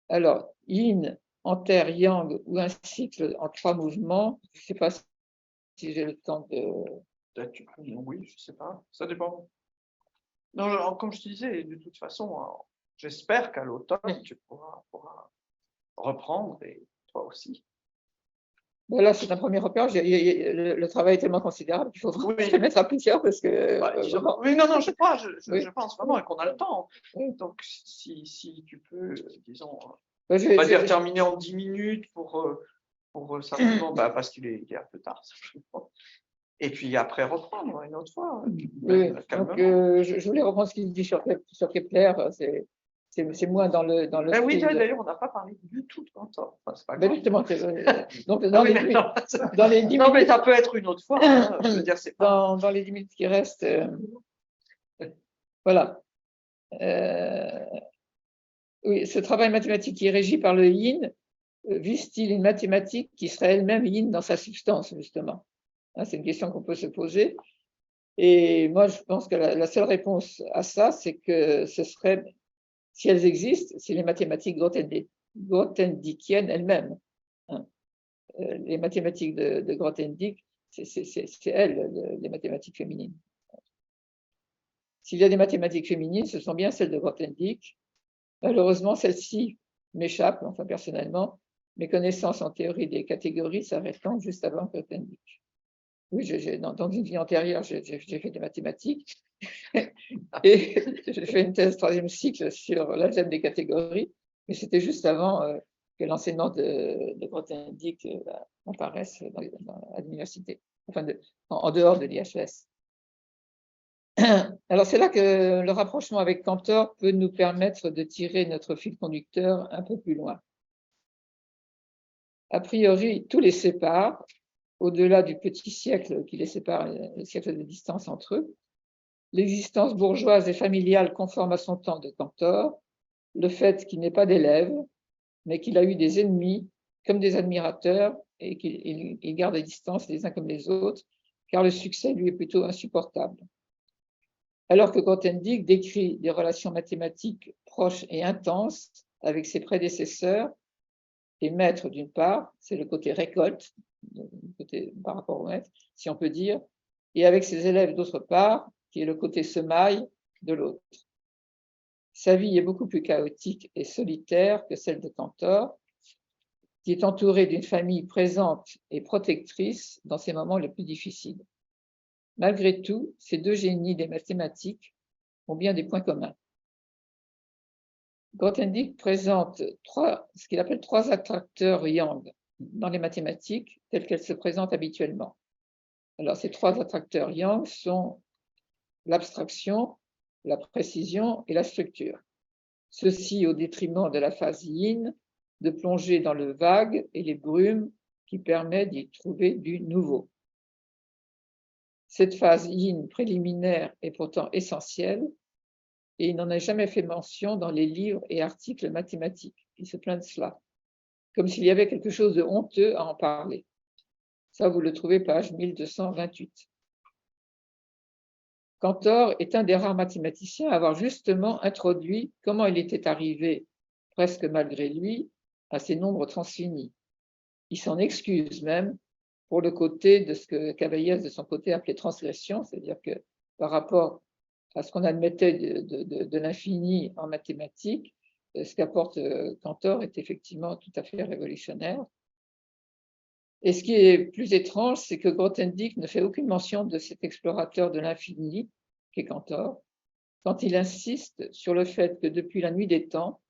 [SPEAKER 2] Alors, yin, enter, yang ou un cycle en 3 mouvements, je ne sais pas si j'ai le temps de...
[SPEAKER 1] Oui, je ne sais pas, ça dépend. Non, comme je te disais, de toute façon, j'espère qu'à l'automne, tu pourras reprendre, et toi aussi.
[SPEAKER 2] Là, c'est un premier repère. Le travail est tellement considérable qu'il faut vraiment se mettre à plusieurs parce que.
[SPEAKER 1] Oui, non, je crois, je pense vraiment qu'on a le temps. Donc, si tu peux, disons, on va dire terminer en 10 minutes pour simplement, parce qu'il est un peu tard, simplement. Et puis après reprendre une autre fois.
[SPEAKER 2] Oui, donc je voulais reprendre ce qu'il dit sur Kepler. C'est moins dans le.
[SPEAKER 1] Oui, d'ailleurs, on n'a pas parlé du tout de Cantor. Enfin, c'est pas grave.
[SPEAKER 2] Justement, donc dans les 10
[SPEAKER 1] non, mais ça peut être une autre fois. Hein, je veux dire, c'est pas...
[SPEAKER 2] dans les 10 minutes qui restent, voilà. Oui, ce travail mathématique qui est régi par le yin, vise-t-il une mathématique qui serait elle-même yin dans sa substance, justement? C'est une question qu'on peut se poser. Et moi, je pense que la seule réponse à ça, c'est que ce serait, si elles existent, c'est les mathématiques grothendiekiennes elles-mêmes. Les mathématiques de Grothendieck, c'est elles, les mathématiques féminines. S'il y a des mathématiques féminines, ce sont bien celles de Grothendieck. Malheureusement, celles-ci m'échappent, enfin personnellement, mes connaissances en théorie des catégories s'arrêtant juste avant Grothendieck. Oui, dans une vie antérieure, j'ai fait des mathématiques et j'ai fait une thèse 3e cycle sur l'algèbre des catégories, mais c'était juste avant que l'enseignement de Grothendieck apparaisse à l'université, enfin en dehors de l'IHES. Alors, c'est là que le rapprochement avec Cantor peut nous permettre de tirer notre fil conducteur un peu plus loin. A priori, tout les sépare, au-delà du petit siècle qui les sépare, le siècle de distance entre eux. L'existence bourgeoise et familiale conforme à son temps de Cantor, le fait qu'il n'ait pas d'élèves, mais qu'il a eu des ennemis comme des admirateurs et qu'il garde des distances les uns comme les autres, car le succès lui est plutôt insupportable. Alors que Grothendieck décrit des relations mathématiques proches et intenses avec ses prédécesseurs et maîtres d'une part, c'est le côté récolte, par rapport au maître, si on peut dire, et avec ses élèves d'autre part, qui est le côté semaille de l'autre. Sa vie est beaucoup plus chaotique et solitaire que celle de Cantor, qui est entouré d'une famille présente et protectrice dans ses moments les plus difficiles. Malgré tout, ces deux génies des mathématiques ont bien des points communs. Grothendieck présente ce qu'il appelle trois attracteurs Young dans les mathématiques, telles qu'elles se présentent habituellement. Alors, ces trois attracteurs Young sont l'abstraction, la précision et la structure. Ceci au détriment de la phase yin, de plonger dans le vague et les brumes qui permet d'y trouver du nouveau. Cette phase yin préliminaire est pourtant essentielle et il n'en a jamais fait mention dans les livres et articles mathématiques. Il se plaint de cela, comme s'il y avait quelque chose de honteux à en parler. Ça, vous le trouvez page 1228. Cantor est un des rares mathématiciens à avoir justement introduit comment il était arrivé, presque malgré lui, à ces nombres transfinis. Il s'en excuse même pour le côté de ce que Cavaillès, de son côté, appelait transgression, c'est-à-dire que par rapport à ce qu'on admettait de l'infini en mathématiques, ce qu'apporte Cantor est effectivement tout à fait révolutionnaire. Et ce qui est plus étrange, c'est que Grothendieck ne fait aucune mention de cet explorateur de l'infini, qu'est Cantor, quand il insiste sur le fait que depuis la nuit des temps,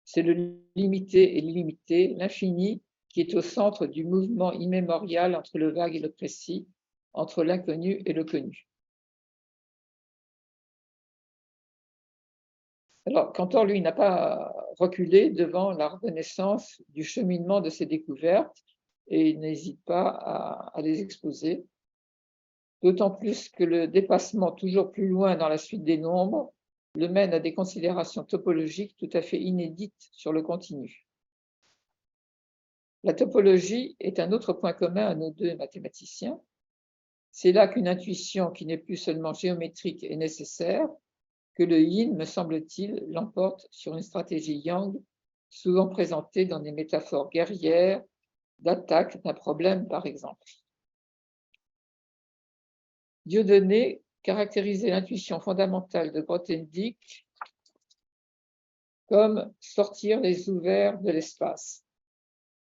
[SPEAKER 2] c'est le limité et l'illimité, l'infini, qui est au centre du mouvement immémorial entre le vague et le précis, entre l'inconnu et le connu. Alors, Cantor, lui, n'a pas reculé devant la reconnaissance du cheminement de ses découvertes et il n'hésite pas à les exposer, d'autant plus que le dépassement toujours plus loin dans la suite des nombres le mène à des considérations topologiques tout à fait inédites sur le continu. La topologie est un autre point commun à nos deux mathématiciens. C'est là qu'une intuition qui n'est plus seulement géométrique est nécessaire, que le yin, me semble-t-il, l'emporte sur une stratégie yang, souvent présentée dans des métaphores guerrières, d'attaque d'un problème, par exemple. Dieudonné caractérisait l'intuition fondamentale de Grothendieck comme sortir les ouverts de l'espace.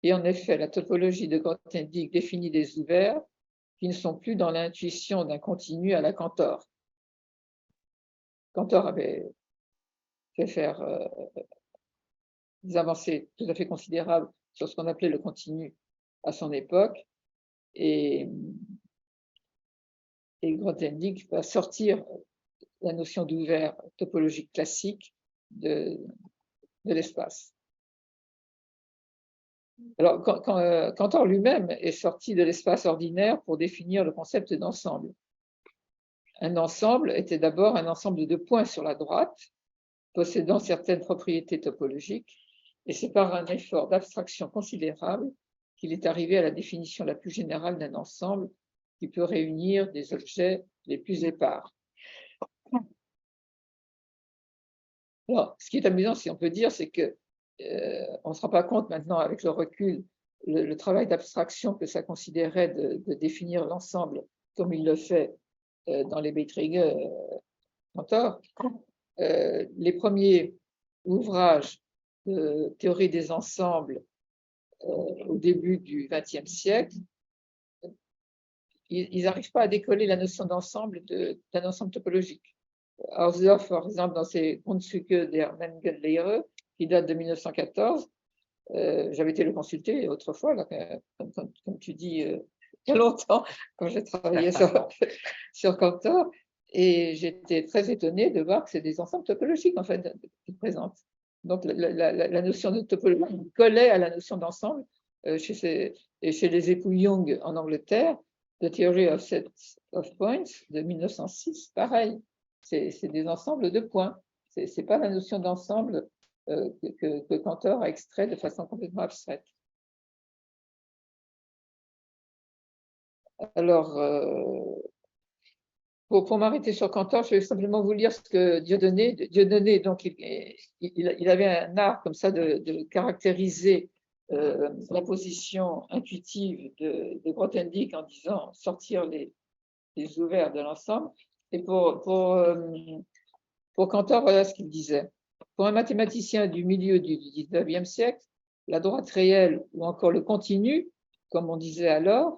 [SPEAKER 2] Et en effet, la topologie de Grothendieck définit des ouverts qui ne sont plus dans l'intuition d'un continu à la Cantor. Cantor avait fait faire des avancées tout à fait considérables sur ce qu'on appelait le continu à son époque, et Grothendieck va sortir la notion d'ouvert topologique classique de l'espace. Alors, Cantor lui-même est sorti de l'espace ordinaire pour définir le concept d'ensemble. Un ensemble était d'abord un ensemble de points sur la droite, possédant certaines propriétés topologiques, et c'est par un effort d'abstraction considérable qu'il est arrivé à la définition la plus générale d'un ensemble qui peut réunir des objets les plus épars. Alors, ce qui est amusant, si on peut dire, c'est que on ne se rend pas compte maintenant, avec le recul, le travail d'abstraction que ça considérait de définir l'ensemble comme il le fait dans les Beiträge Cantor. Les premiers ouvrages de théorie des ensembles au début du XXe siècle, ils n'arrivent pas à décoller la notion d'ensemble d'un ensemble topologique. Hausdorff, par exemple, dans ses Grundzüge der Mengenlehre, qui date de 1914, j'avais été le consulter autrefois, là, comme tu dis, il y a longtemps, quand j'ai travaillé sur Cantor, Et j'étais très étonnée de voir que c'est des ensembles topologiques, en fait, qu'ils présentent. Donc, la notion de topologie collait à la notion d'ensemble et chez les époux Young en Angleterre, The Theory of Sets of Points de 1906, pareil, c'est des ensembles de points. Ce n'est pas la notion d'ensemble que Cantor a extrait de façon complètement abstraite. Alors, pour m'arrêter sur Cantor, je vais simplement vous lire ce que Dieudonné donc, il avait un art comme ça de caractériser la position intuitive de Grothendieck en disant sortir les ouverts de l'ensemble. Et pour Cantor, voilà ce qu'il disait. Pour un mathématicien du milieu du 19e siècle, la droite réelle ou encore le continu, comme on disait alors,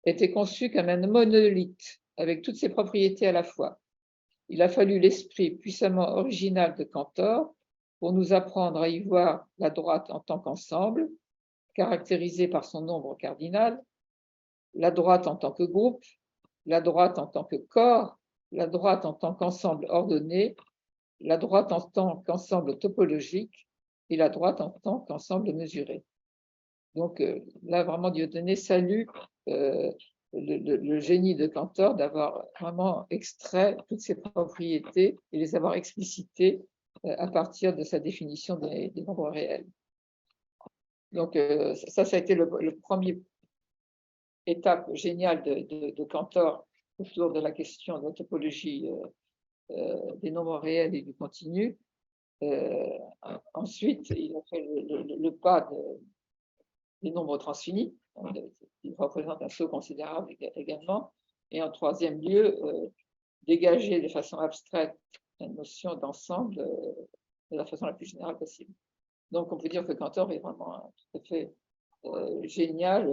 [SPEAKER 2] était conçu comme un monolithe avec toutes ses propriétés à la fois. Il a fallu l'esprit puissamment original de Cantor pour nous apprendre à y voir la droite en tant qu'ensemble, caractérisée par son nombre cardinal, la droite en tant que groupe, la droite en tant que corps, la droite en tant qu'ensemble ordonné, la droite en tant qu'ensemble topologique et la droite en tant qu'ensemble mesuré. Donc là, vraiment, Dieudonné salue le génie de Cantor d'avoir vraiment extrait toutes ces propriétés et les avoir explicitées à partir de sa définition des nombres réels. Donc ça a été le premier étape géniale de Cantor autour de la question de la topologie des nombres réels et du continu. Ensuite, il a fait le pas des nombres transfinis. Il représente un saut considérable également. Et en troisième lieu, dégager de façon abstraite la notion d'ensemble de la façon la plus générale possible. Donc, on peut dire que Cantor est vraiment tout à fait génial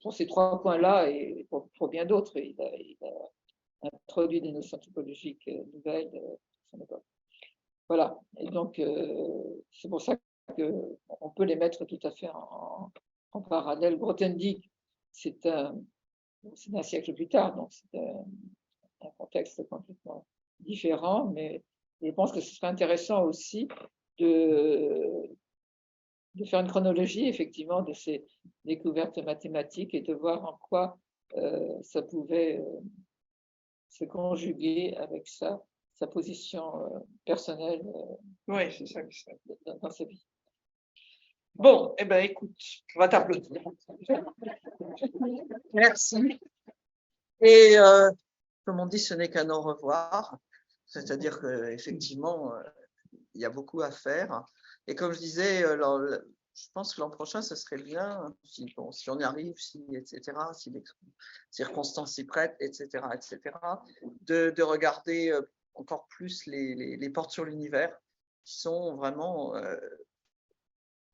[SPEAKER 2] pour ces trois points-là et pour bien d'autres. Il a introduit des notions topologiques nouvelles de son époque. Voilà. Et donc, c'est pour ça qu'on peut les mettre tout à fait en parallèle. Grothendieck, c'est un siècle plus tard, donc c'est un contexte complètement différent, mais je pense que ce serait intéressant aussi de faire une chronologie, effectivement, de ces découvertes mathématiques et de voir en quoi ça pouvait se conjuguer avec sa position personnelle
[SPEAKER 1] Oui, c'est ça que c'est.
[SPEAKER 2] Dans sa vie.
[SPEAKER 1] Bon, eh bien, écoute, on va t'applaudir. Merci. Et comme on dit, ce n'est qu'un au revoir. C'est-à-dire qu'effectivement, il y a beaucoup à faire. Et comme je disais, je pense que l'an prochain, ce serait bien, si on y arrive, etc., si les circonstances s'y prêtent, etc., de regarder encore plus les portes sur l'univers, qui sont vraiment,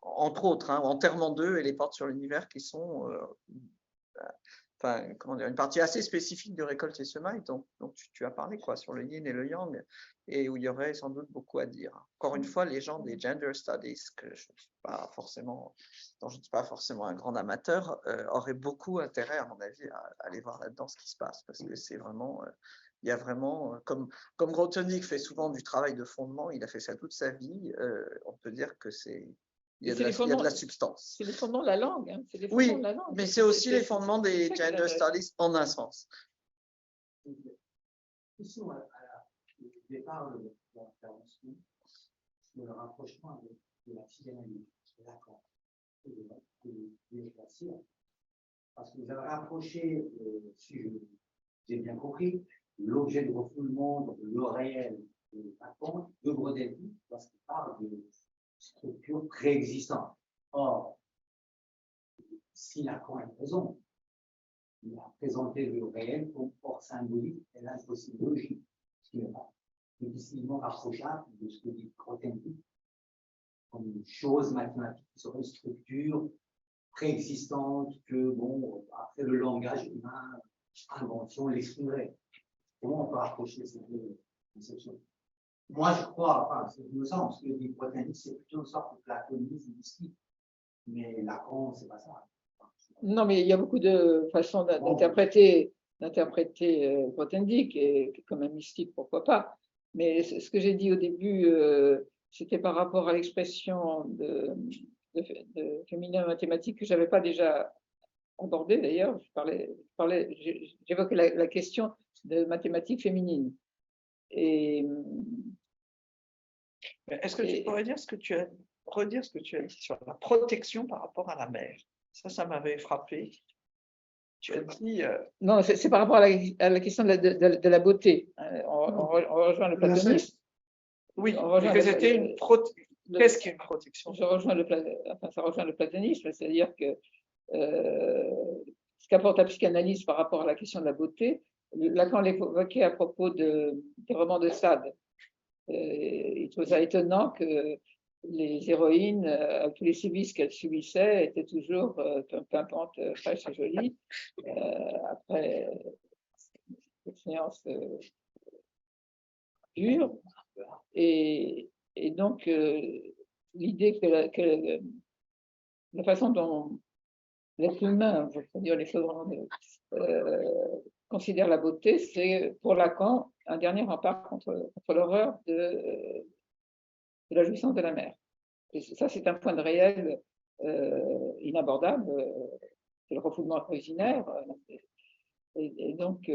[SPEAKER 1] entre autres, Enterrement 2 et les portes sur l'univers, qui sont une partie assez spécifique de Récolte et Semailles, dont tu as parlé, sur le yin et le yang, et où il y aurait sans doute beaucoup à dire. Encore une fois, les gens des gender studies, dont je ne suis pas forcément un grand amateur, auraient beaucoup intérêt, à mon avis, à aller voir là-dedans ce qui se passe, parce que c'est vraiment, il y a vraiment, comme Grothendieck fait souvent du travail de fondement, il a fait ça toute sa vie, on peut dire que il y a de la substance.
[SPEAKER 2] C'est les fondements de la langue. Hein.
[SPEAKER 1] Oui, de la langue. Mais c'est aussi les fondements des gender studies en un sens.
[SPEAKER 5] Ici, au départ de l'intervention, sur le rapprochement de la psychanalyse, de Lacan et de Placide, parce que vous avez rapproché, si j'ai bien compris, l'objet de refoulement, le réel de Lacan, de Grothendieck, parce qu'il parle de structure préexistante. Or, si Lacan a raison, il a présenté le réel comme hors symbolique et l'impossible logique, ce qui n'est pas difficilement rapprochable de ce que dit Grothendieck comme une chose mathématique qui serait une structure préexistante que, après le langage humain, invention l'exprimerait. Comment on peut rapprocher ces deux conceptions? Moi, je crois, c'est me semble, ce que dit Grothendieck, c'est plutôt une sorte de platonisme mystique. Mais Lacan, c'est pas ça.
[SPEAKER 2] Non, mais il y a beaucoup de façons d'interpréter d'interpréter Grothendieck, et comme un mystique, pourquoi pas. Mais ce que j'ai dit au début, c'était par rapport à l'expression de féminin mathématique que je n'avais pas déjà abordé d'ailleurs. J'évoquais la question de mathématiques féminines.
[SPEAKER 1] Est-ce que tu pourrais redire ce que tu as dit sur la protection par rapport à la mère? Ça m'avait frappé. Tu as dit.
[SPEAKER 2] Non, c'est par rapport à la question de la beauté. On rejoint le platonisme.
[SPEAKER 1] Oui, que c'était une protection. Qu'est-ce qu'une protection?
[SPEAKER 2] Ça rejoint le platonisme, c'est-à-dire que ce qu'apporte la psychanalyse par rapport à la question de la beauté, Lacan l'évoquait à propos des romans de Sade. Il trouvait ça étonnant que les héroïnes, avec tous les sévices qu'elles subissaient, étaient toujours pimpantes, fraîches et jolies. Après une séance dure. Et donc, l'idée que la façon dont l'être humain, je veux dire les choses vraiment, considère la beauté, c'est pour Lacan un dernier rempart contre l'horreur de la jouissance de la mère. Et ça, c'est un point de réel inabordable, c'est le refoulement originaire. Et donc,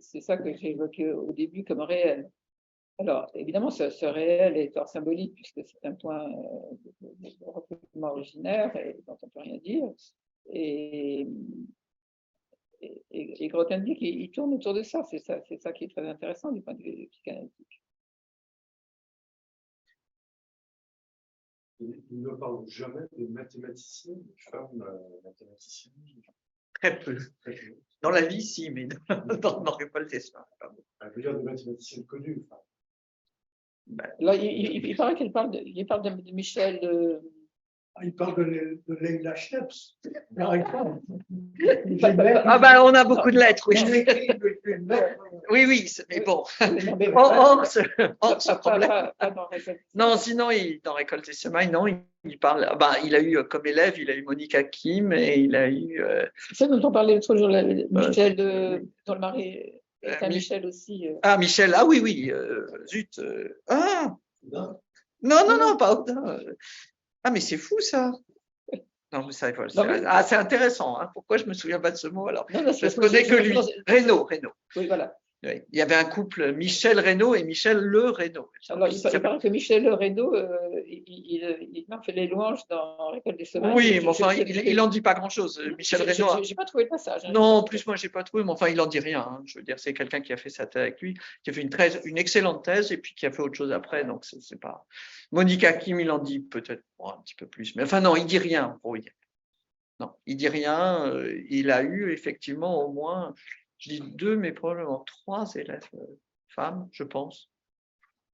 [SPEAKER 2] c'est ça que j'ai évoqué au début comme réel. Alors, évidemment, ce réel est hors symbolique, puisque c'est un point de refoulement originaire et dont on ne peut rien dire. Et Grothendieck, il tourne autour de ça. C'est ça qui est très intéressant du point de vue psychanalytique.
[SPEAKER 6] Il ne parle jamais des mathématiciens, des femmes mathématiciennes.
[SPEAKER 1] Très peu. Dans la vie, si, mais dans Paul Tessin.
[SPEAKER 6] Je veux dire des mathématiciennes connues.
[SPEAKER 2] Là, il paraît qu'il parle de Michel.
[SPEAKER 4] Il parle de Leila Schneps.
[SPEAKER 1] On a beaucoup de lettres, oui. Oui, mais bon. Non, sinon, dans Récolter Semailles, non, il parle. Il a eu comme élève, il a eu Monique Hakim et il a eu.
[SPEAKER 2] C'est ça dont on parlait l'autre jour, Michel, dont le mari est un Michel aussi.
[SPEAKER 1] Michel, oui, zut. Non, pas Audin. Mais c'est fou, ça. Non, mais ça, c'est intéressant. Hein. Pourquoi je ne me souviens pas de ce mot alors? Je ne connais que lui. Reynaud. Oui, voilà. Oui. Il y avait un couple, Michel Reynaud et Michel Le Reynaud.
[SPEAKER 2] Alors, il paraît que Michel Le Reynaud, il fait les louanges dans Récolte des Semailles.
[SPEAKER 1] Oui, mais enfin, il n'en dit pas grand-chose. Michel Reynaud.
[SPEAKER 2] Je n'ai pas trouvé le passage. Hein.
[SPEAKER 1] Non, en plus, moi, je n'ai pas trouvé, mais enfin, il n'en dit rien. Hein. Je veux dire, c'est quelqu'un qui a fait sa thèse avec lui, qui a fait une excellente thèse et puis qui a fait autre chose après. Donc, c'est pas. Monique Hakim, il en dit peut-être un petit peu plus. Mais enfin, non, il ne dit rien. Non, il ne dit rien. Il a eu effectivement au moins, je dis 2, mais probablement 3 élèves femmes, je pense.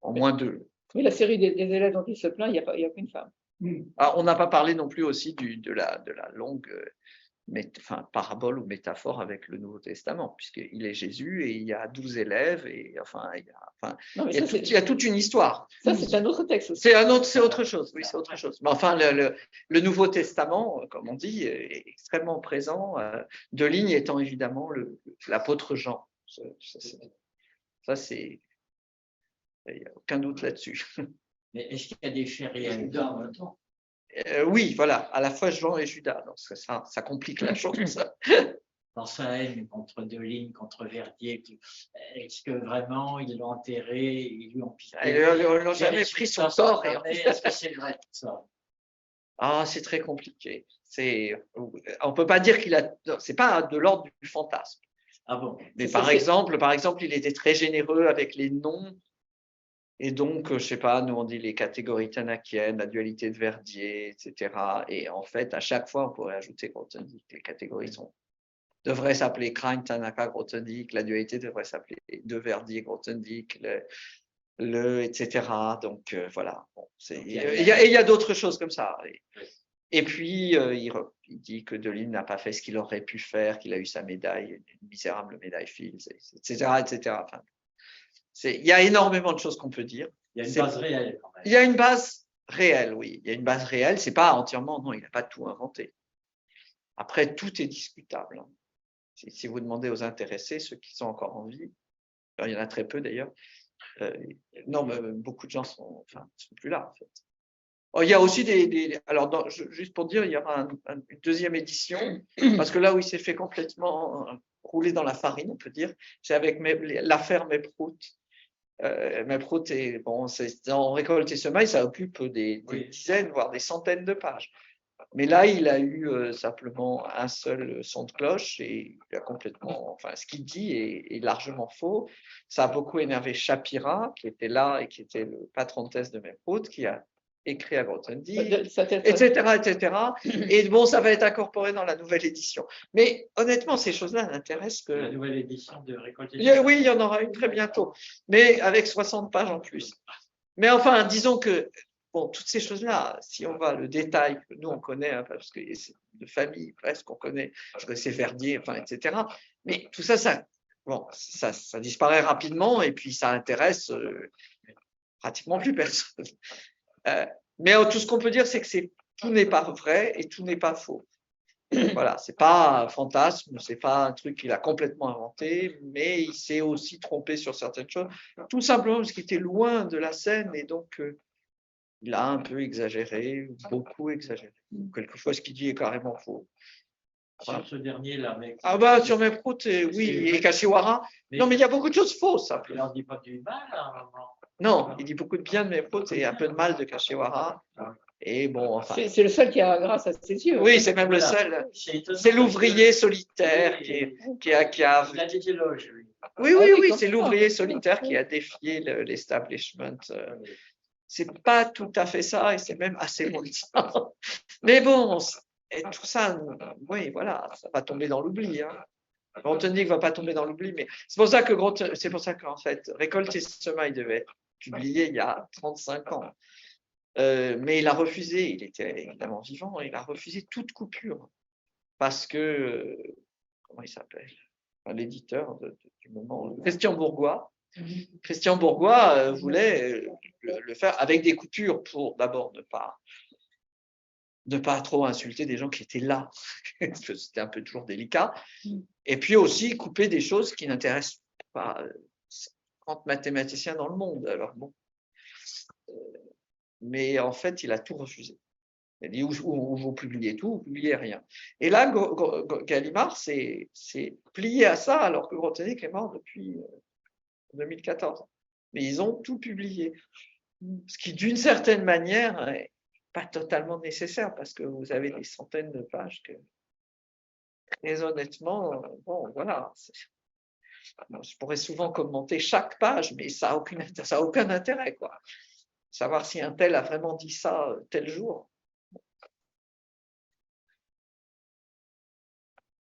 [SPEAKER 1] Au moins 2.
[SPEAKER 2] Oui, la série des élèves dont il se plaint, il n'y a qu'une femme.
[SPEAKER 1] Alors, on n'a pas parlé non plus aussi de la longue parabole ou métaphore avec le Nouveau Testament, puisqu'il est Jésus et il y a 12 élèves et il y a toute une histoire.
[SPEAKER 2] Ça, c'est un autre texte aussi.
[SPEAKER 1] C'est autre chose, oui, c'est autre chose. Mais enfin, le Nouveau Testament, comme on dit, est extrêmement présent, de ligne étant évidemment l'apôtre Jean. Ça, c'est. Il n'y a aucun doute là-dessus.
[SPEAKER 5] Mais est-ce qu'il y a des faits réels en même temps?
[SPEAKER 1] Oui, voilà, à la fois Jean et Judas. Donc ça complique la chose.
[SPEAKER 5] Dans sa haine contre Deline, contre Verdier, est-ce que vraiment ils l'ont enterré, ils lui ont piqué?
[SPEAKER 1] Ils n'ont jamais pris son corps.
[SPEAKER 5] Est-ce que c'est vrai tout ça?
[SPEAKER 1] C'est très compliqué. On ne peut pas dire qu'il a. C'est pas de l'ordre du fantasme.
[SPEAKER 5] Ah bon?
[SPEAKER 1] Mais par exemple, il était très généreux avec les noms. Et donc, je ne sais pas, nous on dit les catégories tanakiennes, la dualité de Verdier, etc. Et en fait, à chaque fois, on pourrait ajouter Grothendieck. Les catégories devraient s'appeler Krein, Tanaka, Grothendieck. La dualité devrait s'appeler de Verdier, Grothendieck, etc. Donc, voilà. Bon, il y a d'autres choses comme ça. Et puis, il dit que Deline n'a pas fait ce qu'il aurait pu faire, qu'il a eu sa médaille, une misérable médaille Fields, etc. Enfin, il y a énormément de choses qu'on peut dire.
[SPEAKER 5] Il y a une base réelle quand même.
[SPEAKER 1] Il y a une base réelle, oui. Il y a une base réelle. C'est pas entièrement, non, il n'a pas tout inventé. Après, tout est discutable. Si vous demandez aux intéressés, ceux qui sont encore en vie, alors, il y en a très peu d'ailleurs, non, mais beaucoup de gens sont plus là, en fait. Oh, il y a aussi alors, juste pour dire, il y aura une deuxième édition, parce que là où il s'est fait complètement rouler dans la farine, on peut dire, c'est avec l'affaire Meyprout. Meyprout, en récolte et semailles, ça occupe des dizaines, voire des centaines de pages. Mais là, il a eu simplement un seul son de cloche et il a complètement, ce qu'il dit est largement faux. Ça a beaucoup énervé Shapira, qui était là et qui était le patron de thèse de Meyprout, qui a écrit à Grothendieck, etc. Et bon, ça va être incorporé dans la nouvelle édition. Mais honnêtement, ces choses-là n'intéressent que…
[SPEAKER 5] La nouvelle édition de Récolte et
[SPEAKER 1] Semailles. Oui, il y en aura une très bientôt, mais avec 60 pages en plus. Mais enfin, disons que bon, toutes ces choses-là, si on va le détail que nous on connaît, parce que c'est de famille presque qu'on connaît, je connaissais Verdier, etc. Mais tout ça, ça disparaît rapidement et puis ça intéresse pratiquement plus personne. Mais tout ce qu'on peut dire, c'est que tout n'est pas vrai et tout n'est pas faux. Voilà, c'est pas un fantasme, c'est pas un truc qu'il a complètement inventé, mais il s'est aussi trompé sur certaines choses, tout simplement parce qu'il était loin de la scène et donc il a un peu exagéré, beaucoup exagéré. Quelquefois, ce qu'il dit est carrément faux.
[SPEAKER 5] Voilà. Sur ce dernier là, mec.
[SPEAKER 1] Sur Meyprout, oui, et Kashiwara. Non, mais il y a beaucoup de choses fausses.
[SPEAKER 5] Il n'en dit pas du mal à un moment.
[SPEAKER 1] Non, il dit beaucoup de bien de Meyprout et un peu de mal de Kashiwara. Et bon,
[SPEAKER 2] c'est le seul qui a grâce à ses yeux.
[SPEAKER 1] Oui, c'est même le seul. C'est l'ouvrier solitaire qui a.
[SPEAKER 5] Il a des éloges, lui.
[SPEAKER 1] Oui, c'est l'ouvrier solitaire qui a défié l'establishment. C'est pas tout à fait ça et c'est même assez loin de ça. Mais bon, et tout ça, oui, voilà, ça va tomber dans l'oubli. Grothendieck ne va pas tomber dans l'oubli, mais c'est pour ça qu'en fait, Récolte et Semailles devait être publié il y a 35 ans. Mais il a refusé, il était évidemment vivant, il a refusé toute coupure parce que, comment il s'appelle, l'éditeur du moment, Christian Bourgois. Christian Bourgois voulait le faire avec des coupures pour d'abord ne pas trop insulter des gens qui étaient là, parce que c'était un peu toujours délicat, et puis aussi couper des choses qui n'intéressent pas 30 mathématiciens dans le monde. Alors bon, mais en fait, il a tout refusé. Il a dit ou vous publiez tout, ou vous publiez rien. Et là, Gallimard s'est plié à ça, alors que Grothendieck est mort depuis 2014. Mais ils ont tout publié. Ce qui, d'une certaine manière, n'est pas totalement nécessaire, parce que vous avez des centaines de pages que, très honnêtement, bon, voilà. Je pourrais souvent commenter chaque page, mais ça n'a aucun intérêt, quoi. Savoir si un tel a vraiment dit ça tel jour.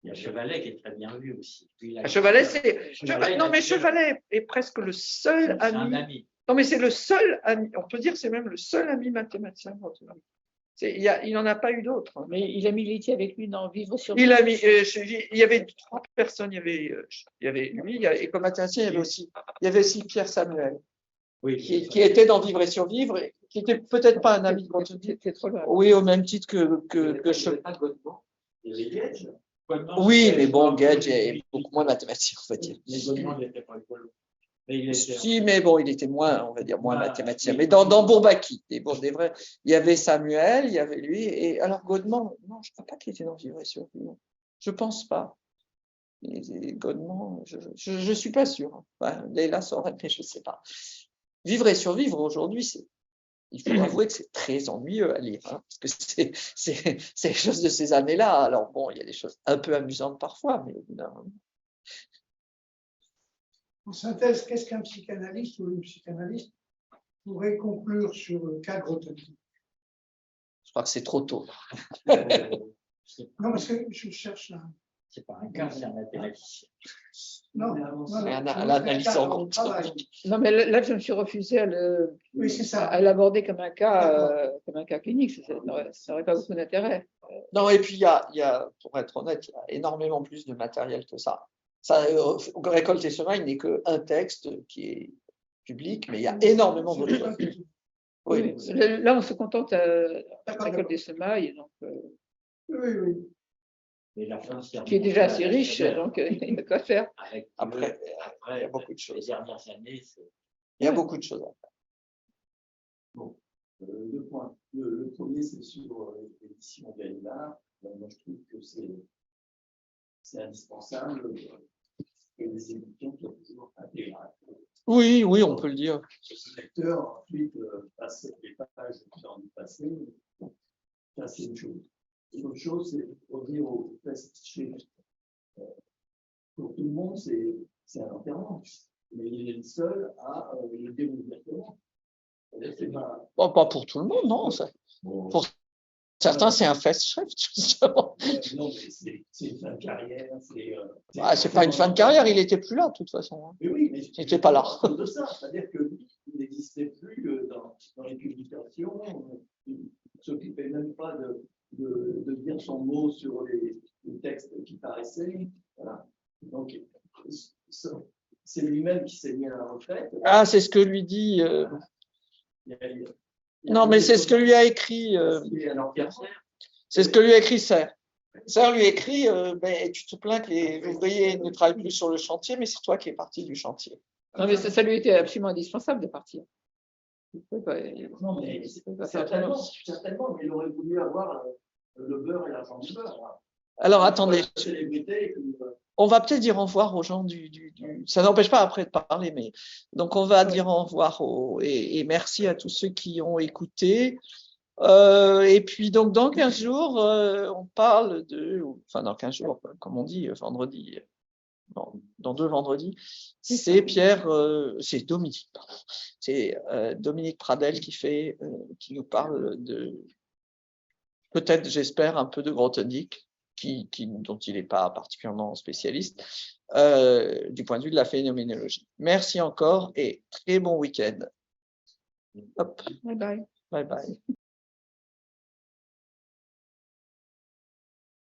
[SPEAKER 5] Il y a Chevalet qui est très bien vu aussi.
[SPEAKER 1] Chevalet est presque le seul ami. Non, mais c'est le seul ami. On peut dire que c'est même le seul ami mathématicien. Il n'en a pas eu d'autres.
[SPEAKER 2] Mais il a milité avec lui dans Vivre sur
[SPEAKER 1] Vivre. Il y avait 3 personnes. Il y avait lui, et comme mathématicien, il y avait aussi Pierre Samuel, qui était dans Vivre et Survivre, et qui n'était peut-être pas un ami de Grothendieck. Oui, au même titre que Oui, mais bon, Gage est beaucoup moins mathématicien, on va dire. Si, mais bon, il était moins, on va dire, moins mathématicien. Mais dans Bourbaki, des vrais, il y avait Samuel, il y avait lui, et alors Godement, non, je ne crois pas qu'il était dans Vivre et Survivre. Je ne pense pas. Godement, je ne suis pas sûr. Léla saurait, mais je ne sais pas. Vivre et Survivre, aujourd'hui, il faut avouer que c'est très ennuyeux à lire, parce que c'est les choses de ces années-là. Alors bon, il y a des choses un peu amusantes parfois, mais évidemment.
[SPEAKER 4] En synthèse, qu'est-ce qu'un psychanalyste ou une psychanalyste pourrait conclure sur le cas Grothendieck?
[SPEAKER 1] Je crois que c'est trop tôt.
[SPEAKER 4] Non, parce que je cherche un…
[SPEAKER 5] C'est pas un cas, c'est un mathématicien.
[SPEAKER 4] Non,
[SPEAKER 1] l'analyse en groupe.
[SPEAKER 2] Non, mais là, je me suis refusé à l'aborder comme un cas clinique. Ça n'aurait pas beaucoup d'intérêt.
[SPEAKER 1] Non, et puis il y a, pour être honnête, il y a énormément plus de matériel que ça. Récolte et Semailles n'est qu'un texte qui est public, mais il y a énormément d'autres choses.
[SPEAKER 2] Oui. Là, on se contente à Récolte et Semailles. Donc,
[SPEAKER 4] Oui.
[SPEAKER 5] Mais la France
[SPEAKER 2] qui est déjà assez riche, donc il n'y a quoi faire.
[SPEAKER 1] Après, il y a beaucoup de choses.
[SPEAKER 5] Les dernières années,
[SPEAKER 1] Il y a beaucoup de choses à faire.
[SPEAKER 7] Bon, deux points. Le premier, c'est sur l'édition Gallimard. Moi, je trouve que c'est indispensable que les éditions soient toujours intégrales.
[SPEAKER 1] Oui, oui, on peut le dire.
[SPEAKER 7] Le lecteur, ensuite, passe les pages dans le passé. Ça, c'est une chose. Une autre chose, c'est revenir au test shift. Pour tout le monde, c'est un enterrement. Mais il est le seul à le dérouvrir.
[SPEAKER 1] Bon, pas pour tout le monde, non. Pour certains, c'est un fast shift, justement.
[SPEAKER 7] Non, mais c'est une fin de carrière.
[SPEAKER 1] C'est pas une fin de carrière, il n'était plus là, de toute façon.
[SPEAKER 7] Mais oui, mais
[SPEAKER 1] il n'était pas là.
[SPEAKER 7] De ça, c'est-à-dire qu'il n'existait plus dans les publications, il ne s'occupait même pas de dire son mot sur les textes qui paraissaient. Voilà. Donc, c'est lui-même qui s'est mis à la retraite.
[SPEAKER 1] Ah, c'est ce que lui dit. Non, mais c'est ce que lui a écrit. C'est ce que lui a écrit Serre. Serre lui écrit ben, tu te plains que les ouvriers ne travaillent plus sur le chantier, mais c'est toi qui es parti du chantier.
[SPEAKER 2] Non, mais ça lui était absolument indispensable de partir.
[SPEAKER 7] Non, mais certainement, mais il aurait voulu avoir le beurre et l'argent du beurre.
[SPEAKER 1] Alors, attendez. On va peut-être dire au revoir aux gens Ça n'empêche pas après de parler, mais donc on va dire au revoir et merci à tous ceux qui ont écouté. Et puis donc dans 15 jours, on parle enfin dans 15 jours, comme on dit, vendredi, dans 2 vendredis, c'est c'est Dominique, pardon. C'est Dominique Pradel qui nous parle de, peut-être, j'espère, un peu de Grothendieck, dont il n'est pas particulièrement spécialiste, du point de vue de la phénoménologie. Merci encore et très bon week-end. Hop.
[SPEAKER 2] Bye bye.
[SPEAKER 1] Bye bye.